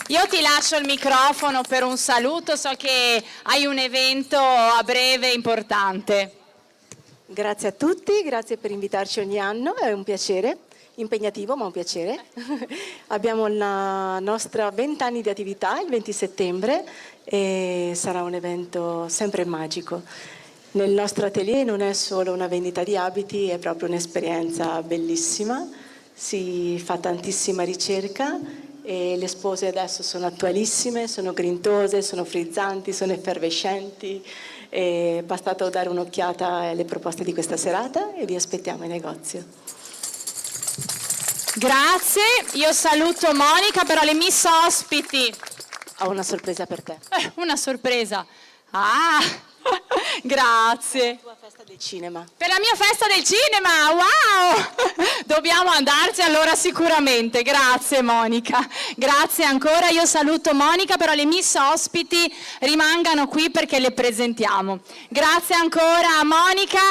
Io ti lascio il microfono per un saluto, so che hai un evento a breve importante. Grazie a tutti, grazie per invitarci ogni anno, è un piacere, impegnativo ma un piacere. Abbiamo la nostra 20 anni di attività il 20 settembre e sarà un evento sempre magico. Nel nostro atelier non è solo una vendita di abiti, è proprio un'esperienza bellissima, si fa tantissima ricerca e le spose adesso sono attualissime, sono grintose, sono frizzanti, sono effervescenti. È bastato dare un'occhiata alle proposte di questa serata e vi aspettiamo in negozio. Grazie, io saluto Monica, però le miss ospiti. Ho una sorpresa per te. Una sorpresa. Ah, grazie. La tua festa del cinema. Per la mia festa del cinema, wow! Dobbiamo andarci allora sicuramente, grazie Monica. Grazie ancora, io saluto Monica, però le miss ospiti rimangano qui perché le presentiamo. Grazie ancora Monica,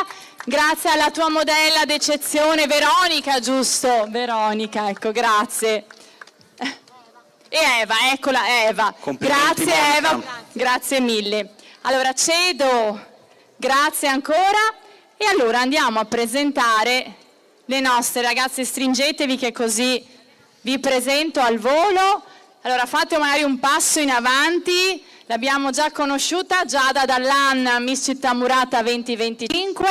grazie alla tua modella d'eccezione, Veronica, giusto? Veronica, ecco, grazie. E Eva, eccola Eva. Complimenti, Grazie Monica. Eva, grazie mille. Allora cedo, grazie ancora e allora andiamo a presentare le nostre ragazze, stringetevi che così vi presento al volo. Allora fate magari un passo in avanti, l'abbiamo già conosciuta, Giada Dallan, Miss Città Murata 2025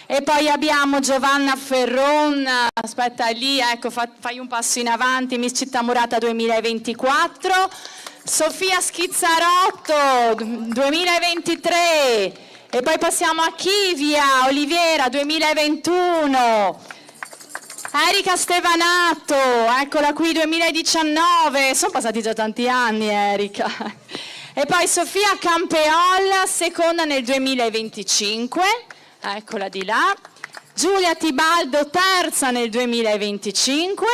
e poi abbiamo Giovanna Ferron, aspetta lì, ecco fai un passo in avanti, Miss Città Murata 2024. Sofia Schizzarotto 2023 e poi passiamo a Chivia Oliviera 2021, Erika Stevanato, eccola qui 2019, sono passati già tanti anni Erika, e poi Sofia Campeol seconda nel 2025, eccola di là, Giulia Tibaldo terza nel 2025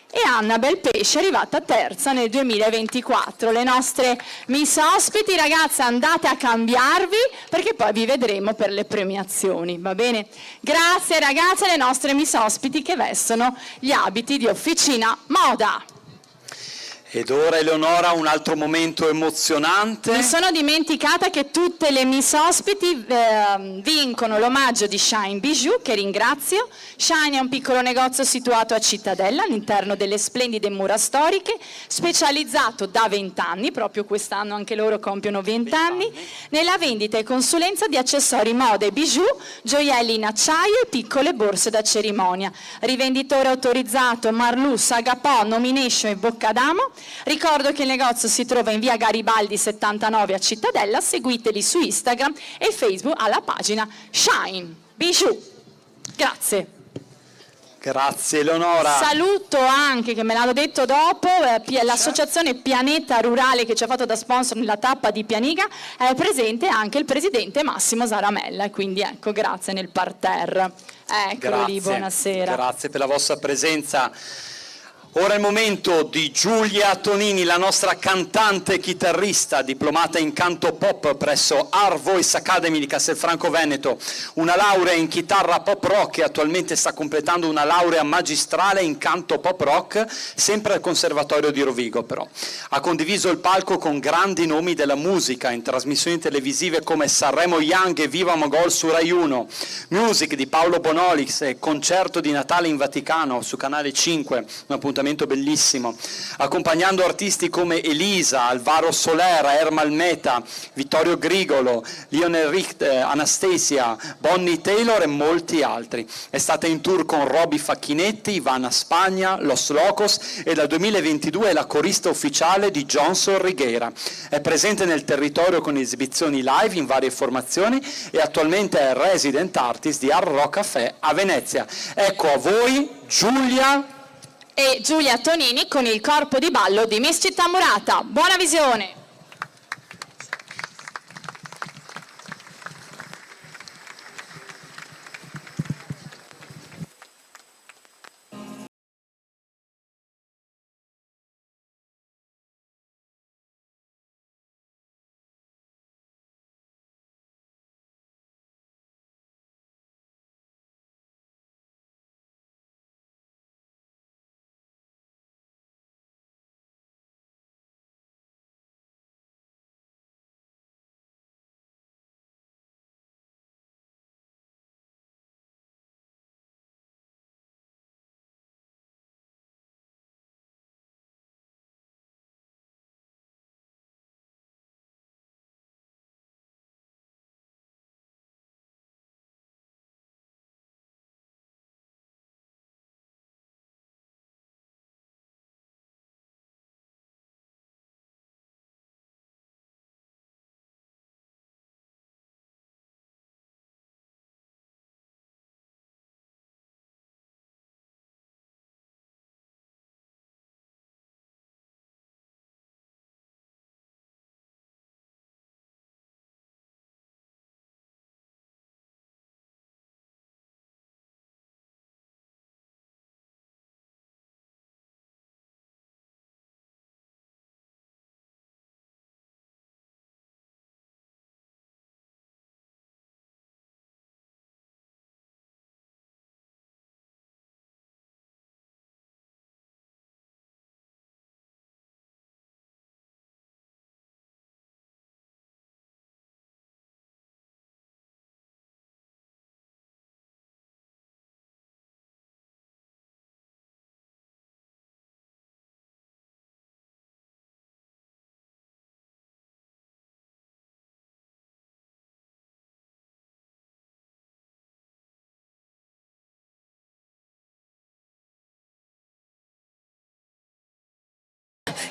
e Anna Belpesce è arrivata terza nel 2024. Le nostre miss ospiti, ragazze, andate a cambiarvi perché poi vi vedremo per le premiazioni, va bene? Grazie ragazze alle nostre miss ospiti che vestono gli abiti di Officina Moda. Ed ora Eleonora un altro momento emozionante. Mi sono dimenticata che tutte le miss ospiti vincono l'omaggio di Shine Bijou, che ringrazio. Shine è un piccolo negozio situato a Cittadella, all'interno delle splendide mura storiche, specializzato da 20 anni, proprio quest'anno anche loro compiono 20 anni, nella vendita e consulenza di accessori moda e bijou, gioielli in acciaio e piccole borse da cerimonia. Rivenditore autorizzato Marlus, Agapò, Nomination e Boccadamo. Ricordo che il negozio si trova in via Garibaldi 79 a Cittadella, seguiteli su Instagram e Facebook alla pagina Shine Bijou. Grazie. Grazie Eleonora. Saluto anche, che me l'hanno detto dopo, l'associazione Pianeta Rurale che ci ha fatto da sponsor nella tappa di Pianiga, è presente anche il presidente Massimo Zaramella, quindi ecco, grazie nel parterre. Eccolo lì, buonasera. Grazie per la vostra presenza. Ora è il momento di Giulia Tonini, la nostra cantante e chitarrista, diplomata in canto pop presso Art Voice Academy di Castelfranco Veneto, una laurea in chitarra pop rock e attualmente sta completando una laurea magistrale in canto pop rock, sempre al Conservatorio di Rovigo però. Ha condiviso il palco con grandi nomi della musica in trasmissioni televisive come Sanremo Young e Viva Mogol su Rai 1, Music di Paolo Bonolix e Concerto di Natale in Vaticano su Canale 5, un appuntamento bellissimo, accompagnando artisti come Elisa, Alvaro Soler, Ermal Meta, Vittorio Grigolo, Lionel Richter, Anastasia, Bonnie Taylor e molti altri. È stata in tour con Roby Facchinetti, Ivana Spagna, Los Locos e dal 2022 è la corista ufficiale di Johnson Righiera. È presente nel territorio con esibizioni live in varie formazioni e attualmente è resident artist di Hard Rock Café a Venezia. Ecco a voi Giulia Tonini con il corpo di ballo di Miss Città Murata. Buona visione!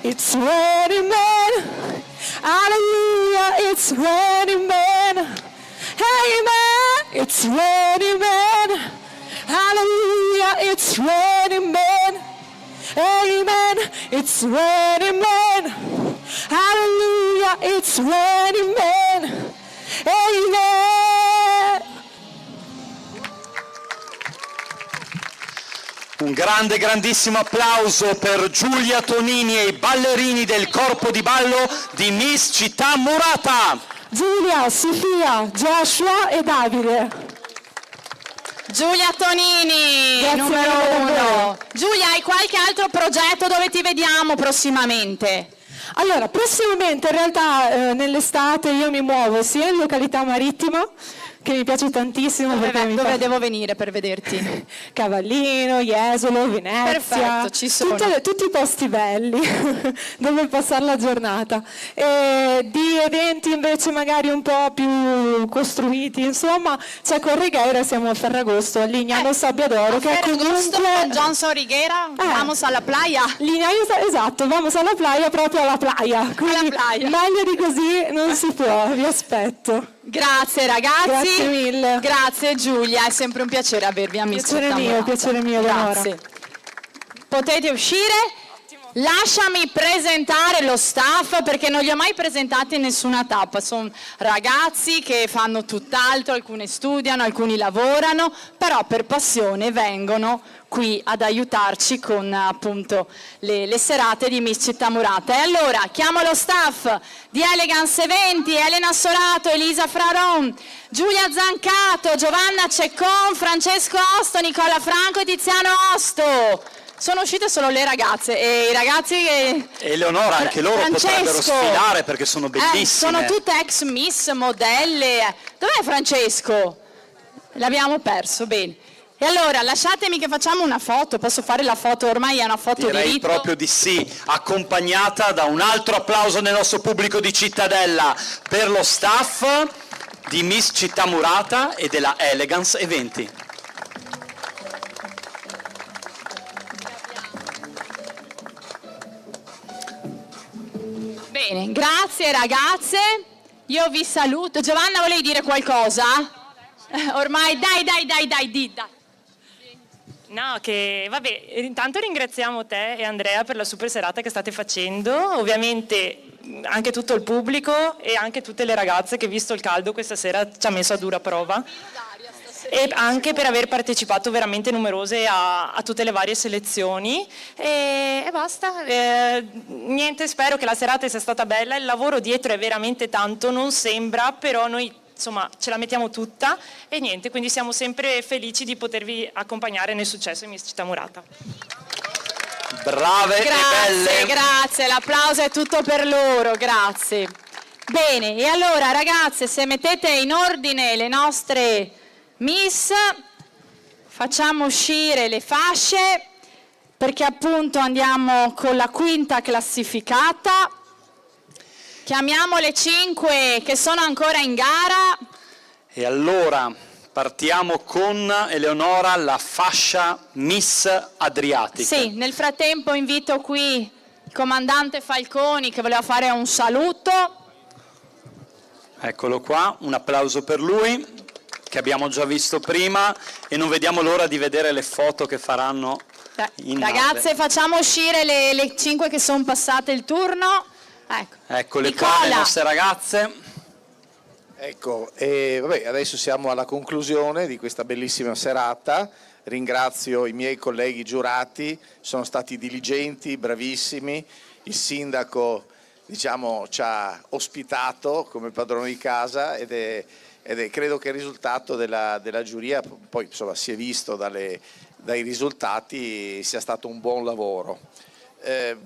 it's raining men. Hallelujah, it's raining men. Amen, it's raining men. Hallelujah, it's raining men. Amen, it's raining men. Hallelujah, it's raining men. Amen. Un grande, grandissimo applauso per Giulia Tonini e i ballerini del corpo di ballo di Miss Città Murata. Giulia, Sofia, Joshua e Davide. Giulia Tonini, Grazie numero mille. 1. Giulia, hai qualche altro progetto dove ti vediamo prossimamente? Allora, prossimamente in realtà nell'estate io mi muovo sia in località marittima, che mi piace tantissimo. Dove devo venire per vederti? Cavallino, Jesolo, Venezia. Perfetto, ci sono. Tutti i posti belli dove passare la giornata. E di eventi invece magari un po' più costruiti, insomma, c'è con Righeira, siamo a Ferragosto, a Lignano Sabbiadoro, che è Ferragosto comunque... con Johnson Righeira, vamos alla playa. Esatto, vamos alla playa, proprio alla playa. Quindi meglio di così non si può, vi aspetto. Grazie ragazzi. Grazie mille. Grazie Giulia, è sempre un piacere avervi a Miss Città Murata. Piacere mio, Eleonora. Grazie. Potete uscire? Lasciami presentare lo staff perché non li ho mai presentati in nessuna tappa. Sono ragazzi che fanno tutt'altro, alcuni studiano, alcuni lavorano, però per passione vengono qui ad aiutarci con appunto le serate di Miss Città Murata. E allora chiamo lo staff di Elegance Eventi: Elena Sorato, Elisa Fraron, Giulia Zancato, Giovanna Ceccon, Francesco Osto, Nicola Franco e Tiziano Osto. Sono uscite solo le ragazze e i ragazzi che... Eleonora, anche loro potrebbero sfilare perché sono bellissime. Sono tutte ex Miss, modelle. Dov'è Francesco? L'abbiamo perso, bene. E allora lasciatemi che facciamo una foto. Posso fare la foto? Ormai è una foto di Direi rito. proprio di sì, accompagnata da un altro applauso nel nostro pubblico di Cittadella per lo staff di Miss Città Murata e della Elegance Eventi. Bene, grazie ragazze. Io vi saluto. Giovanna, volevi dire qualcosa? Ormai dai. No, che vabbè, intanto ringraziamo te e Andrea per la super serata che state facendo, ovviamente anche tutto il pubblico e anche tutte le ragazze che, visto il caldo, questa sera ci ha messo a dura prova, e anche per aver partecipato veramente numerose a tutte le varie selezioni e basta. Niente, spero che la serata sia stata bella, il lavoro dietro è veramente tanto, non sembra, però noi insomma ce la mettiamo tutta e niente, quindi siamo sempre felici di potervi accompagnare nel successo di Miss Città Murata. Brave e belle. Grazie, l'applauso è tutto per loro, grazie. Bene, e allora ragazze, se mettete in ordine le nostre Miss, facciamo uscire le fasce perché appunto andiamo con la quinta classificata. Chiamiamo le 5 che sono ancora in gara. E allora partiamo con Eleonora, la fascia Miss Adriatica. Sì, nel frattempo invito qui il comandante Falconi che voleva fare un saluto. Eccolo qua, un applauso per lui, che abbiamo già visto prima e non vediamo l'ora di vedere le foto che faranno in Ragazze, nave. facciamo uscire le 5 che sono passate il turno. Ecco. Eccole Nicola. qua le nostre ragazze. Ecco, vabbè, adesso siamo alla conclusione di questa bellissima serata. Ringrazio i miei colleghi giurati, sono stati diligenti, bravissimi. Il sindaco, diciamo, ci ha ospitato come padrone di casa ed credo che il risultato della giuria, poi insomma si è visto dai risultati, sia stato un buon lavoro.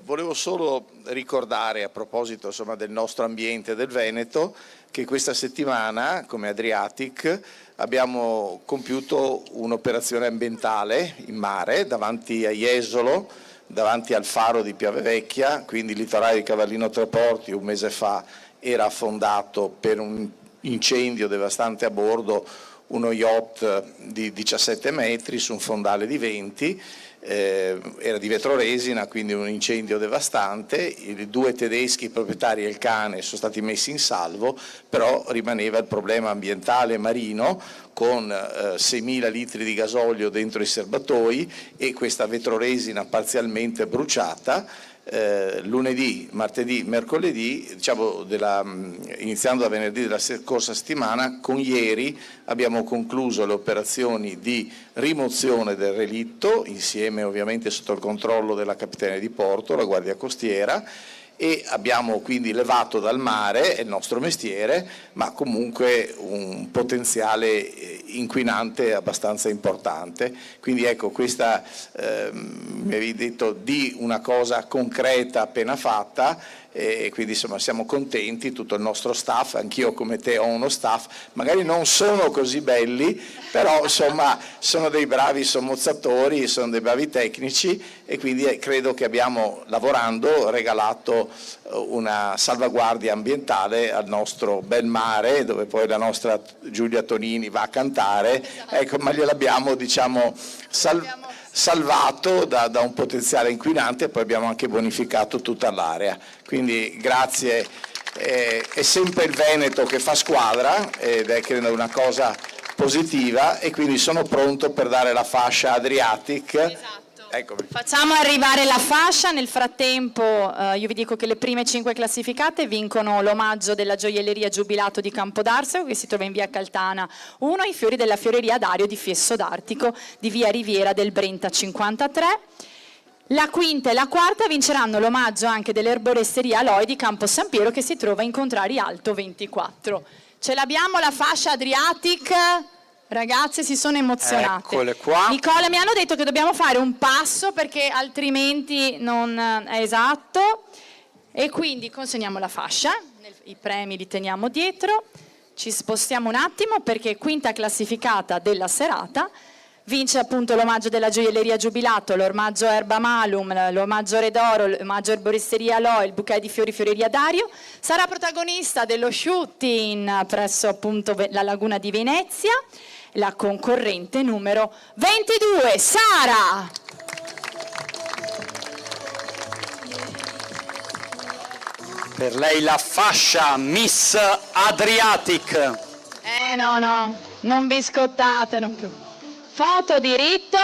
Volevo solo ricordare, a proposito insomma, del nostro ambiente del Veneto, che questa settimana come Adriatic abbiamo compiuto un'operazione ambientale in mare davanti a Jesolo, davanti al faro di Piave Vecchia, quindi il litorale di Cavallino Tre Porti un mese fa era affondato per un incendio devastante a bordo, uno yacht di 17 metri su un fondale di 20, era di vetroresina, quindi un incendio devastante. I 2 tedeschi, i proprietari e il cane, sono stati messi in salvo, però rimaneva il problema ambientale marino con 6.000 litri di gasolio dentro i serbatoi e questa vetroresina parzialmente bruciata. Lunedì, martedì, mercoledì, diciamo iniziando da venerdì della scorsa settimana, con ieri abbiamo concluso le operazioni di rimozione del relitto, insieme ovviamente sotto il controllo della Capitaneria di Porto, la Guardia Costiera, e abbiamo quindi levato dal mare, è il nostro mestiere, ma comunque un potenziale inquinante abbastanza importante. Quindi ecco, questa mi avevi detto di una cosa concreta appena fatta, e quindi insomma siamo contenti, tutto il nostro staff, anch'io come te ho uno staff, magari non sono così belli, però insomma sono dei bravi sommozzatori, sono dei bravi tecnici, e quindi credo che abbiamo, lavorando, regalato una salvaguardia ambientale al nostro bel mare, dove poi la nostra Giulia Tonini va a cantare, ecco, ma gliel'abbiamo diciamo salvato da un potenziale inquinante, e poi abbiamo anche bonificato tutta l'area. Quindi grazie, è sempre il Veneto che fa squadra ed è credo una cosa positiva, e quindi sono pronto per dare la fascia Adriatic. Esatto. Eccomi. Facciamo arrivare la fascia, nel frattempo io vi dico che le prime 5 classificate vincono l'omaggio della gioielleria Giubilato di Campodarsego, che si trova in via Caltana 1, i fiori della fioreria Dario di Fiesso d'Artico di via Riviera del Brenta 53. La quinta e la quarta vinceranno l'omaggio anche dell'erboresteria Aloi di Campo San Piero, che si trova in Contrari Alto 24. Ce l'abbiamo la fascia Adriatic? Ragazze si sono emozionate. Eccole qua. Nicola, mi hanno detto che dobbiamo fare un passo perché altrimenti non è esatto, e quindi consegniamo la fascia, i premi li teniamo dietro, ci spostiamo un attimo perché quinta classificata della serata vince appunto l'omaggio della gioielleria Giubilato, l'omaggio Erba Malum, l'omaggio Redoro, l'omaggio Erboristeria Aloe, il bouquet di fiori fioreria Dario. Sarà protagonista dello shooting presso appunto la Laguna di Venezia, la concorrente numero 22, Sara. Per lei la fascia Miss Adriatic. No, non biscottate, non più. Foto diritto.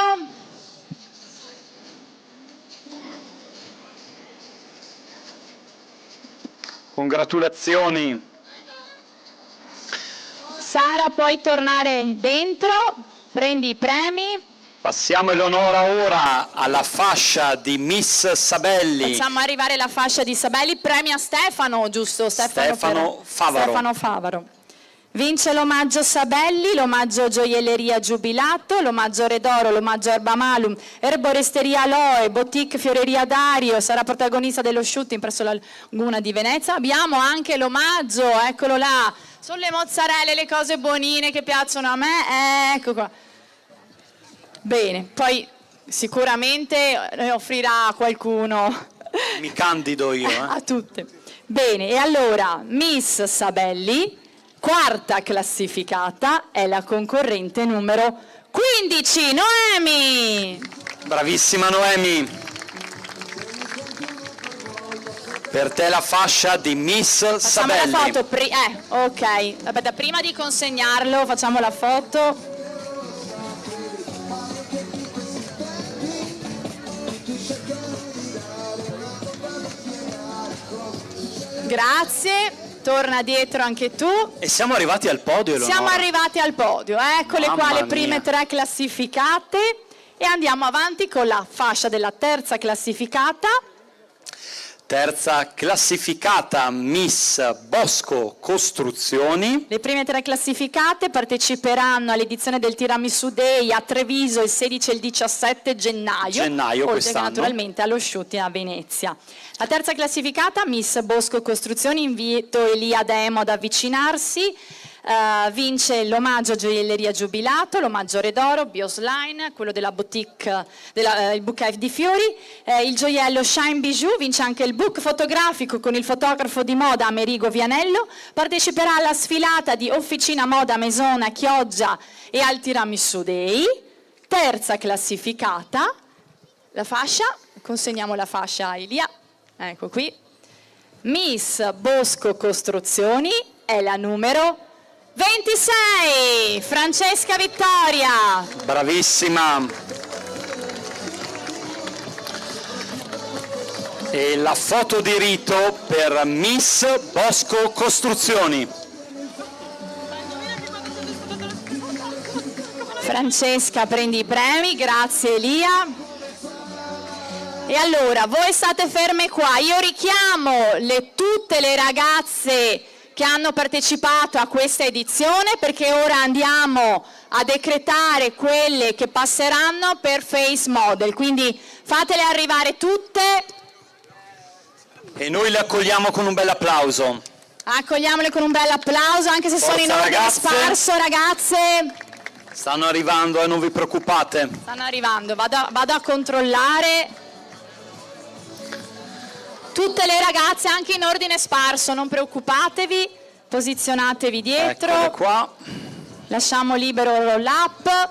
Congratulazioni. Sara, puoi tornare dentro, prendi i premi. Passiamo l'onore ora alla fascia di Miss Sabelli. Facciamo arrivare la fascia di Sabelli, premi a Stefano, giusto? Stefano Favaro. Vince l'omaggio Sabelli, l'omaggio Gioielleria Giubilato, l'omaggio Redoro, l'omaggio Erba Malum, Erboresteria Aloe, Boutique Fioreria Dario, sarà protagonista dello shooting presso la Laguna di Venezia. Abbiamo anche l'omaggio, eccolo là, sono le mozzarelle, le cose buonine che piacciono a me, ecco qua. Bene, poi sicuramente ne offrirà qualcuno. Mi candido io. A tutte. Bene, e allora Miss Sabelli, quarta classificata, è la concorrente numero 15, Noemi! Bravissima Noemi. Per te la fascia di Miss Facciamo Sabelli. la foto, ok. Aspetta, prima di consegnarlo facciamo la foto. Grazie. Torna dietro anche tu. E siamo arrivati al podio, Eleonora. Siamo arrivati al podio, eccole qua le prime mia. 3 classificate, e andiamo avanti con la fascia della terza classificata. Terza classificata Miss Bosco Costruzioni. Le prime 3 classificate parteciperanno all'edizione del Tiramisù Day a Treviso il 16 e il 17 gennaio, oltre quest'anno. che naturalmente allo shooting a Venezia. La terza classificata Miss Bosco Costruzioni, invito Elia Demo ad avvicinarsi. vince l'omaggio Gioielleria Giubilato, l'omaggio Redoro, Biosline, quello della boutique, il bouquet di fiori, il gioiello Shine Bijou, vince anche il book fotografico con il fotografo di moda Amerigo Vianello, parteciperà alla sfilata di Officina Moda Mesona, Chioggia e al Tiramisù Day, terza classificata, la fascia, consegniamo la fascia a Elia, ecco qui, Miss Bosco Costruzioni è la numero 26, Francesca Vittoria. Bravissima. E la foto di rito per Miss Bosco Costruzioni. Francesca, prendi i premi, grazie Elia. E allora, voi state ferme qua, io richiamo tutte le ragazze che hanno partecipato a questa edizione, perché ora andiamo a decretare quelle che passeranno per Face Model, quindi fatele arrivare tutte. E noi le accogliamo con un bel applauso. Accogliamole con un bel applauso, anche se sono in ordine sparso, ragazze. Stanno arrivando, non vi preoccupate. Stanno arrivando, vado a controllare. Tutte le ragazze anche in ordine sparso, non preoccupatevi, posizionatevi dietro. Eccole qua. Lasciamo libero il roll up.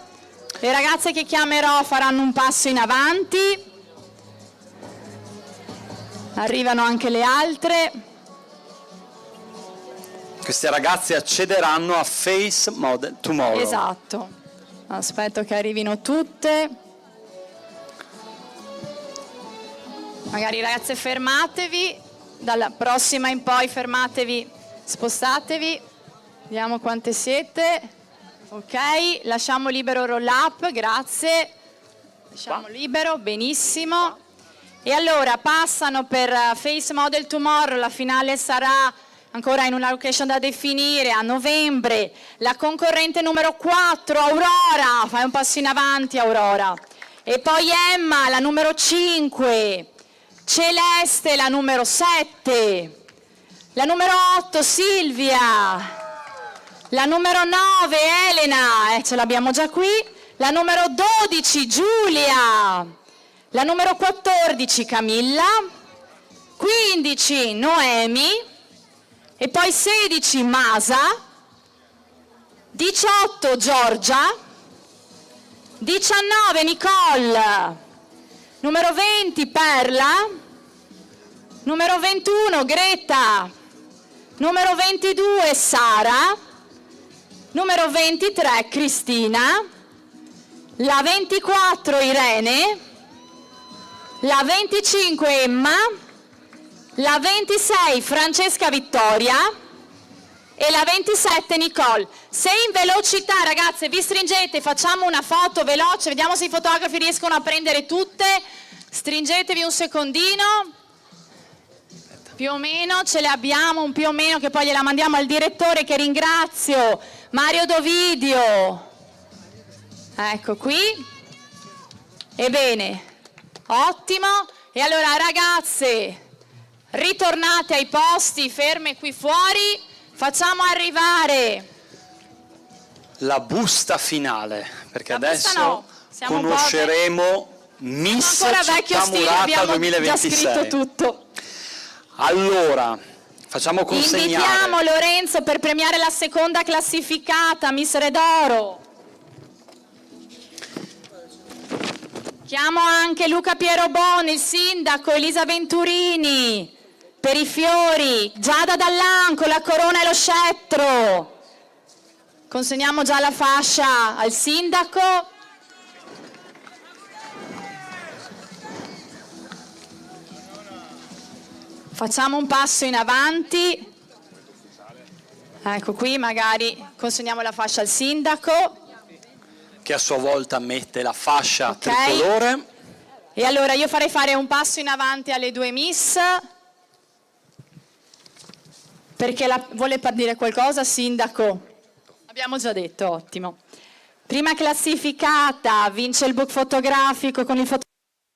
Le ragazze che chiamerò faranno un passo in avanti. Arrivano anche le altre. Queste ragazze accederanno a Face Model Tomorrow. Esatto. Aspetto che arrivino tutte. Magari ragazze fermatevi, dalla prossima in poi fermatevi, spostatevi, vediamo quante siete. Ok, lasciamo libero il roll up, grazie. Lasciamo libero, benissimo. E allora passano per Face Model Tomorrow, la finale sarà ancora in una location da definire a novembre. La concorrente numero 4, Aurora, fai un passo in avanti Aurora. E poi Emma, la numero 5. Celeste, la numero 7, la numero 8 Silvia, la numero 9 Elena, ce l'abbiamo già qui, la numero 12 Giulia, la numero 14 Camilla, 15 Noemi e poi 16 Masa, 18 Giorgia, 19 Nicole, numero 20 Perla, numero 21 Greta, numero 22 Sara, numero 23 Cristina, la 24 Irene, la 25 Emma, la 26 Francesca Vittoria e la 27 Nicole. Se in velocità ragazze vi stringete, facciamo una foto veloce, vediamo se i fotografi riescono a prendere tutte, stringetevi un secondino, più o meno ce le abbiamo, un più o meno che poi gliela mandiamo al direttore che ringrazio, Mario Dovidio, ecco qui, ebbene, ottimo, e allora ragazze ritornate ai posti, ferme qui fuori. Facciamo arrivare la busta finale, perché la adesso no. conosceremo Miss ancora Città vecchio stile, Murata abbiamo 2026. già scritto tutto. Allora, facciamo consegnare. Invitiamo Lorenzo per premiare la seconda classificata, Miss Redoro. Chiamo anche Luca Pierobon, il sindaco, Elisa Venturini. Per i fiori, Giada Dall'Anco, la corona e lo scettro. Consegniamo già la fascia al sindaco. Facciamo un passo in avanti. Ecco qui, magari consegniamo la fascia al sindaco. Che a sua volta mette la fascia tricolore. E allora io farei fare un passo in avanti alle due miss. Perché vuole dire qualcosa, sindaco? Abbiamo già detto, ottimo. Prima classificata, vince il book fotografico con il fotografo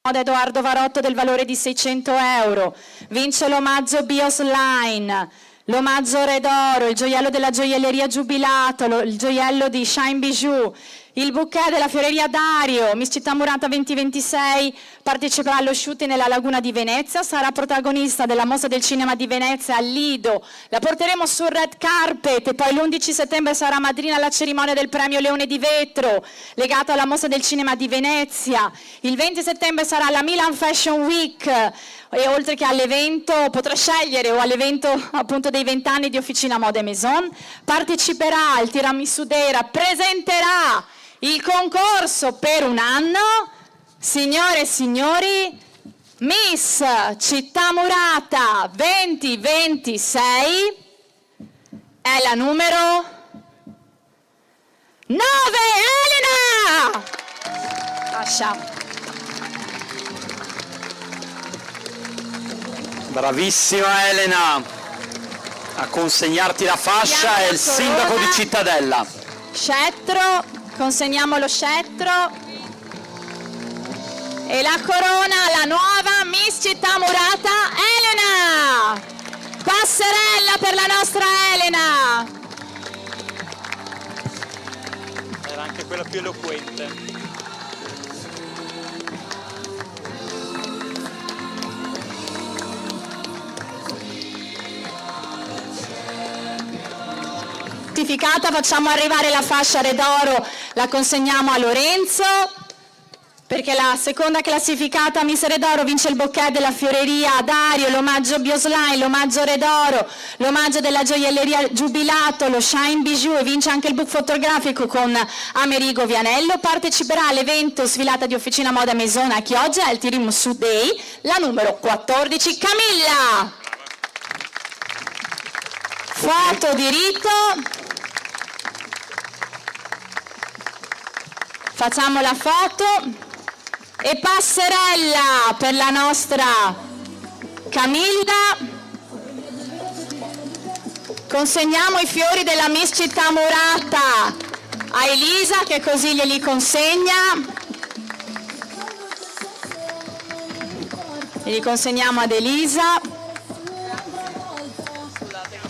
Edoardo Varotto del valore di 600 euro. Vince l'omaggio Biosline. l'omaggio Re d'Oro, il gioiello della gioielleria Giubilato, il gioiello di Shine Bijou, il bouquet della Fioreria Dario, Miss Città Murata 2026 parteciperà allo shooting nella Laguna di Venezia, sarà protagonista della Mostra del Cinema di Venezia al Lido, la porteremo sul red carpet e poi l'11 settembre sarà madrina alla cerimonia del premio Leone di Vetro legato alla Mostra del Cinema di Venezia, il 20 settembre sarà la Milan Fashion Week e oltre che all'evento potrà scegliere o all'evento appunto dei 20 anni di Officina Mode Maison, parteciperà al Tiramisù Dera, presenterà il concorso per un anno, signore e signori, Miss Città Murata 2026 è la numero 9, Elena! Lascia. Bravissima Elena a consegnarti la fascia è il sindaco di Cittadella. Scettro, consegniamo lo scettro e la corona alla nuova Miss Città Murata Elena. Passerella per la nostra Elena. Era anche quella più eloquente. Facciamo arrivare la fascia Re d'Oro, la consegniamo a Lorenzo perché la seconda classificata Miss Re d'Oro vince il bouquet della Fioreria Dario, l'omaggio Biosline, l'omaggio Re d'Oro, l'omaggio della gioielleria Giubilato, lo Shine Bijou e vince anche il book fotografico con Amerigo Vianello. Parteciperà all'evento sfilata di Officina Moda Maison a Chioggia al Tiramisù Day, la numero 14 Camilla. Foto di rito. Facciamo la foto e passerella per la nostra Camilla. Consegniamo i fiori della Miss Città Murata a Elisa che così glieli consegna. Li consegniamo ad Elisa.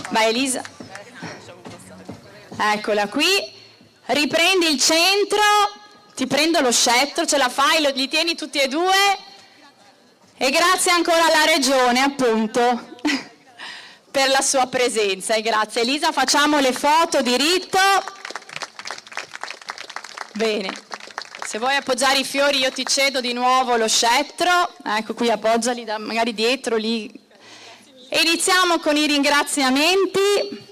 Vai Elisa. Eccola qui. Riprendi il centro. Ti prendo lo scettro, ce la fai, li tieni tutti e due e grazie ancora alla Regione appunto per la sua presenza e grazie Elisa, facciamo le foto di rito. Bene, se vuoi appoggiare i fiori io ti cedo di nuovo lo scettro, ecco qui appoggiali magari dietro lì. Iniziamo con i ringraziamenti.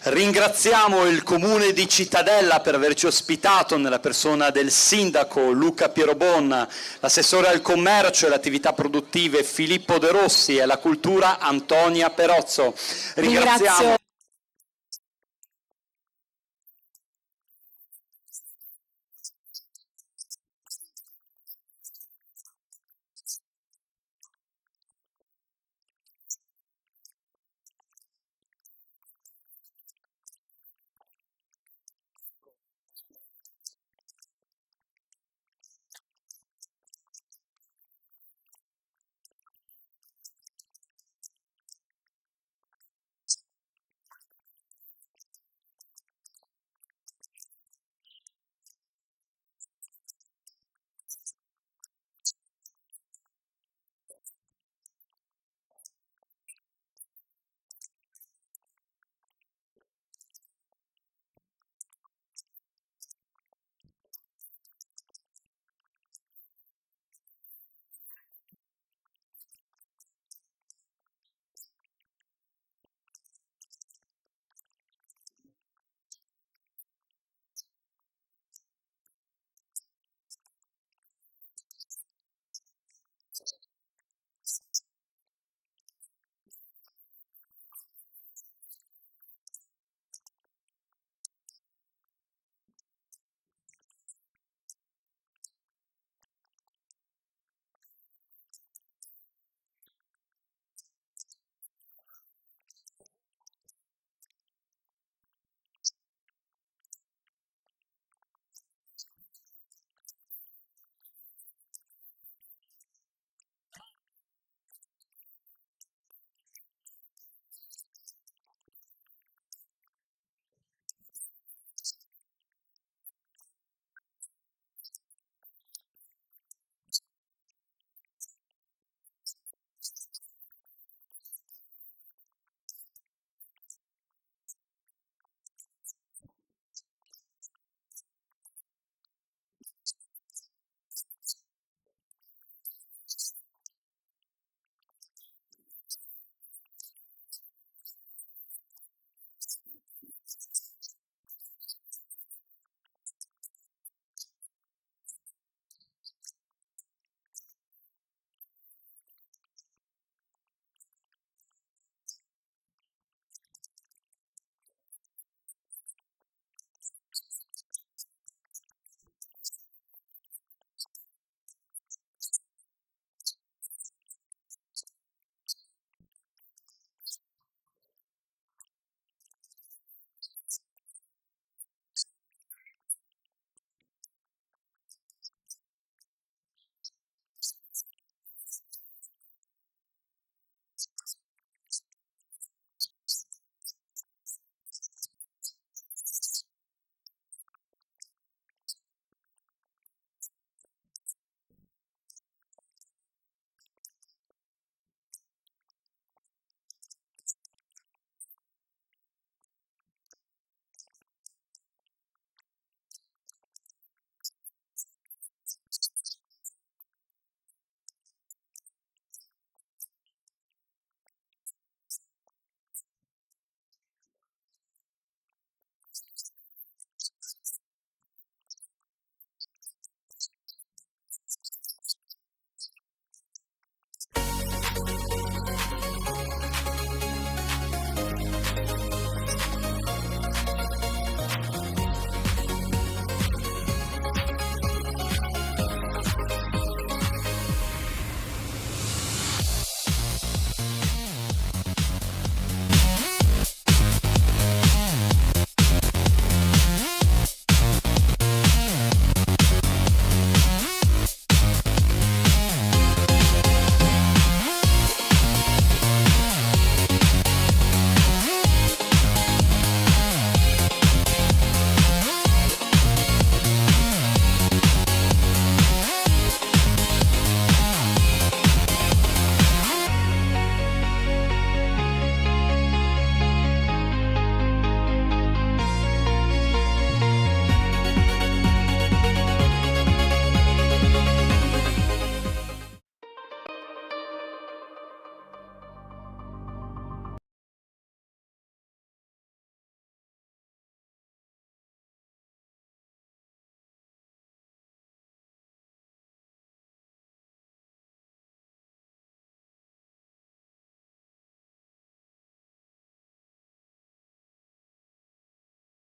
Ringraziamo il Comune di Cittadella per averci ospitato nella persona del sindaco Luca Pierobon, l'assessore al commercio e alle attività produttive Filippo De Rossi e alla cultura Antonia Perozzo. Ringraziamo